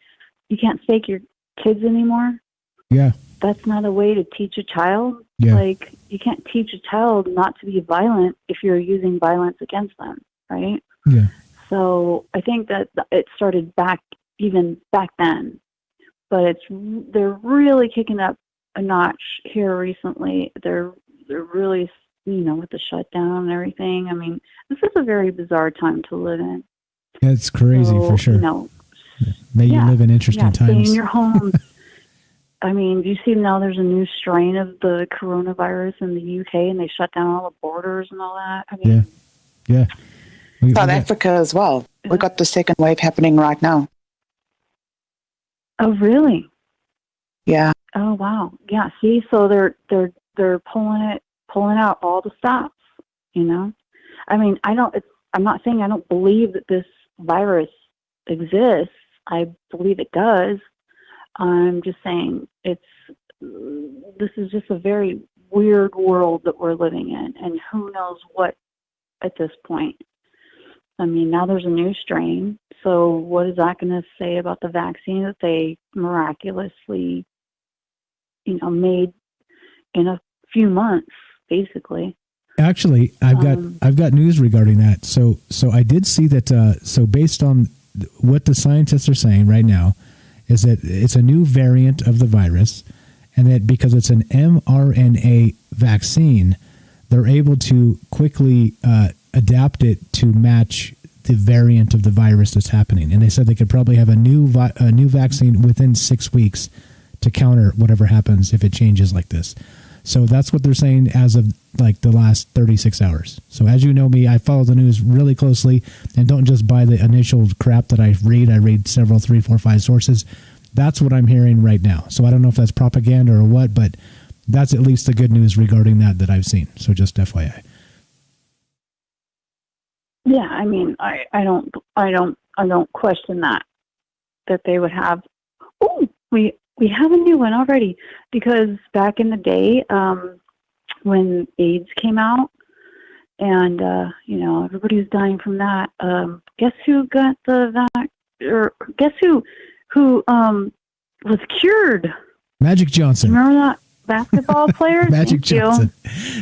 you can't spank your kids anymore? Yeah. That's not a way to teach a child. Yeah. Like, you can't teach a child not to be violent if you're using violence against them, right? Yeah. So I think that it started back then, but they're really kicking up a notch here recently. They're really, with the shutdown and everything. I mean, this is a very bizarre time to live in. It's crazy, for sure. You live in interesting times. Stay in your home. I mean, do you see now there's a new strain of the coronavirus in the UK, and they shut down all the borders and all that? I mean, yeah. South Africa as well. We got the second wave happening right now. Oh, really? Yeah. Oh, wow. Yeah. See, so they're pulling out all the stops. I mean, I'm not saying I don't believe that this virus exists. I believe it does. I'm just saying this is just a very weird world that we're living in, and who knows what at this point. I mean, now there's a new strain, so what is that going to say about the vaccine that they miraculously, made in a few months, basically? Actually, I've got news regarding that. So I did see that. So based on what the scientists are saying right now, is that it's a new variant of the virus, and that because it's an mRNA vaccine, they're able to quickly adapt it to match the variant of the virus that's happening. And they said they could probably have a new vaccine within 6 weeks to counter whatever happens if it changes like this. So that's what they're saying as of like the last 36 hours. So as you know me, I follow the news really closely and don't just buy the initial crap that I read. I read several, 3, 4, 5 sources. That's what I'm hearing right now. So I don't know if that's propaganda or what, but that's at least the good news regarding that I've seen. So just FYI. Yeah, I mean, I don't question that they would have. Oh, we have a new one already, because back in the day, when AIDS came out, and everybody was dying from that. Guess who got the or guess who was cured? Magic Johnson. Remember that? basketball players. Magic Thank you. Johnson.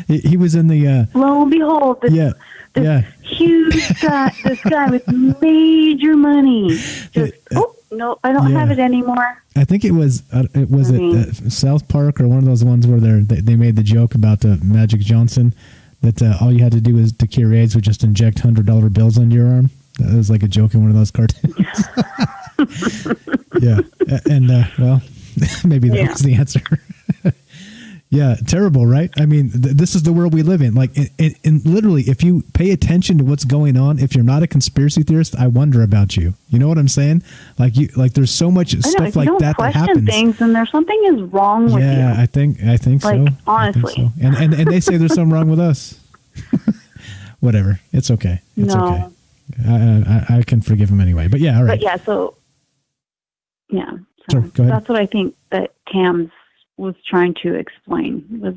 He was in the. Lo and behold, this huge guy, this guy with major money. Just, no, I don't have it anymore. I think it was South Park or one of those ones where they made the joke about Magic Johnson that all you had to do to cure AIDS was just inject $100 bills under your arm. That was like a joke in one of those cartoons. Yeah, and well, maybe that was the answer. Yeah, terrible, right? I mean, this is the world we live in. Like, and literally, if you pay attention to what's going on, if you're not a conspiracy theorist, I wonder about you. You know what I'm saying? Like, there's so much stuff like that that happens. Things, and there's something is wrong with you. Yeah, I think so. Honestly, so. And they say there's something wrong with us. Whatever, it's okay. It's okay. I can forgive him anyway. But yeah, all right. But yeah, so sure, go ahead. That's what I think that Cam's was trying to explain was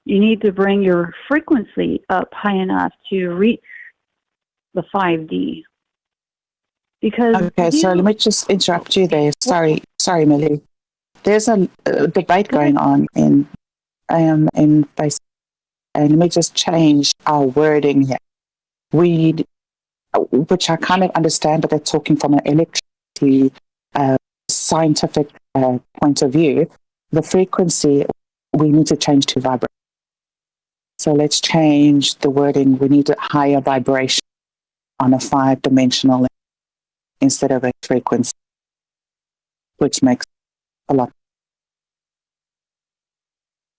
you need to bring your frequency up high enough to reach the 5D. Because so let me just interrupt you there. Sorry, Millie. There's a debate going on in Facebook, and let me just change our wording here. Which I kind of understand, but they're talking from an electricity scientific point of view. The frequency we need to change to vibration. So let's change the wording. We need a higher vibration on a 5-dimensional level instead of a frequency, which makes a lot.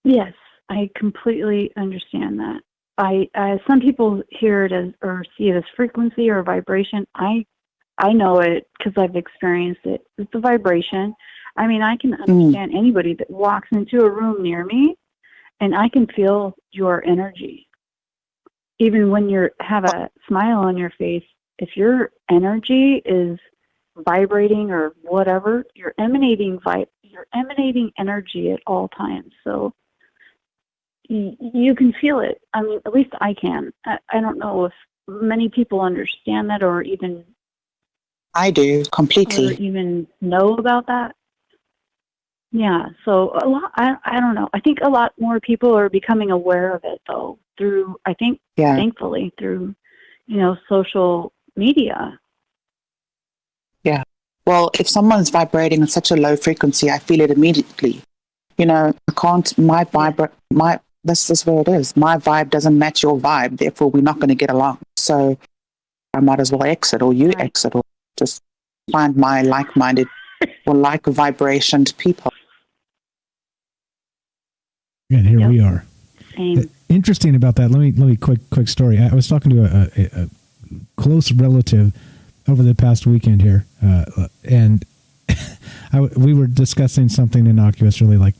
Yes, I completely understand that. Some people hear it as or see it as frequency or vibration. I know it because I've experienced it. It's the vibration. I mean, I can understand anybody that walks into a room near me, and I can feel your energy. Even when you have a smile on your face, if your energy is vibrating or whatever, you're emanating energy at all times. So you can feel it. I mean, at least I can. I don't know if many people understand that or even I do completely. Or even know about that. Yeah, so a lot. I don't know. I think a lot more people are becoming aware of it though through. I think thankfully through, social media. Yeah. Well, if someone's vibrating at such a low frequency, I feel it immediately. I can't. This is where it is. My vibe doesn't match your vibe. Therefore, we're not going to get along. So I might as well exit, or you exit, or just find my like-minded or like vibrationed people. And here we are. Same. Interesting about that. Let me quick story. I was talking to a close relative over the past weekend here, and we were discussing something innocuous, really like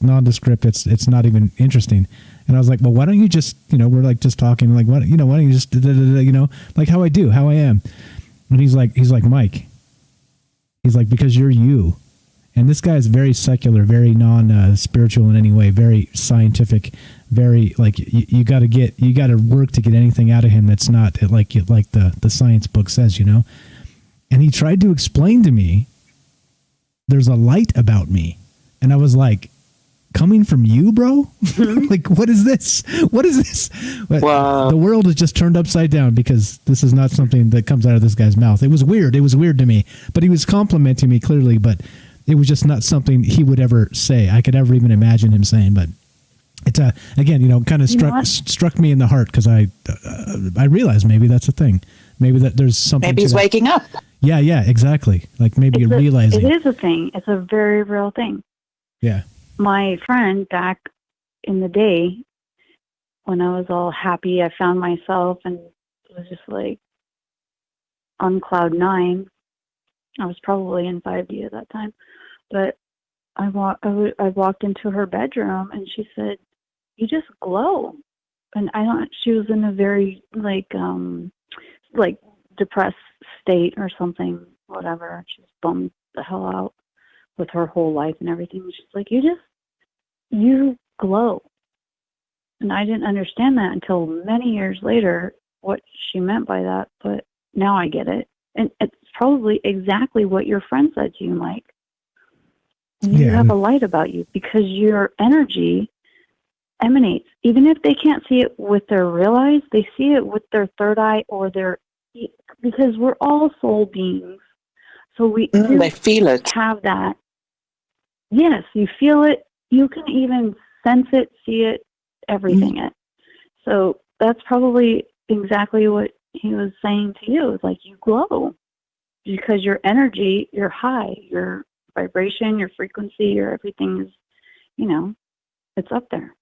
nondescript. It's not even interesting. And I was like, well, why don't you just, we're like just talking, like, why don't you just, like how I am. And he's like, Mike, he's like, because you're you. And this guy is very secular, very non-spiritual in any way, very scientific, very like you got to work to get anything out of him that's not like the science book says, And he tried to explain to me, there's a light about me, and I was like, coming from you, bro? Like, what is this? What is this? Wow. The world is just turned upside down because this is not something that comes out of this guy's mouth. It was weird. It was weird to me, but he was complimenting me clearly, but it was just not something he would ever say. I could ever even imagine him saying, but it's again, kind of struck me in the heart because I realized maybe that's a thing. Maybe that there's something. Maybe he's waking up. Yeah, exactly. Like maybe you're realizing. It is a thing. It's a very real thing. Yeah. My friend back in the day, when I was all happy, I found myself and it was just like on cloud 9. I was probably in 5D at that time, but I walked into her bedroom and she said, "You just glow." And she was in a very like depressed state or something, whatever. She was bummed the hell out with her whole life and everything. She's like, you glow. And I didn't understand that until many years later, what she meant by that, but now I get it. And it's probably exactly what your friend said to you, Mike. You have a light about you because your energy emanates. Even if they can't see it with their real eyes, they see it with their third eye or because we're all soul beings. So they feel it. Have that. Yes, you feel it. You can even sense it, see it, everything it. So that's probably exactly what he was saying to you. It's like you glow because your energy, your high, your vibration, your frequency, your everything is, it's up there.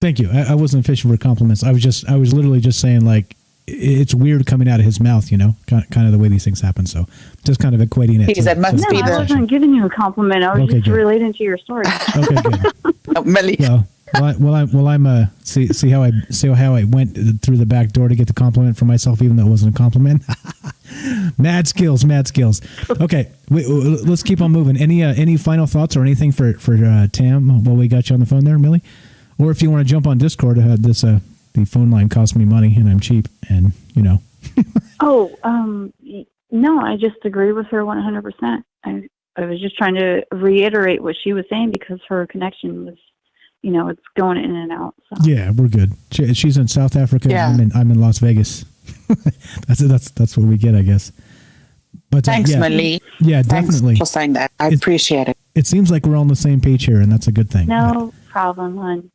Thank you. I wasn't fishing for compliments. I was literally just saying, like, it's weird coming out of his mouth, kind of the way these things happen. So just kind of equating it. I wasn't giving you a compliment. I was just relating to your story. Okay, good. Millie. I'm see how I went through the back door to get the compliment for myself, even though it wasn't a compliment. Mad skills. Okay, let's keep on moving. Any final thoughts or anything for Tam while we got you on the phone there, Millie? Or if you want to jump on Discord, the phone line costs me money and I'm cheap, and No, I just agree with her 100%. I was just trying to reiterate what she was saying because her connection was, it's going in and out. So. Yeah, we're good. She's in South Africa. Yeah. I'm in Las Vegas. That's what we get, I guess. But thanks, Millie. Yeah, thanks definitely for saying that. I appreciate it. It seems like we're on the same page here, and that's a good thing. No problem, hon.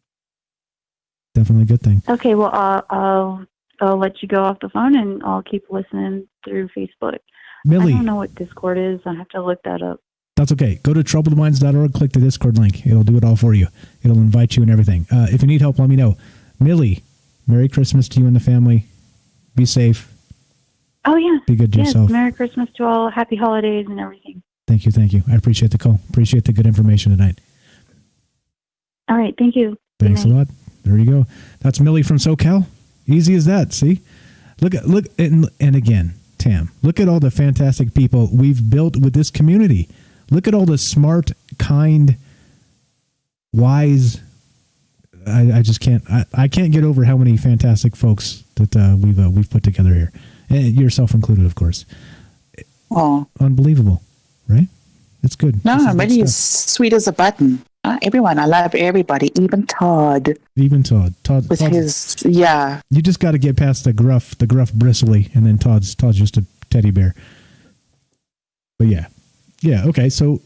Definitely a good thing. Okay, well, I'll let you go off the phone, and I'll keep listening through Facebook. Millie, I don't know what Discord is. I have to look that up. That's okay. Go to troubledminds.org, click the Discord link. It'll do it all for you. It'll invite you and everything. If you need help, let me know. Millie, Merry Christmas to you and the family. Be safe. Oh, yeah. Be good to yourself. Merry Christmas to all. Happy holidays and everything. Thank you. I appreciate the call. Appreciate the good information tonight. All right. Thank you. Thanks a lot. There you go. That's Millie from SoCal. Easy as that. See? Look, and again, Tam, look at all the fantastic people we've built with this community. Look at all the smart, kind, wise. I just can't. I can't get over how many fantastic folks that we've put together here, and yourself included, of course. Oh, unbelievable, right? It's good. No, Millie is sweet as a button. Everyone, I love everybody, even Todd. Todd with his You just got to get past the gruff bristly, and then Todd's just a teddy bear. But yeah. Okay. So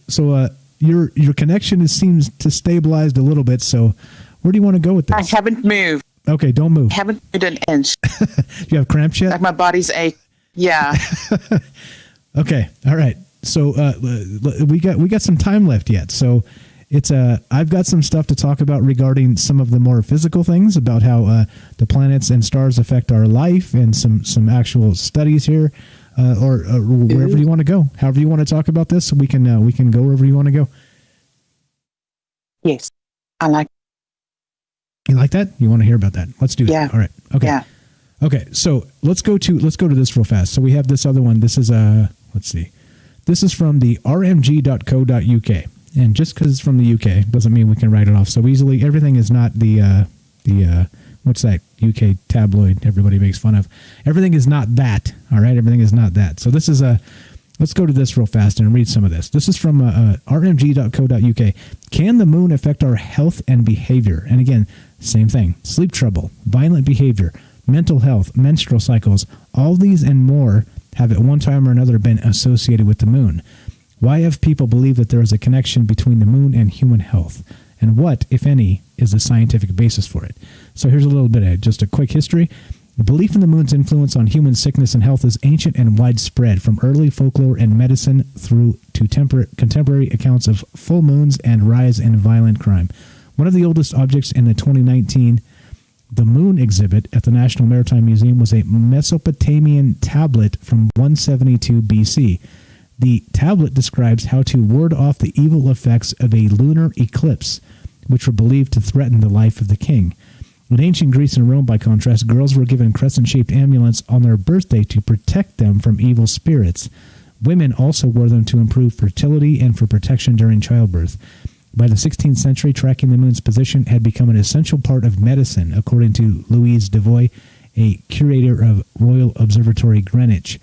your connection seems to stabilized a little bit. So where do you want to go with this? I haven't moved. Okay, don't move. I haven't moved an inch. You have cramps yet? Like my body's ache. Yeah. Okay. All right. So we got some time left yet. So it's I've got some stuff to talk about regarding some of the more physical things about how the planets and stars affect our life, and some actual studies here, or wherever you want to go. However you want to talk about this, we can go wherever you want to go. Yes, I like. You like that? You want to hear about that? Let's do that. All right. Okay. Yeah. Okay. So let's go to this real fast. So we have this other one. This is let's see. This is from the rmg.co.uk. And just because it's from the UK doesn't mean we can write it off so easily. Everything is not the what's that UK tabloid everybody makes fun of. Everything is not that. All right, everything is not that. So this is let's go to this real fast and read some of this. This is from rmg.co.uk. Can the moon affect our health and behavior? And again, same thing. Sleep trouble, violent behavior, mental health, menstrual cycles, all these and more have at one time or another been associated with the moon. Why have people believed that there is a connection between the moon and human health? And what, if any, is the scientific basis for it? So here's a little bit of just a quick history. The belief in the moon's influence on human sickness and health is ancient and widespread, from early folklore and medicine through to contemporary accounts of full moons and rise in violent crime. One of the oldest objects in the 2019 The Moon exhibit at the National Maritime Museum was a Mesopotamian tablet from 172 BC. The tablet describes how to ward off the evil effects of a lunar eclipse, which were believed to threaten the life of the king. In ancient Greece and Rome, by contrast, girls were given crescent-shaped amulets on their birthday to protect them from evil spirits. Women also wore them to improve fertility and for protection during childbirth. By the 16th century, tracking the moon's position had become an essential part of medicine, according to Louise Devoy, a curator of Royal Observatory Greenwich.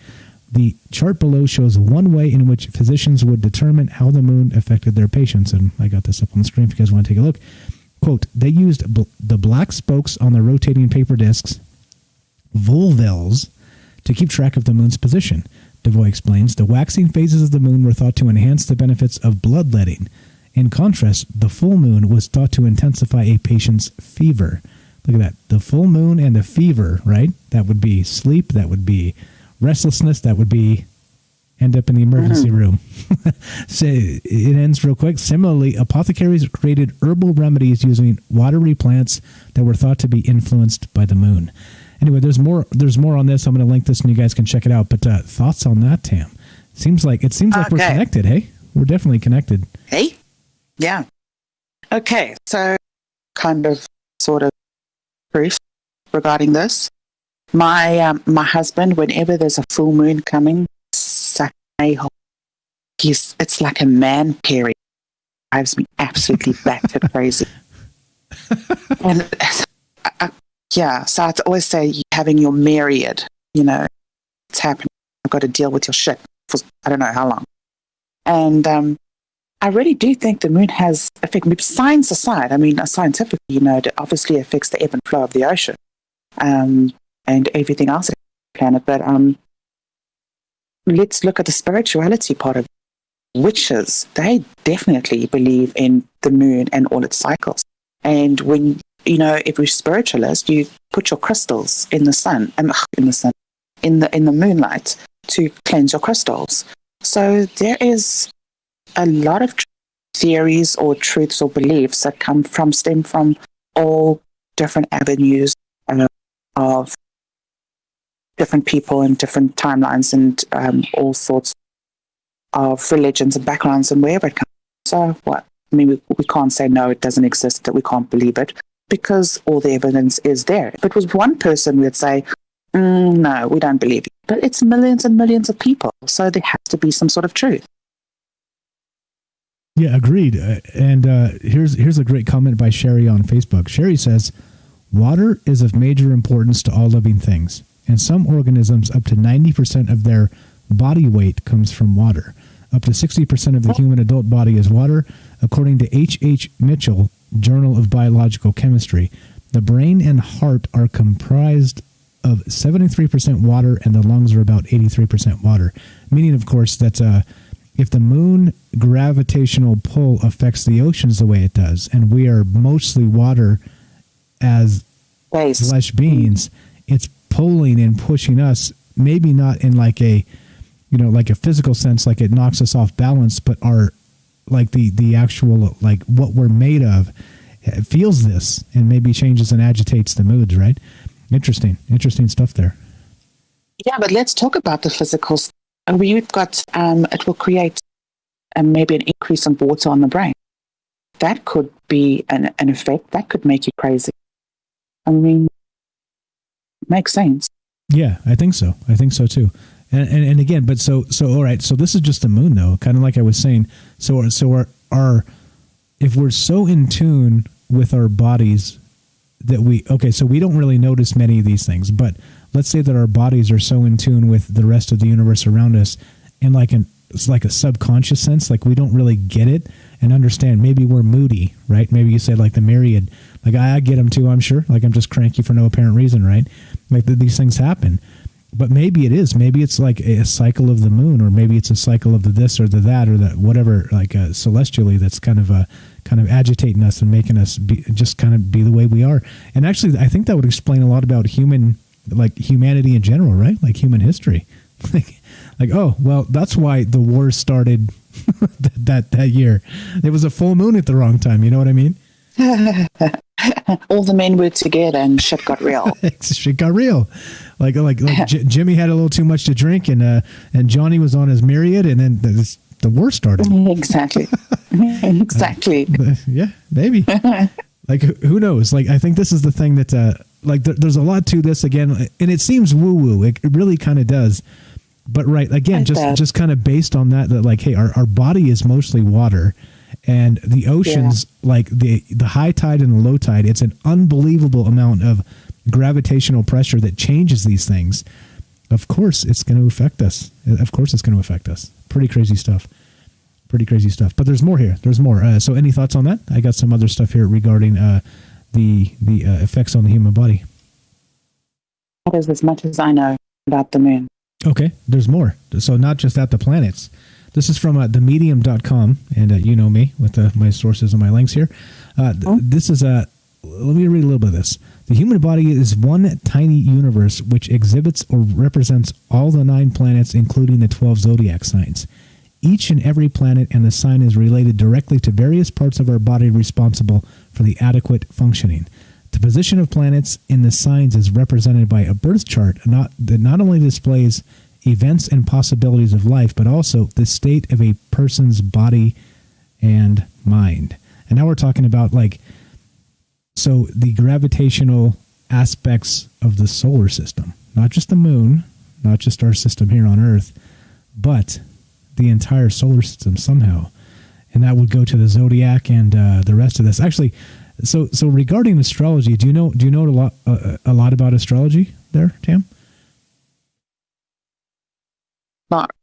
The chart below shows one way in which physicians would determine how the moon affected their patients. And I got this up on the screen if you guys want to take a look. Quote, they used the black spokes on the rotating paper discs, volvels, to keep track of the moon's position. Devoy explains, the waxing phases of the moon were thought to enhance the benefits of bloodletting. In contrast, the full moon was thought to intensify a patient's fever. Look at that. The full moon and the fever, right? That would be sleep. That would be restlessness. That would be end up in the emergency room. So it ends real quick. Similarly, apothecaries created herbal remedies using watery plants that were thought to be influenced by the moon. Anyway, there's more on this. I'm going to link this and you guys can check it out. But thoughts on that, Tam? Seems like we're connected, hey? We're definitely connected. Hey? Yeah. Okay, so kind of sort of brief regarding this. My husband, whenever there's a full moon coming, it's like a man period. Drives me absolutely batshit crazy. And yeah, so I'd always say you're having your myriad, it's happening. I've got to deal with your shit for I don't know how long. And I really do think the moon has effect. Science aside, scientifically, it obviously affects the ebb and flow of the ocean and everything else on the planet. But let's look at the spirituality part of it. Witches, they definitely believe in the moon and all its cycles. And when, if you're spiritualist, you put your crystals in the sun, in the moonlight to cleanse your crystals. So there is a lot of theories or truths or beliefs that stem from all different avenues of different people and different timelines and all sorts of religions and backgrounds and wherever it comes. So what? We can't say no, it doesn't exist, that we can't believe it, because all the evidence is there. If it was one person, we'd say, no, we don't believe it. But it's millions and millions of people, so there has to be some sort of truth. Yeah, agreed. And here's a great comment by Sherry on Facebook. Sherry says, water is of major importance to all living things. In some organisms, up to 90% of their body weight comes from water. Up to 60% of the human adult body is water, according to H. Mitchell, Journal of Biological Chemistry. The brain and heart are comprised of 73% water, and the lungs are about 83% water. Meaning, of course, that if the moon gravitational pull affects the oceans the way it does, and we are mostly water as flesh beings, it's pulling and pushing us, maybe not in like a physical sense, like it knocks us off balance, but our, like the actual, like what we're made of feels this and maybe changes and agitates the moods, right? Interesting stuff there. Yeah, but let's talk about the physical. We've got, it will create maybe an increase in water on the brain. That could be an effect. That could make you crazy. Makes sense. Yeah, I think so. Too. And again, but so all right. So this is just the moon, though. Kind of like I was saying. So our if we're so in tune with our bodies that so we don't really notice many of these things. But let's say that our bodies are so in tune with the rest of the universe around us, and it's like a subconscious sense, like we don't really get it and understand. Maybe we're moody, right? Maybe you said like the myriad. Like I get them too. I'm sure. Like I'm just cranky for no apparent reason, right? Like these things happen. But maybe it is. Maybe it's like a cycle of the moon, or maybe it's a cycle of the this or the that or the whatever, like celestially, that's kind of agitating us and making us be the way we are. And actually, I think that would explain a lot about humanity in general, right? Like human history. Like, oh, well, that's why the war started that year. There was a full moon at the wrong time. You know what I mean? All the men were together and shit got real. Shit got real. Like Jimmy had a little too much to drink, and Johnny was on his myriad, and then the war started. Exactly. Exactly. Yeah, maybe. Like, who knows? Like, I think this is the thing that, there's a lot to this again, and it seems woo-woo. It really kind of does. But right, again, just kind of based on that, like, hey, our body is mostly water, and the oceans, like the high tide and the low tide, it's an unbelievable amount of gravitational pressure that changes these things. of course it's going to affect us. Of course it's going to affect us. Pretty crazy stuff. But there's more here. There's more. So any thoughts on that? I got some other stuff here regarding the effects on the human body. That is as much as I know about the moon. Okay, there's more. So not just at the planets. This is from themedium.com, and you know me with my sources and my links here. This is let me read a little bit of this. The human body is one tiny universe which exhibits or represents all the 9 planets, including the 12 zodiac signs. Each and every planet and the sign is related directly to various parts of our body responsible for the adequate functioning. The position of planets in the signs is represented by a birth chart that not only displays events and possibilities of life, but also the state of a person's body and mind. And now we're talking about so the gravitational aspects of the solar system, not just the moon, not just our system here on Earth, but the entire solar system somehow. And that would go to the zodiac and the rest of this. Actually, so regarding astrology, do you know a lot about astrology there, Tam?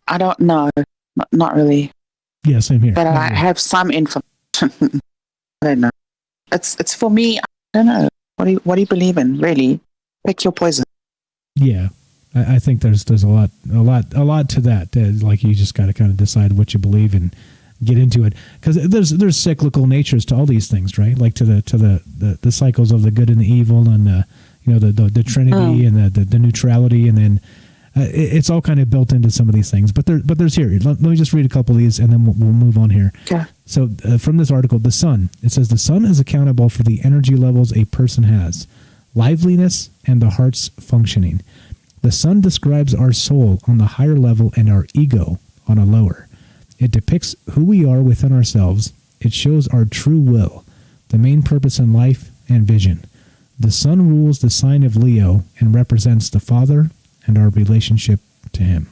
I don't know. Not really. Yeah, same here. But I have some information. I don't know. It's for me. I don't know. What do you believe in? Really, pick your poison. Yeah, I think there's a lot to that. Like you just got to kind of decide what you believe and get into it, because there's cyclical natures to all these things, right? Like to the cycles of the good and the evil, and the Trinity and the neutrality, and then it's all kind of built into some of these things. But there's here. Let me just read a couple of these, and then we'll move on here. Yeah. So from this article, the sun. It says the sun is accountable for the energy levels a person has, liveliness, and the heart's functioning. The sun describes our soul on the higher level and our ego on a lower. It depicts who we are within ourselves. It shows our true will, the main purpose in life, and vision. The sun rules the sign of Leo and represents the Father and our relationship to him.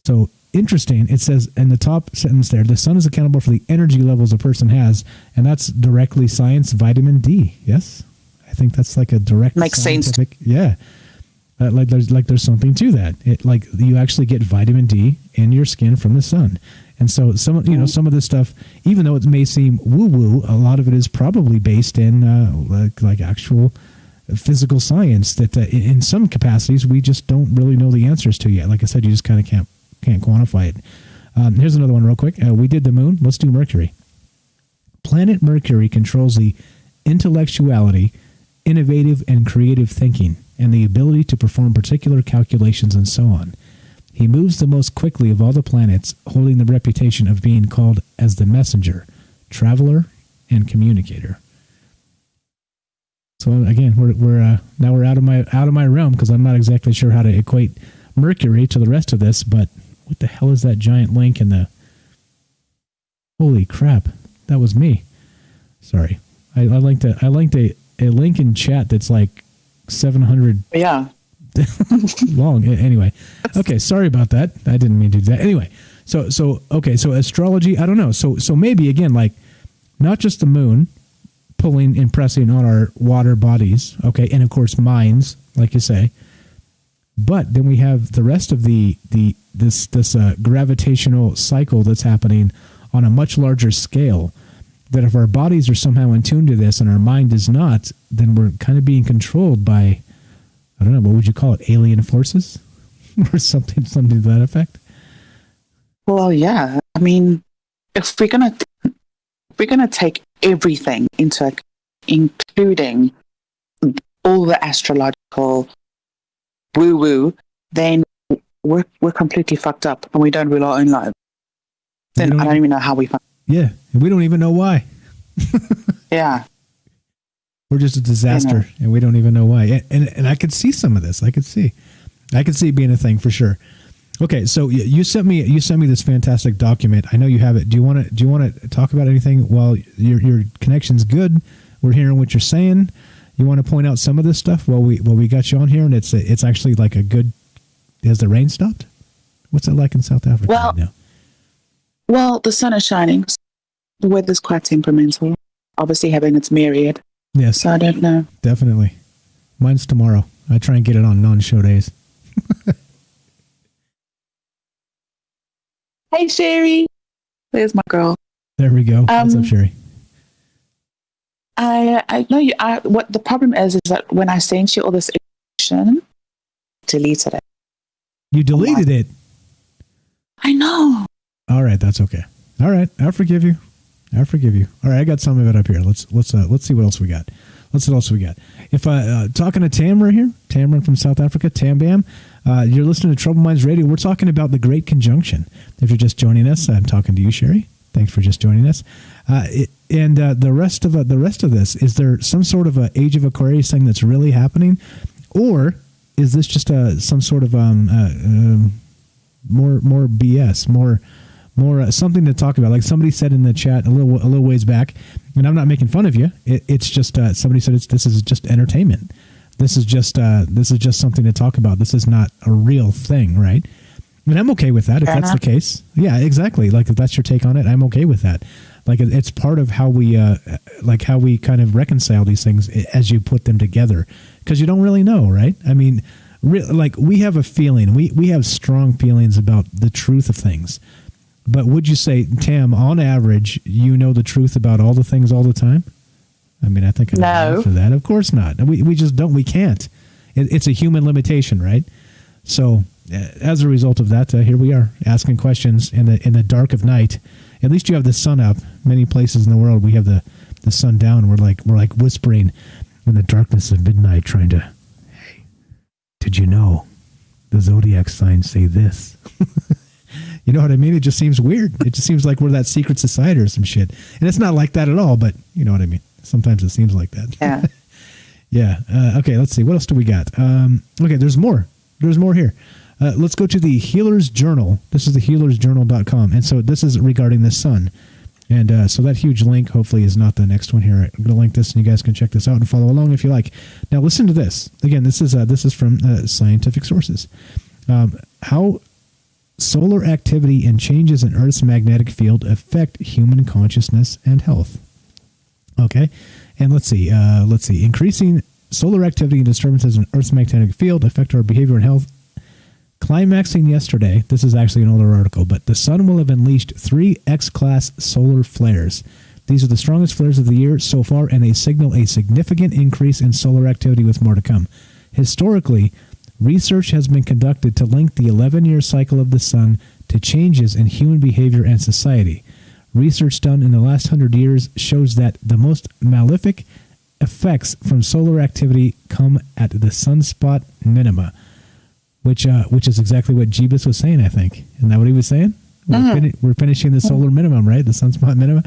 So interesting. It says in the top sentence there, the sun is accountable for the energy levels a person has, and that's directly science, vitamin D. Yes? I think that's like a direct makes scientific, sense. Yeah. There's something to that. It you actually get vitamin D in your skin from the sun. And so some of this stuff, even though it may seem woo-woo, a lot of it is probably based in like actual physical science that in some capacities we just don't really know the answers to yet. Like I said, you just kind of can't quantify it. Here's another one real quick. We did the moon. Let's do Mercury. Planet Mercury controls the intellectuality, innovative and creative thinking, and the ability to perform particular calculations and so on. He moves the most quickly of all the planets, holding the reputation of being called as the messenger, traveler, and communicator. So again, we're now we're out of my realm, because I'm not exactly sure how to equate Mercury to the rest of this. But what the hell is that giant link in the? Holy crap! That was me. Sorry, I linked a link in chat that's like 700 long. Anyway, okay, sorry about that. I didn't mean to do that. Anyway, so astrology, I don't know. So maybe again, like not just the moon pulling and pressing on our water bodies, okay, and of course minds, like you say, but then we have the rest of this gravitational cycle that's happening on a much larger scale. That if our bodies are somehow in tune to this and our mind is not, then we're kind of being controlled by, I don't know, what would you call it, alien forces? Or something to that effect? Well, yeah. I mean, if we're gonna take everything into account, including all the astrological woo-woo, then we're completely fucked up and we don't rule our own lives. Then I don't even know how we find. Yeah, and we don't even know why. Yeah. We're just a disaster, and we don't even know why. And I could see some of this. I could see it being a thing for sure. Okay, so you sent me this fantastic document. I know you have it. Do you want to talk about anything while your connection's good? We're hearing what you're saying. You want to point out some of this stuff while we got you on here, and it's actually like a good. Has the rain stopped? What's it like in South Africa right now? Well, the sun is shining. The weather's quite temperamental. Obviously having its myriad. Yes. So I don't know. Definitely. Mine's tomorrow. I try and get it on non-show days. Hey, Sherry. There's my girl. There we go. What's up, Sherry? I know you. What the problem is that when I sent you all this information, deleted it. You deleted it. I know. All right, that's okay. All right, I'll forgive you. All right, I got some of it up here. Let's see what else we got. If talking to Tamara here, Tamara from South Africa, Tam Bam, you're listening to Troubled Minds Radio. We're talking about the Great Conjunction. If you're just joining us, I'm talking to you, Sherry. Thanks for just joining us. The rest of this, is there some sort of a Age of Aquarius thing that's really happening, or is this just some sort of more BS, more something to talk about? Like somebody said in the chat a little ways back, and I'm not making fun of you. It's just somebody said this is just entertainment. This is just something to talk about. This is not a real thing, right? And I'm okay with that if that's the case. Yeah, exactly. Like if that's your take on it, I'm okay with that. Like it's part of how we kind of reconcile these things as you put them together, because you don't really know, right? I mean, like we have a feeling, we have strong feelings about the truth of things. But would you say, Tam, on average, you know the truth about all the things all the time? I mean, I think I'm no. For that. Of course not. We just don't. We can't. It's a human limitation, right? So as a result of that, here we are asking questions in the dark of night. At least you have the sun up. Many places in the world we have the sun down. We're like whispering in the darkness of midnight, trying to. Hey, did you know the zodiac signs say this? You know what I mean? It just seems weird. It just seems like we're that secret society or some shit. And it's not like that at all, but you know what I mean? Sometimes it seems like that. Yeah. Yeah. Okay, let's see. What else do we got? Okay, there's more. There's more here. Let's go to the Healer's Journal. This is the healersjournal.com. And so this is regarding the sun. And so that huge link hopefully is not the next one here. I'm going to link this and you guys can check this out and follow along if you like. Now listen to this. Again, this is from scientific sources. How solar activity and changes in Earth's magnetic field affect human consciousness and health. Okay, and let's see. Increasing solar activity and disturbances in Earth's magnetic field affect our behavior and health. Climaxing yesterday, this is actually an older article, but the sun will have unleashed 3 X-class solar flares. These are the strongest flares of the year so far, and they signal a significant increase in solar activity with more to come. Historically, research has been conducted to link the 11-year cycle of the sun to changes in human behavior and society. Research done in the last 100 years shows that the most malefic effects from solar activity come at the sunspot minima, which is exactly what Jeebus was saying, I think. Isn't that what he was saying? We're finishing the solar minimum, right? The sunspot minima.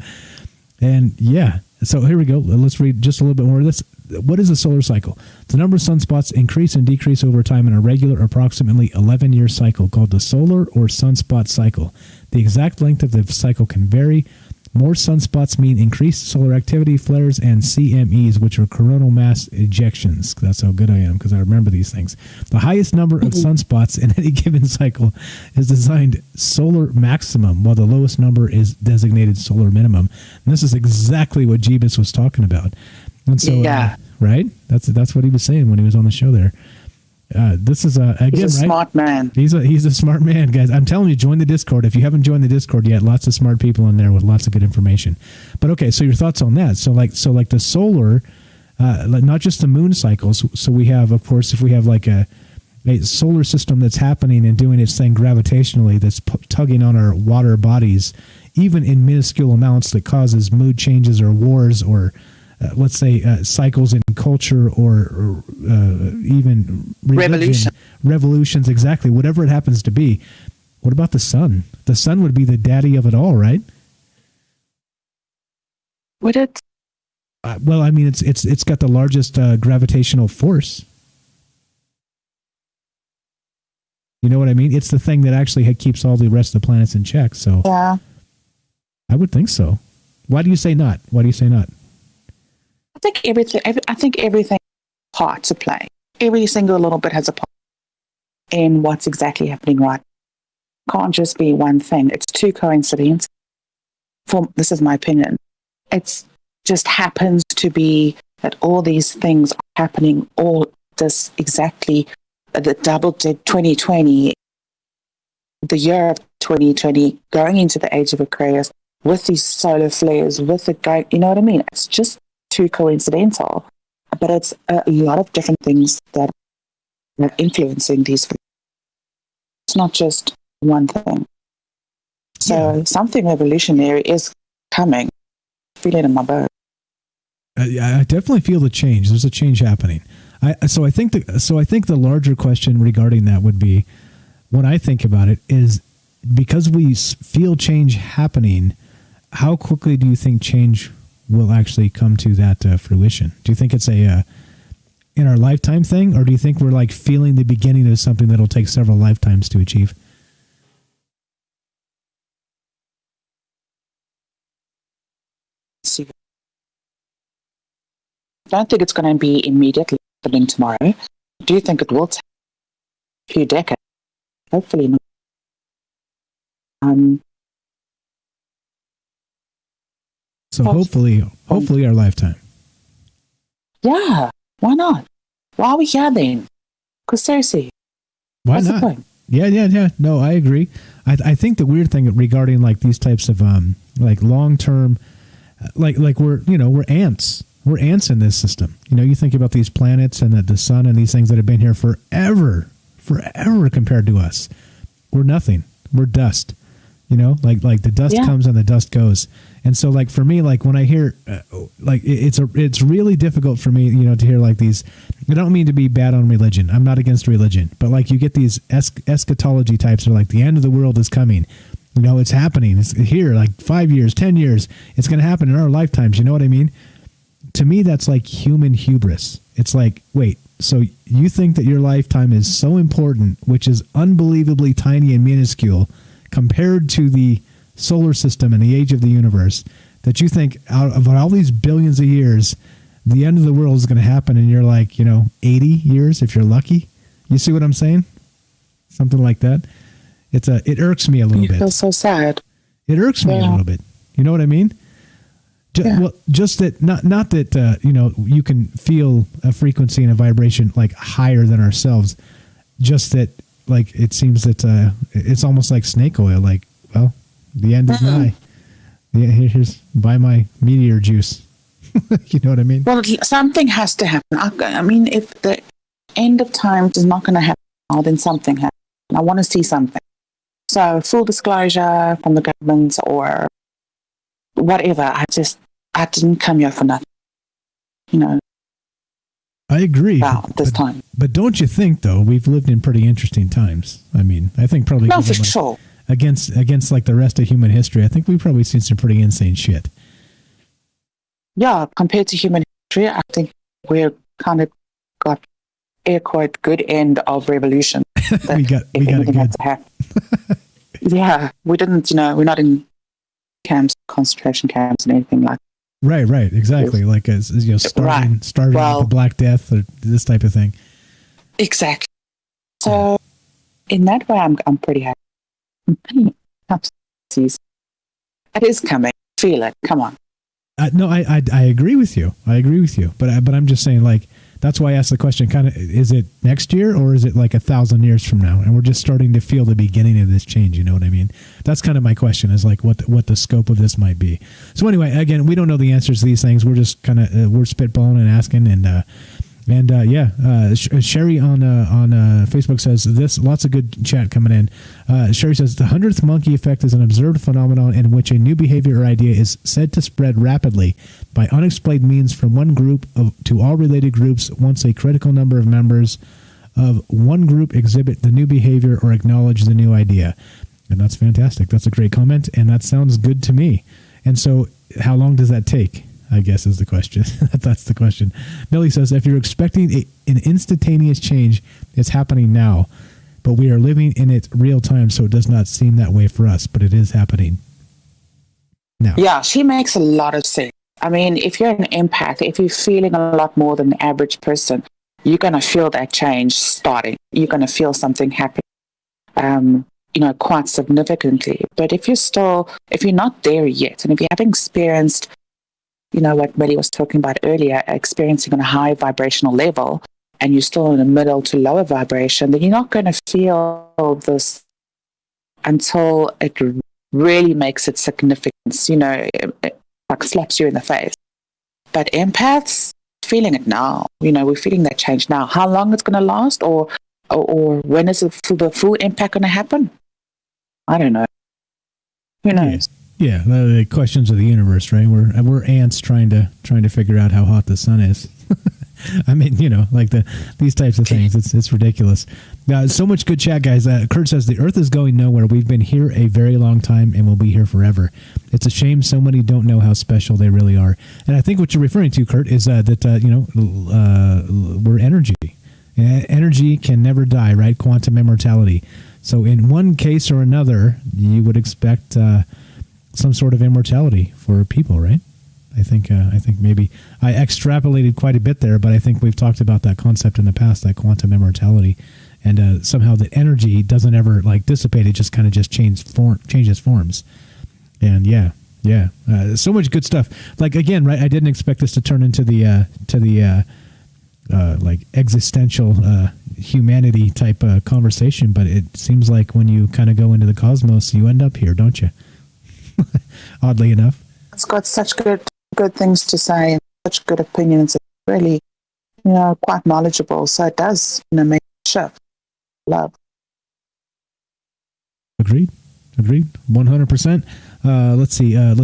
And yeah, so here we go. Let's read just a little bit more of this. What is a solar cycle? The number of sunspots increase and decrease over time in a regular, approximately 11-year cycle called the solar or sunspot cycle. The exact length of the cycle can vary. More sunspots mean increased solar activity, flares, and CMEs, which are coronal mass ejections. That's how good I am, because I remember these things. The highest number of sunspots in any given cycle is designed solar maximum, while the lowest number is designated solar minimum. And this is exactly what Jeebus was talking about. And so, yeah. Right? That's what he was saying when he was on the show there. This is again, he's a smart man. He's a smart man, guys. I'm telling you, join the Discord. If you haven't joined the Discord yet, lots of smart people in there with lots of good information. But okay, so your thoughts on that? So like the solar, not just the moon cycles. So we have, of course, if we have like a solar system that's happening and doing its thing gravitationally, that's tugging on our water bodies, even in minuscule amounts, that causes mood changes or wars or let's say cycles in culture or even religion, revolutions, exactly, whatever it happens to be. What about the sun? The sun would be the daddy of it all, right? Would it? Well, I mean, it's got the largest gravitational force. You know what I mean? It's the thing that actually keeps all the rest of the planets in check. So yeah, I would think so. Why do you say not? Why do you say not? I think everything has a part to play. Every single little bit has a part in what's exactly happening right. It can't just be one thing. It's two coincidences. This is my opinion. It just happens to be that all these things are happening all this exactly the double did 2020, the year of 2020, going into the age of Aquarius with these solar flares, with the guy, you know what I mean? It's just too coincidental, but it's a lot of different things that are influencing these. It's not just one thing. So something revolutionary is coming. I feel it in my bones. I definitely feel the change. There's a change happening. So I think the larger question regarding that would be, when I think about it, is because we feel change happening, how quickly do you think change will actually come to that fruition? Do you think it's a in our lifetime thing, or do you think we're like feeling the beginning of something that'll take several lifetimes to achieve? I don't think it's going to be immediately happening tomorrow. Do you think it will take a few decades? Hopefully not. So hopefully our lifetime. Yeah, why not? Why are we here then? Because seriously, why what's not? the point? Yeah. No, I agree. I think the weird thing regarding like these types of like long term, like we're ants. We're ants in this system. You think about these planets and the sun and these things that have been here forever compared to us. We're nothing. We're dust. Like the dust comes and the dust goes. And so like for me, like when I hear it's really difficult for me, to hear like these. I don't mean to be bad on religion. I'm not against religion, but like you get these eschatology types that are like the end of the world is coming. It's happening. It's here, like 5 years, 10 years. It's going to happen in our lifetimes. You know what I mean? To me, that's like human hubris. It's like, wait, so you think that your lifetime is so important, which is unbelievably tiny and minuscule compared to the solar system and the age of the universe, that you think out of all these billions of years, the end of the world is going to happen and you're like, 80 years if you're lucky. You see what I'm saying? Something like that. It irks me a little bit. You feel so sad. It irks me a little bit. You know what I mean? Well, just that, not that, you can feel a frequency and a vibration like higher than ourselves. Just that, like, it seems that it's almost like snake oil. Like, well, the end is nigh. Yeah, here's buy my meteor juice. You know what I mean? Well, something has to happen. I mean, if the end of times is not going to happen, then something happens. I want to see something. So, full disclosure from the government or whatever. I didn't come here for nothing. I agree. About this time. But don't you think, though, we've lived in pretty interesting times? I mean, I think probably for sure. Against like the rest of human history, I think we've probably seen some pretty insane shit. Yeah, compared to human history, I think we're kind of got air quote good end of revolution. we got it good. To happen. Yeah, we didn't. We're not in camps, concentration camps, and anything like that. Right, exactly. Like starving with the Black Death or this type of thing. Exactly. So, in that way, I'm pretty happy. It is coming. Feel it. Come on. No, I agree with you. But I'm just saying, like, that's why I asked the question. Kind of, is it next year or is it like 1,000 years from now? And we're just starting to feel the beginning of this change. You know what I mean? That's kind of my question. Is like what the scope of this might be. So anyway, again, we don't know the answers to these things. We're just kind of we're spitballing and asking Sherry on Facebook says this. Lots of good chat coming in. Sherry says the 100th monkey effect is an observed phenomenon in which a new behavior or idea is said to spread rapidly by unexplained means from one group to all related groups once a critical number of members of one group exhibit the new behavior or acknowledge the new idea. And that's fantastic. That's a great comment, and that sounds good to me. And so how long does that take? I guess is the question. That's the question. Millie says, if you're expecting an instantaneous change, it's happening now, but we are living in it real time, so it does not seem that way for us, but it is happening now. Yeah, she makes a lot of sense. I mean, if you're an empath, if you're feeling a lot more than the average person, you're going to feel that change starting. You're going to feel something happen, quite significantly. But if you're not there yet, and if you haven't experienced what Millie was talking about earlier, experiencing on a high vibrational level and you're still in a middle to lower vibration, then you're not going to feel this until it really makes its significance, it like slaps you in the face. But empaths, feeling it now. We're feeling that change now. How long it's going to last, or when is the full impact going to happen? I don't know. Who knows? Yeah, the questions of the universe, right? We're ants trying to figure out how hot the sun is. I mean, like these types of things. It's ridiculous. So much good chat, guys. Kurt says the Earth is going nowhere. We've been here a very long time, and we'll be here forever. It's a shame so many don't know how special they really are. And I think what you're referring to, Kurt, is that we're energy. Energy can never die, right? Quantum immortality. So in one case or another, you would expect some sort of immortality for people, right? I think maybe I extrapolated quite a bit there, but I think we've talked about that concept in the past, that quantum immortality, and somehow that energy doesn't ever dissipate; it just kind of changes forms. And so much good stuff. Like again, right? I didn't expect this to turn into the existential humanity type conversation, but it seems like when you kind of go into the cosmos, you end up here, don't you? Oddly enough, it's got such good things to say and such good opinions. It's really, quite knowledgeable. So it does, make a shift. Love. Agreed. 100%. Let's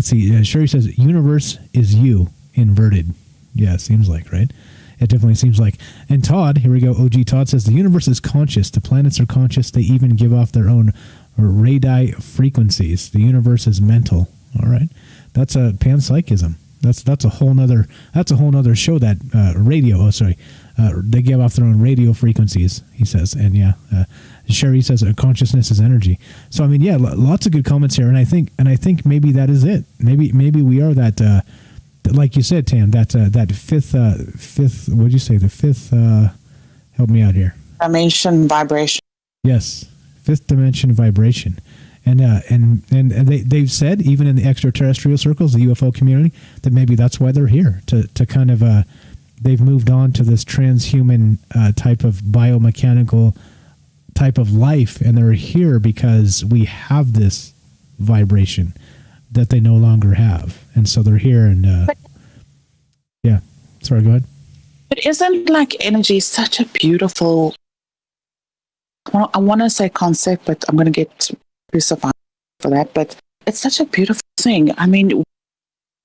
see. Sherry says, universe is you inverted. Yeah, it seems like, right? It definitely seems like. And Todd, here we go. OG Todd says, the universe is conscious. The planets are conscious. They even give off their own radii frequencies. The universe is mental. All right. That's a panpsychism. That's a whole nother show, that radio. They give off their own radio frequencies, he says. And Sherry says consciousness is energy. So I mean, lots of good comments here, and I think maybe that is it. Maybe we are that, like you said, Tam, that fifth what'd you say, the fifth help me out here, dimension vibration. Yes, fifth dimension vibration. And they've said, even in the extraterrestrial circles, the UFO community, that maybe that's why they're here, to kind of they've moved on to this transhuman type of biomechanical type of life, and they're here because we have this vibration that they no longer have, and so they're here. And sorry, go ahead. But isn't energy such a beautiful? I want to say concept, but I'm going to get crucified for that. But it's such a beautiful thing. I mean,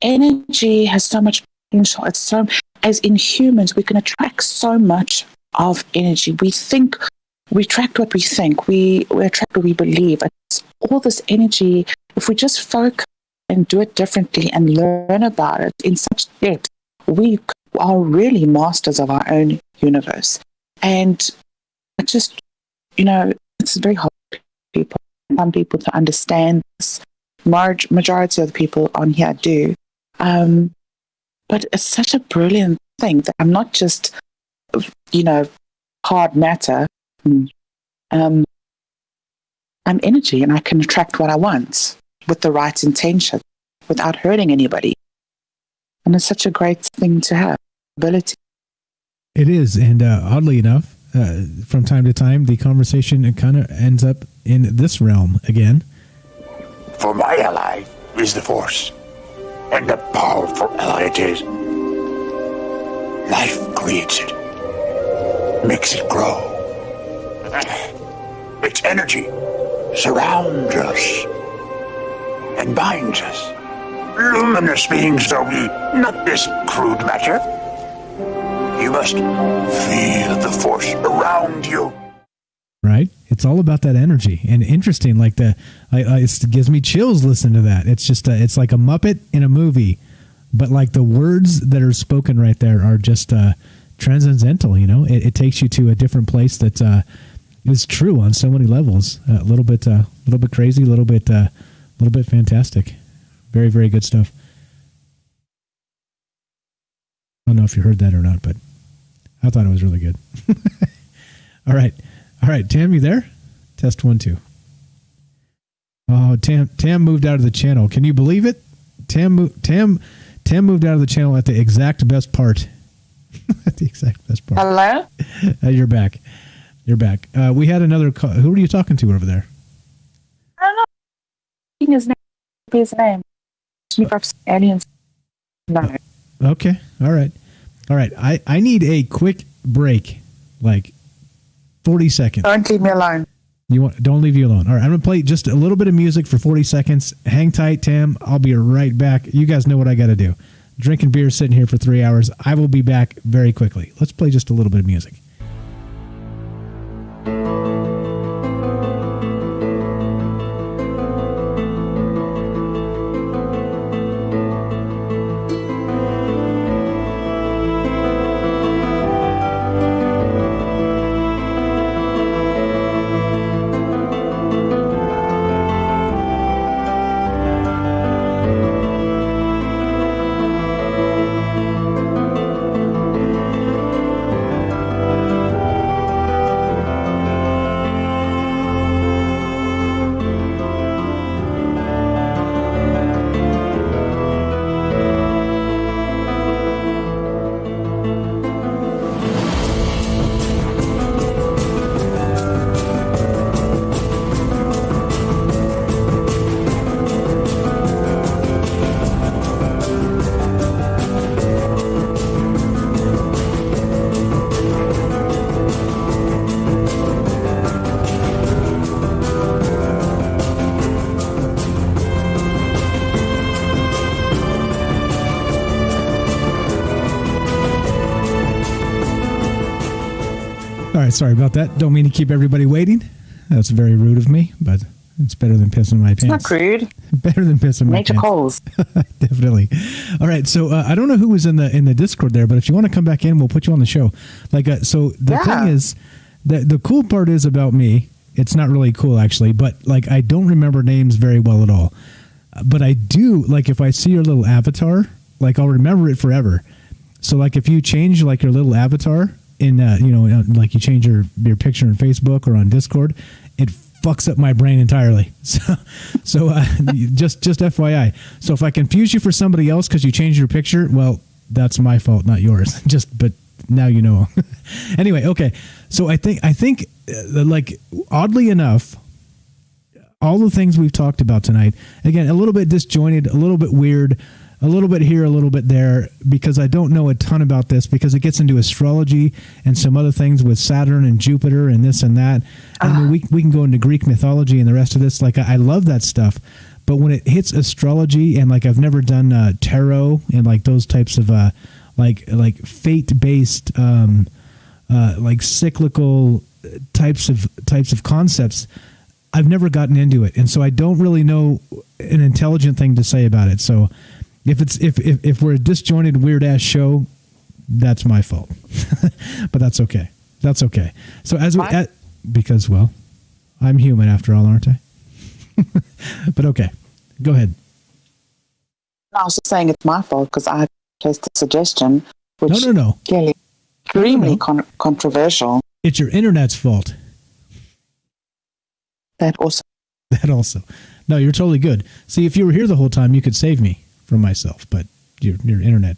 energy has so much potential. It's so, as in humans, we can attract so much of energy. We attract what we think. We attract what we believe. It's all this energy. If we just focus and do it differently and learn about it in such depth, we are really masters of our own universe. And it just, it's very hard for some people to understand this. Majority of the people on here do. But it's such a brilliant thing that I'm not just, hard matter. I'm energy, and I can attract what I want with the right intention without hurting anybody. And it's such a great thing to have, ability. It is, and oddly enough, from time to time, the conversation kind of ends up in this realm again. For my ally is the Force, and a powerful ally it is. Life creates it, makes it grow. Its energy surrounds us and binds us. Luminous beings are we, not this crude matter. You must feel the Force around you. Right? It's all about that energy. And interesting, it gives me chills listening to that. It's just, it's like a Muppet in a movie, but the words that are spoken right there are just transcendental. It takes you to a different place that is true on so many levels. A little bit crazy, a little bit fantastic. Very, very good stuff. I don't know if you heard that or not, but I thought it was really good. All right. Tam, you there? Test 1, 2. Oh, Tam moved out of the channel. Can you believe it? Tam moved out of the channel at the exact best part That's the exact best part. Hello? You're back. You're back. We had another call. Who were you talking to over there? I don't know. His name. Aliens. No. Okay. All right. I need a quick break, like 40 seconds. Don't leave me alone. Don't leave you alone. All right, I'm gonna play just a little bit of music for 40 seconds. Hang tight, Tam. I'll be right back. You guys know what I got to do. Drinking beer, sitting here for 3 hours. I will be back very quickly. Let's play just a little bit of music. All right, sorry about that. Don't mean to keep everybody waiting. That's very rude of me, but it's better than pissing my pants. It's not rude. Better than pissing my Nature pants. calls. Definitely. All right, so I don't know who was in the Discord there, but if you want to come back in, we'll put you on the show. So the thing is, the cool part is about me. It's not really cool actually, but like I don't remember names very well at all. But I do, like if I see your little avatar, like I'll remember it forever. So like if you change like your little avatar in like you change your picture on Facebook or on Discord, it fucks up my brain entirely. So just FYI. So if I confuse you for somebody else because you changed your picture, well, that's my fault, not yours. But now you know. Anyway, okay. So I think like oddly enough, all the things we've talked about tonight, again, a little bit disjointed, a little bit weird, a little bit here, a little bit there, because I don't know a ton about this, because it gets into astrology and some other things with Saturn and Jupiter and this and that. I mean, we can go into Greek mythology and the rest of this. Like, I love that stuff. But when it hits astrology, and like I've never done tarot and like those types of like fate-based like cyclical types of concepts, I've never gotten into it, and so I don't really know an intelligent thing to say about it. So if we're a disjointed, weird ass show, that's my fault. But that's okay. That's okay. So because well, I'm human after all, aren't I? But okay, go ahead. I was just saying it's my fault because I placed a suggestion, which no. Clearly extremely controversial. It's your internet's fault. That also. No, you're totally good. See, if you were here the whole time, you could save me from myself. But your internet,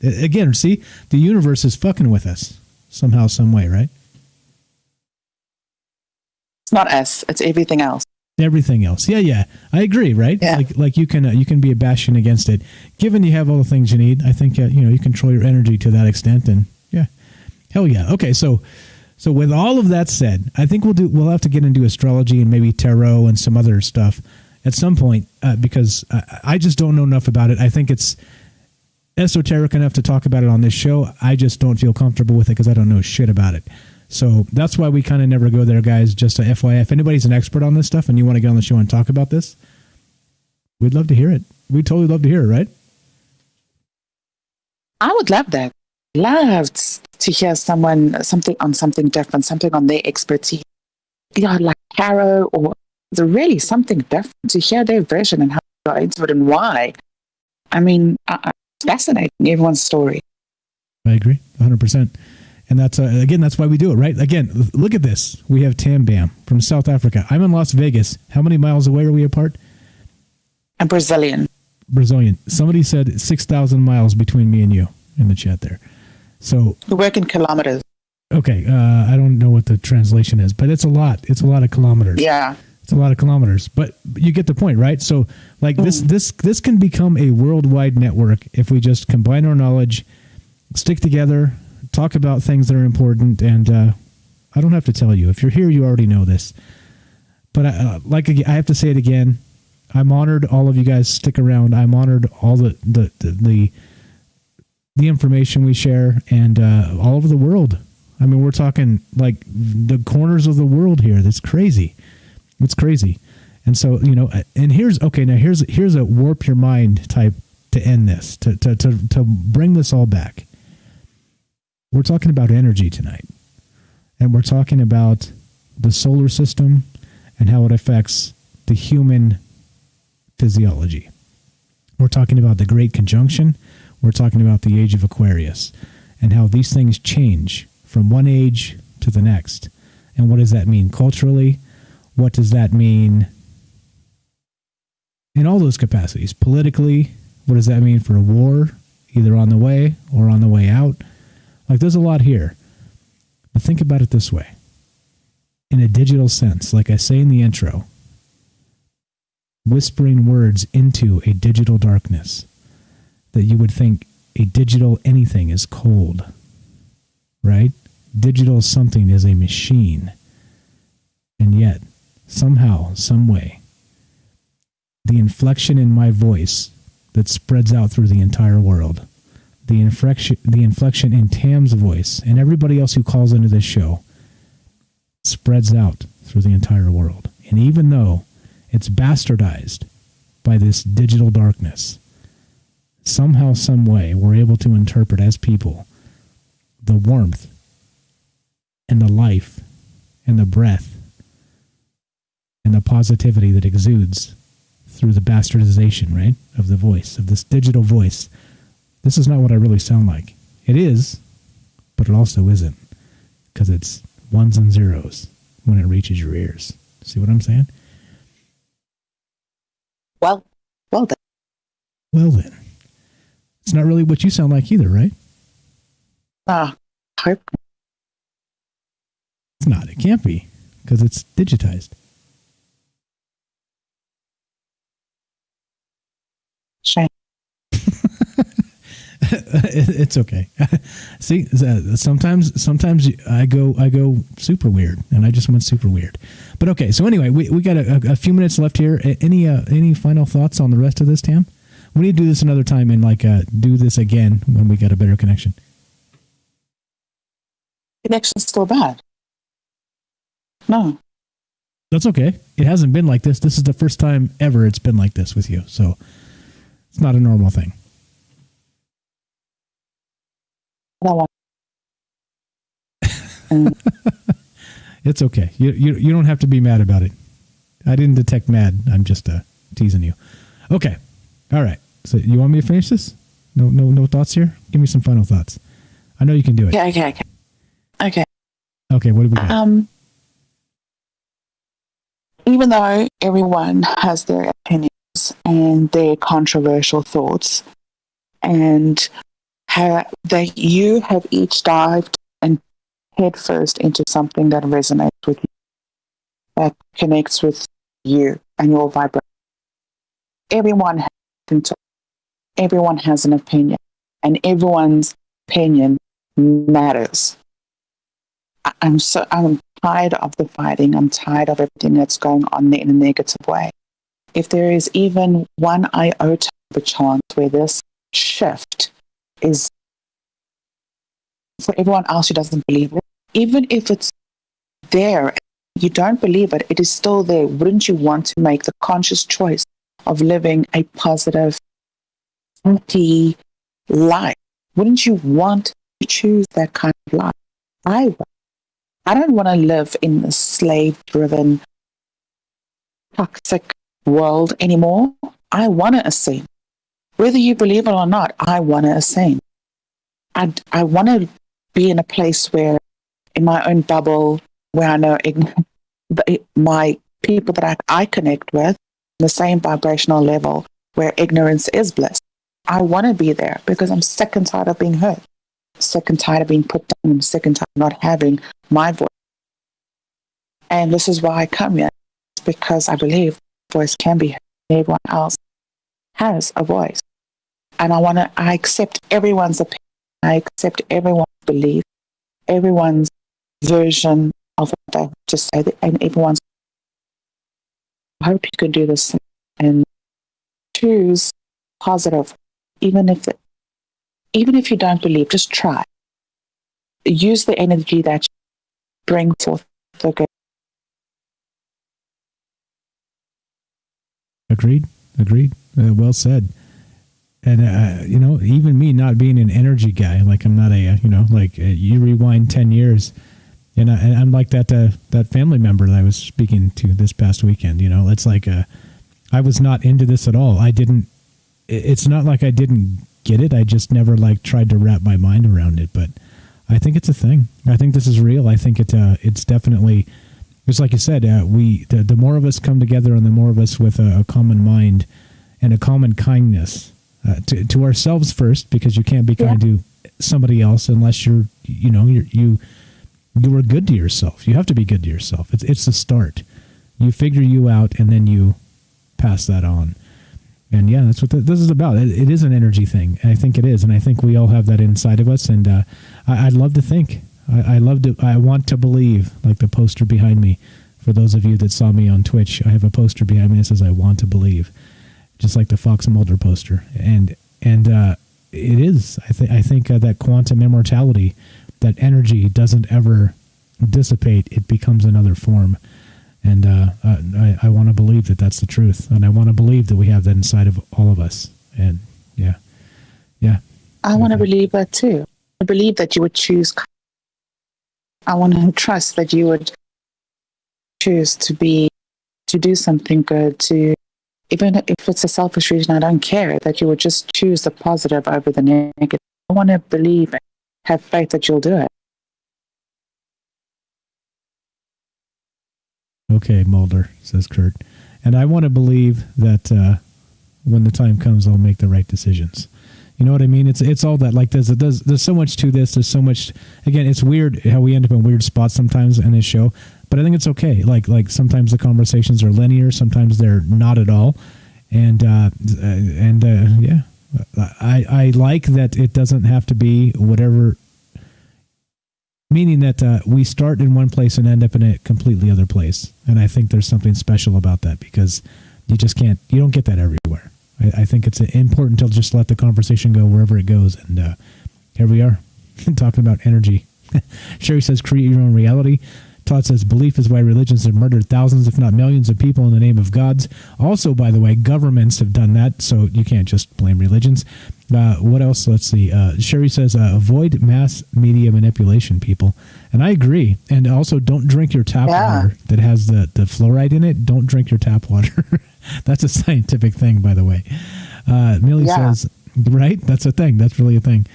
again, see, the universe is fucking with us somehow, some way, right? It's not us. It's everything else. Everything else. Yeah. I agree, right? Yeah. Like you can be a bastion against it. Given you have all the things you need, I think you control your energy to that extent, and yeah, hell yeah. Okay, so with all of that said, I think we'll have to get into astrology and maybe tarot and some other stuff at some point, because I just don't know enough about it. I think it's esoteric enough to talk about it on this show. I just don't feel comfortable with it because I don't know shit about it. So that's why we kind of never go there, guys. Just a FYI, if anybody's an expert on this stuff and you want to get on the show and talk about this, we'd love to hear it. We'd totally love to hear it, right? I would love that. Love to hear something on something different, something on their expertise. Like tarot or really something different, to hear their version and how they got into it and why. I mean, it's fascinating, everyone's story. I agree, 100%. And that's, again, that's why we do it, right? Again, look at this. We have Tam Bam from South Africa. I'm in Las Vegas. How many miles away are we apart? I'm Brazilian. Somebody said 6,000 miles between me and you in the chat there. So we work in kilometers. Okay, I don't know what the translation is, but it's a lot. It's a lot of kilometers. Yeah. It's a lot of kilometers, but you get the point, right? So, like this can become a worldwide network if we just combine our knowledge, stick together, talk about things that are important, and I don't have to tell you. If you're here, you already know this. But I have to say it again. I'm honored all of you guys stick around. I'm honored all the information we share and all over the world. I mean, we're talking like the corners of the world here. That's crazy. It's crazy. And so, and here's a warp your mind type to end this, to bring this all back. We're talking about energy tonight. And we're talking about the solar system and how it affects the human physiology. We're talking about the Great Conjunction. We're talking about the age of Aquarius and how these things change from one age to the next. And what does that mean culturally? What does that mean in all those capacities? Politically, what does that mean for a war, either on the way or on the way out? Like, there's a lot here. But think about it this way. In a digital sense, like I say in the intro, whispering words into a digital darkness that you would think a digital anything is cold, right? Digital something is a machine. And yet, somehow, some way, the inflection in my voice that spreads out through the entire world, the inflection in Tam's voice and everybody else who calls into this show spreads out through the entire world. And even though it's bastardized by this digital darkness, somehow, some way, we're able to interpret as people the warmth and the life and the breath and the positivity that exudes through the bastardization, right, of the voice, of this digital voice. This is not what I really sound like. It is, but it also isn't, because it's ones and zeros when it reaches your ears. See what I'm saying? Well then. Well then. It's not really what you sound like either, right? I hope it's not. It can't be, because it's digitized. Shame. It's okay. See, sometimes I go super weird, and I just went super weird. But okay, so anyway, we got a few minutes left here. Any final thoughts on the rest of this, Tam? We need to do this another time and do this again when we get a better connection. Connection's still bad. No. That's okay. It hasn't been like this. This is the first time ever it's been like this with you, so it's not a normal thing. It's okay. You don't have to be mad about it. I didn't detect mad. I'm just teasing you. Okay. All right. So you want me to finish this? No thoughts here? Give me some final thoughts. I know you can do it. Okay. Okay, what do we got? Even though everyone has their opinions and their controversial thoughts, and you have each dived and head first into something that resonates with you, that connects with you and your vibration. Everyone has an opinion, and everyone's opinion matters. I'm tired of the fighting. I'm tired of everything that's going on in a negative way. If there is even one iota of a chance where this shift is for everyone else who doesn't believe it, even if it's there, you don't believe it, it is still there. Wouldn't you want to make the conscious choice of living a positive, happy life? Wouldn't you want to choose that kind of life? I don't want to live in a slave-driven, toxic world anymore. I want to ascend. Whether you believe it or not, I want to ascend. I want to be in a place where, in my own bubble, where I know my people that I connect with, the same vibrational level, where ignorance is bliss. I want to be there because I'm sick and tired of being hurt. sick and tired of being put down. I'm sick and tired of not having my voice. And this is why I come here. It's because I believe voice can be heard. Everyone else has a voice. And I accept everyone's opinion. I accept everyone's belief, everyone's version of what they have to say, and everyone's. I hope you can do this and choose positive, even if you don't believe, just try. Use the energy that you bring forth the good. Agreed. Well said. And, even me not being an energy guy, like I'm not you rewind 10 years and I'm like that family member that I was speaking to this past weekend, it's like, I was not into this at all. It's not like I didn't get it. I just never tried to wrap my mind around it, but I think it's a thing. I think this is real. I think it's definitely, just like you said, the more of us come together and the more of us with a common mind and a common kindness to ourselves first, because you can't be kind to somebody else unless you were good to yourself. You have to be good to yourself. It's the start. You figure you out and then you pass that on. And yeah, that's what this is about. It is an energy thing. I think it is. And I think we all have that inside of us. And I'd love to think. I want to believe, like the poster behind me. For those of you that saw me on Twitch, I have a poster behind me that says, I want to believe. Just like the Fox Mulder poster. And it is. I think that quantum immortality, that energy doesn't ever dissipate. It becomes another form. And I want to believe that that's the truth. And I want to believe that we have that inside of all of us. And yeah. I want to believe that too. I believe that you would choose. I want to trust that you would choose to do something good, even if it's a selfish reason, I don't care, that you would just choose the positive over the negative. I want to believe and have faith that you'll do it. Okay, Mulder, says Kurt. And I want to believe that when the time comes, I'll make the right decisions. You know what I mean? It's all that. Like there's so much to this. There's so much. Again, it's weird how we end up in weird spots sometimes in this show. But I think it's okay. Like sometimes the conversations are linear. Sometimes they're not at all. And yeah, I like that it doesn't have to be whatever. Meaning that we start in one place and end up in a completely other place. And I think there's something special about that because you don't get that everywhere. I think it's important to just let the conversation go wherever it goes. And here we are talking about energy. Sherry says, create your own reality. Todd says, belief is why religions have murdered thousands, if not millions of people in the name of gods. Also, by the way, governments have done that, so you can't just blame religions. What else? Let's see. Sherry says, avoid mass media manipulation, people. And I agree. And also, don't drink your tap water that has the fluoride in it. Don't drink your tap water. That's a scientific thing, by the way. Millie says, right? That's a thing. That's really a thing.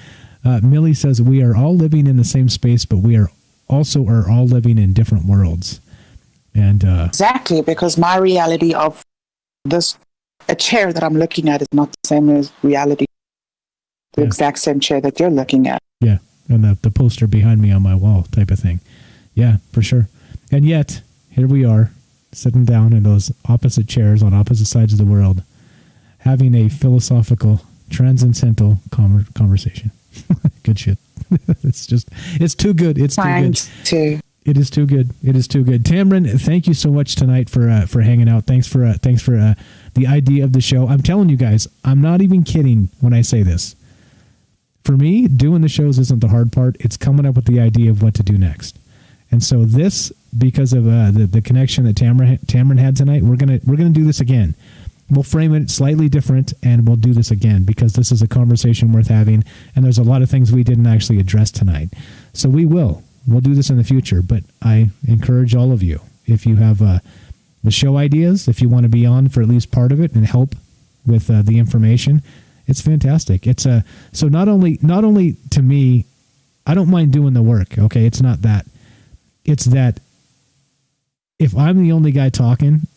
Millie says, we are all living in the same space, but we are all living in different worlds. And exactly, because my reality of a chair that I'm looking at is not the same as reality. The exact same chair that you're looking at. Yeah, and the poster behind me on my wall type of thing. Yeah, for sure. And yet, here we are, sitting down in those opposite chairs on opposite sides of the world, having a philosophical, transcendental conversation. Good shit. It's too good. It's too good. It is too good. It is too good. Tamron, thank you so much tonight for hanging out. Thanks for the idea of the show. I'm telling you guys, I'm not even kidding when I say this. For me, doing the shows isn't the hard part. It's coming up with the idea of what to do next. And so this, because of the connection that Tamron had tonight, we're gonna do this again. We'll frame it slightly different, and we'll do this again because this is a conversation worth having, and there's a lot of things we didn't actually address tonight. So we'll do this in the future, but I encourage all of you, if you have the show ideas, if you want to be on for at least part of it and help with the information, it's fantastic. It's so not only to me, I don't mind doing the work. Okay, it's not that. It's that if I'm the only guy talking,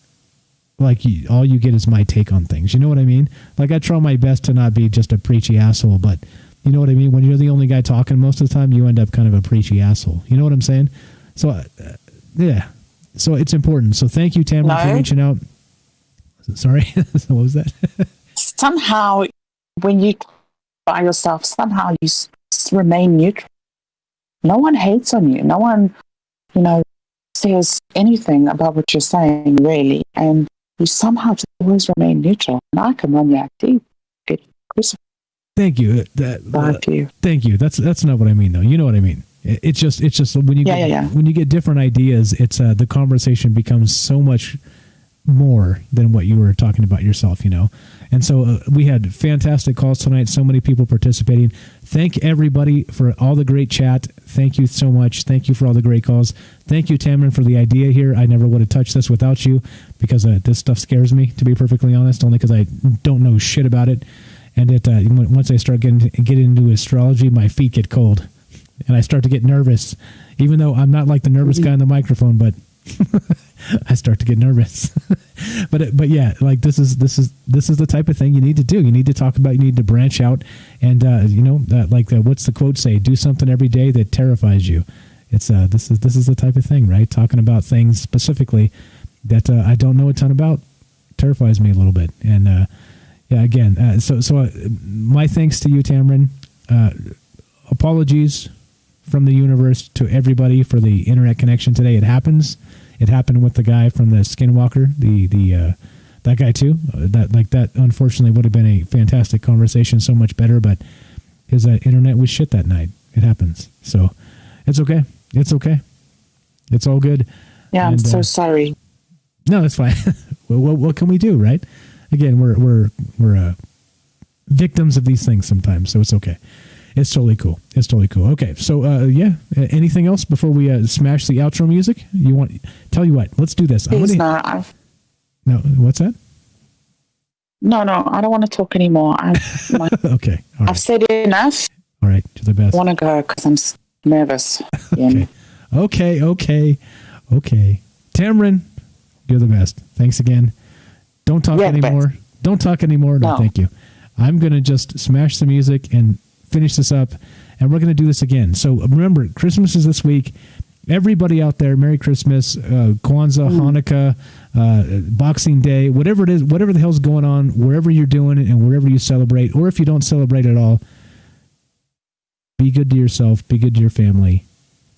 like all you get is my take on things. You know what I mean? Like I try my best to not be just a preachy asshole, but You know what I mean? When you're the only guy talking most of the time, you end up kind of a preachy asshole. You know what I'm saying? So, yeah. So it's important. So thank you, Tamara, for reaching out. Sorry, what was that? Somehow, when you by yourself, somehow you remain neutral. No one hates on you. No one, says anything about what you're saying, really. And you somehow just always remain neutral. And I can run that deep. Get crucified. Thank you. Thank you. That's not what I mean, though. You know what I mean. It's just when you when you get different ideas, it's the conversation becomes so much more than what you were talking about yourself, And so we had fantastic calls tonight. So many people participating. Thank everybody for all the great chat. Thank you so much. Thank you for all the great calls. Thank you, Tamron, for the idea here. I never would have touched this without you because this stuff scares me, to be perfectly honest, only because I don't know shit about it. And once I start getting into astrology, my feet get cold. And I start to get nervous, even though I'm not like the nervous guy on the microphone, but I start to get nervous. but yeah, like this is the type of thing you need to do. You need to talk about. You need to branch out, and what's the quote say? Do something every day that terrifies you. It's this is the type of thing, right? Talking about things specifically that I don't know a ton about terrifies me a little bit. And again, so my thanks to you, Tamron. Apologies from the universe to everybody for the internet connection today. It happens. It happened with the guy from the Skinwalker, that guy too. That unfortunately would have been a fantastic conversation, so much better, but his internet was shit that night. It happens. So it's okay. It's okay. It's all good. Yeah, I'm so sorry. No, that's fine. What can we do, right? Again, we're victims of these things sometimes, so it's okay. It's totally cool. Okay, so anything else before we smash the outro music? Tell you what, let's do this. No, what's that? No, I don't want to talk anymore. Okay, all right. I've said enough. All right, you're the best. I want to go because I'm nervous. Okay. Tamron, you're the best. Thanks again. Don't talk anymore. Don't talk anymore. No, thank you. I'm going to just smash the music and finish this up, and we're going to do this again. So remember, Christmas is this week. Everybody out there, Merry Christmas, Kwanzaa, Hanukkah, Boxing Day, whatever it is, whatever the hell's going on, wherever you're doing it and wherever you celebrate, or if you don't celebrate at all, be good to yourself, be good to your family.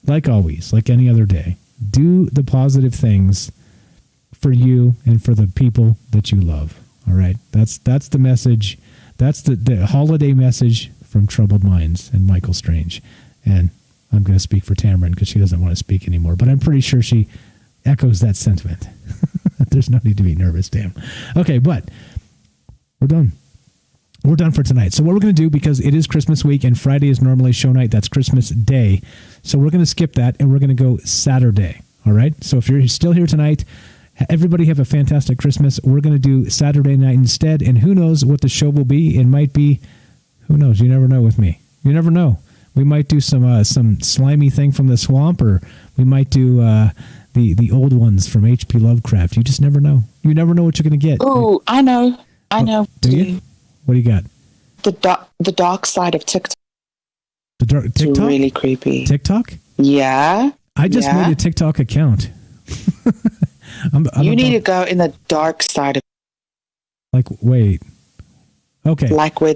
Like always, like any other day, do the positive things for you and for the people that you love. All right, that's the message. That's the holiday message from Troubled Minds and Michael Strange. And I'm going to speak for Tamron because she doesn't want to speak anymore, but I'm pretty sure she echoes that sentiment. There's no need to be nervous, Tam. Okay, but we're done. We're done for tonight. So what we're going to do, because it is Christmas week and Friday is normally show night, that's Christmas Day. So we're going to skip that and we're going to go Saturday. All right? So if you're still here tonight, everybody have a fantastic Christmas. We're going to do Saturday night instead, and who knows what the show will be. It might be, who knows? You never know with me. You never know. We might do some slimy thing from the swamp, or we might do the old ones from H.P. Lovecraft. You just never know. You never know what you're going to get. Oh, I know. Do you? What do you got? The dark side of TikTok. The dark TikTok? It's really creepy. TikTok? Yeah. I just made a TikTok account. You need to go in the dark side of. Like, wait. Okay. Like where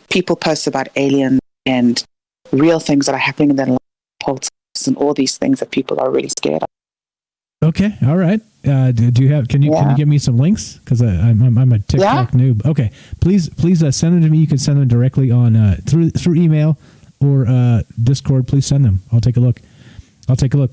people post about aliens and real things that are happening in their lives and all these things that people are really scared of. Okay. All right. Do you have? Can you give me some links? Because I'm a TikTok noob. Okay. Please send them to me. You can send them directly on through email or Discord. Please send them. I'll take a look.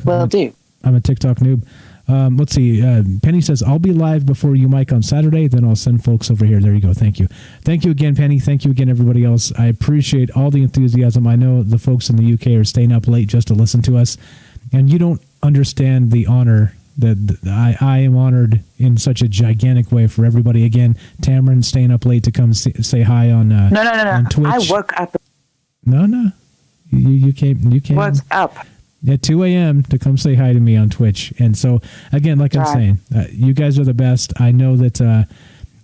Will do. I'm a TikTok noob. Let's see. Penny says, I'll be live before you, Mike, on Saturday. Then I'll send folks over here. There you go. Thank you. Thank you again, Penny. Thank you again, everybody else. I appreciate all the enthusiasm. I know the folks in the UK are staying up late just to listen to us. And you don't understand the honor that I am honored in such a gigantic way for everybody. Again, Tamron staying up late to come say hi on No. on Twitch. I woke up. No. You came. What's up? At 2 a.m. to come say hi to me on Twitch. And so, again, like I'm saying, you guys are the best. I know that,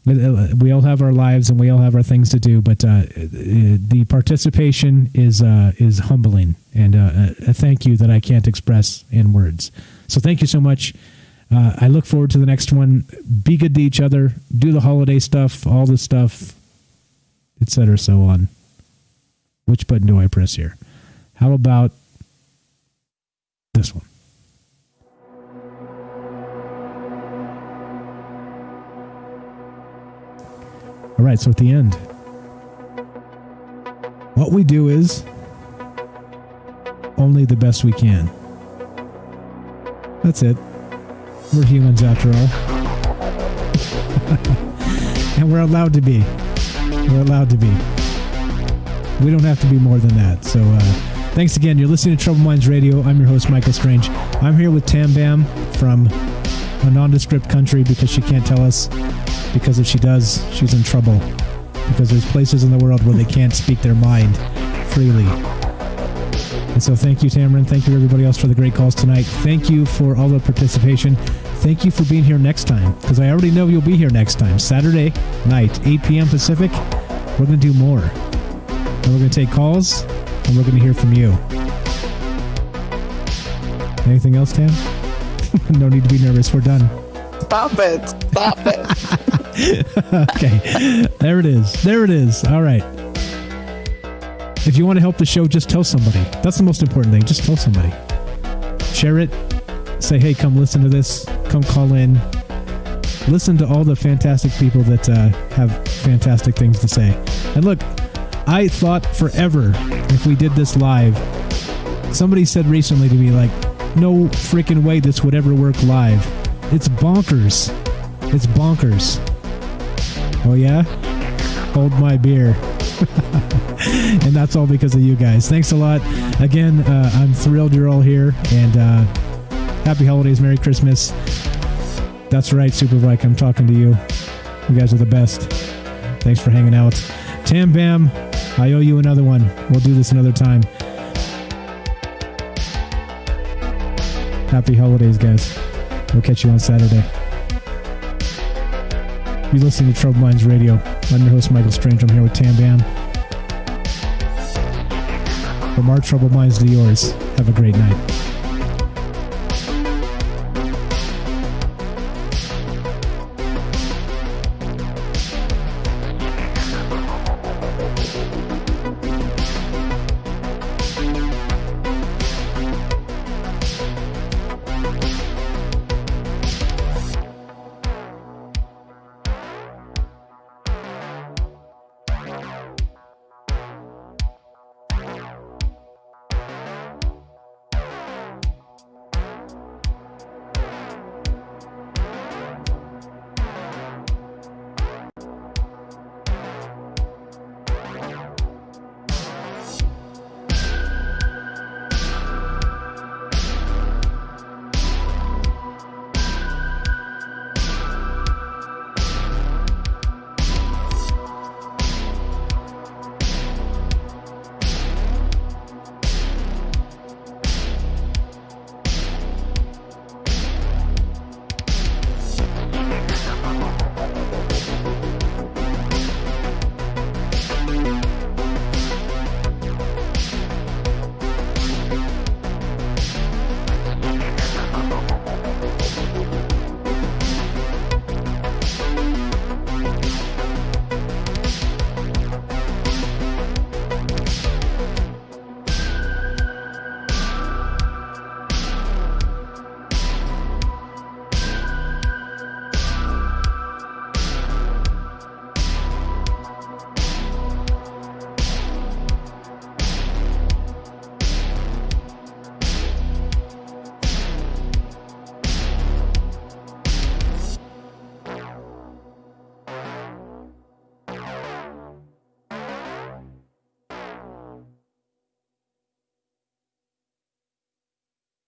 We all have our lives and we all have our things to do, but the participation is humbling, and a thank you that I can't express in words. So thank you so much. I look forward to the next one. Be good to each other. Do the holiday stuff, all the stuff, etc. So on. Which button do I press here? How about this one? All right, so at the end, what we do is only the best we can. That's it. We're humans after all. And we're allowed to be. We're allowed to be. We don't have to be more than that. So thanks again. You're listening to Troubled Minds Radio. I'm your host, Michael Strange. I'm here with Tam Bam from a nondescript country because she can't tell us. Because if she does, she's in trouble. Because there's places in the world where they can't speak their mind freely. And so thank you, Tamron. Thank you, everybody else, for the great calls tonight. Thank you for all the participation. Thank you for being here next time. Because I already know you'll be here next time. Saturday night, 8 p.m. Pacific. We're going to do more. And we're going to take calls. And we're going to hear from you. Anything else, Tam? No need to be nervous. We're done. Stop it. Stop it. Okay. There it is. There it is. All right. If you want to help the show, just tell somebody. That's the most important thing. Just tell somebody. Share it. Say, hey, come listen to this. Come call in. Listen to all the fantastic people that have fantastic things to say. And look, I thought forever if we did this live, somebody said recently to me, like, no freaking way this would ever work live. It's bonkers. It's bonkers. Oh, yeah? Hold my beer. And that's all because of you guys. Thanks a lot. Again, I'm thrilled you're all here. And happy holidays. Merry Christmas. That's right, Super Vike. I'm talking to you. You guys are the best. Thanks for hanging out. Tam Bam, I owe you another one. We'll do this another time. Happy holidays, guys. We'll catch you on Saturday. You're listening to Troubled Minds Radio. I'm your host, Michael Strange. I'm here with Tam Bam. From our Troubled Minds to yours, have a great night.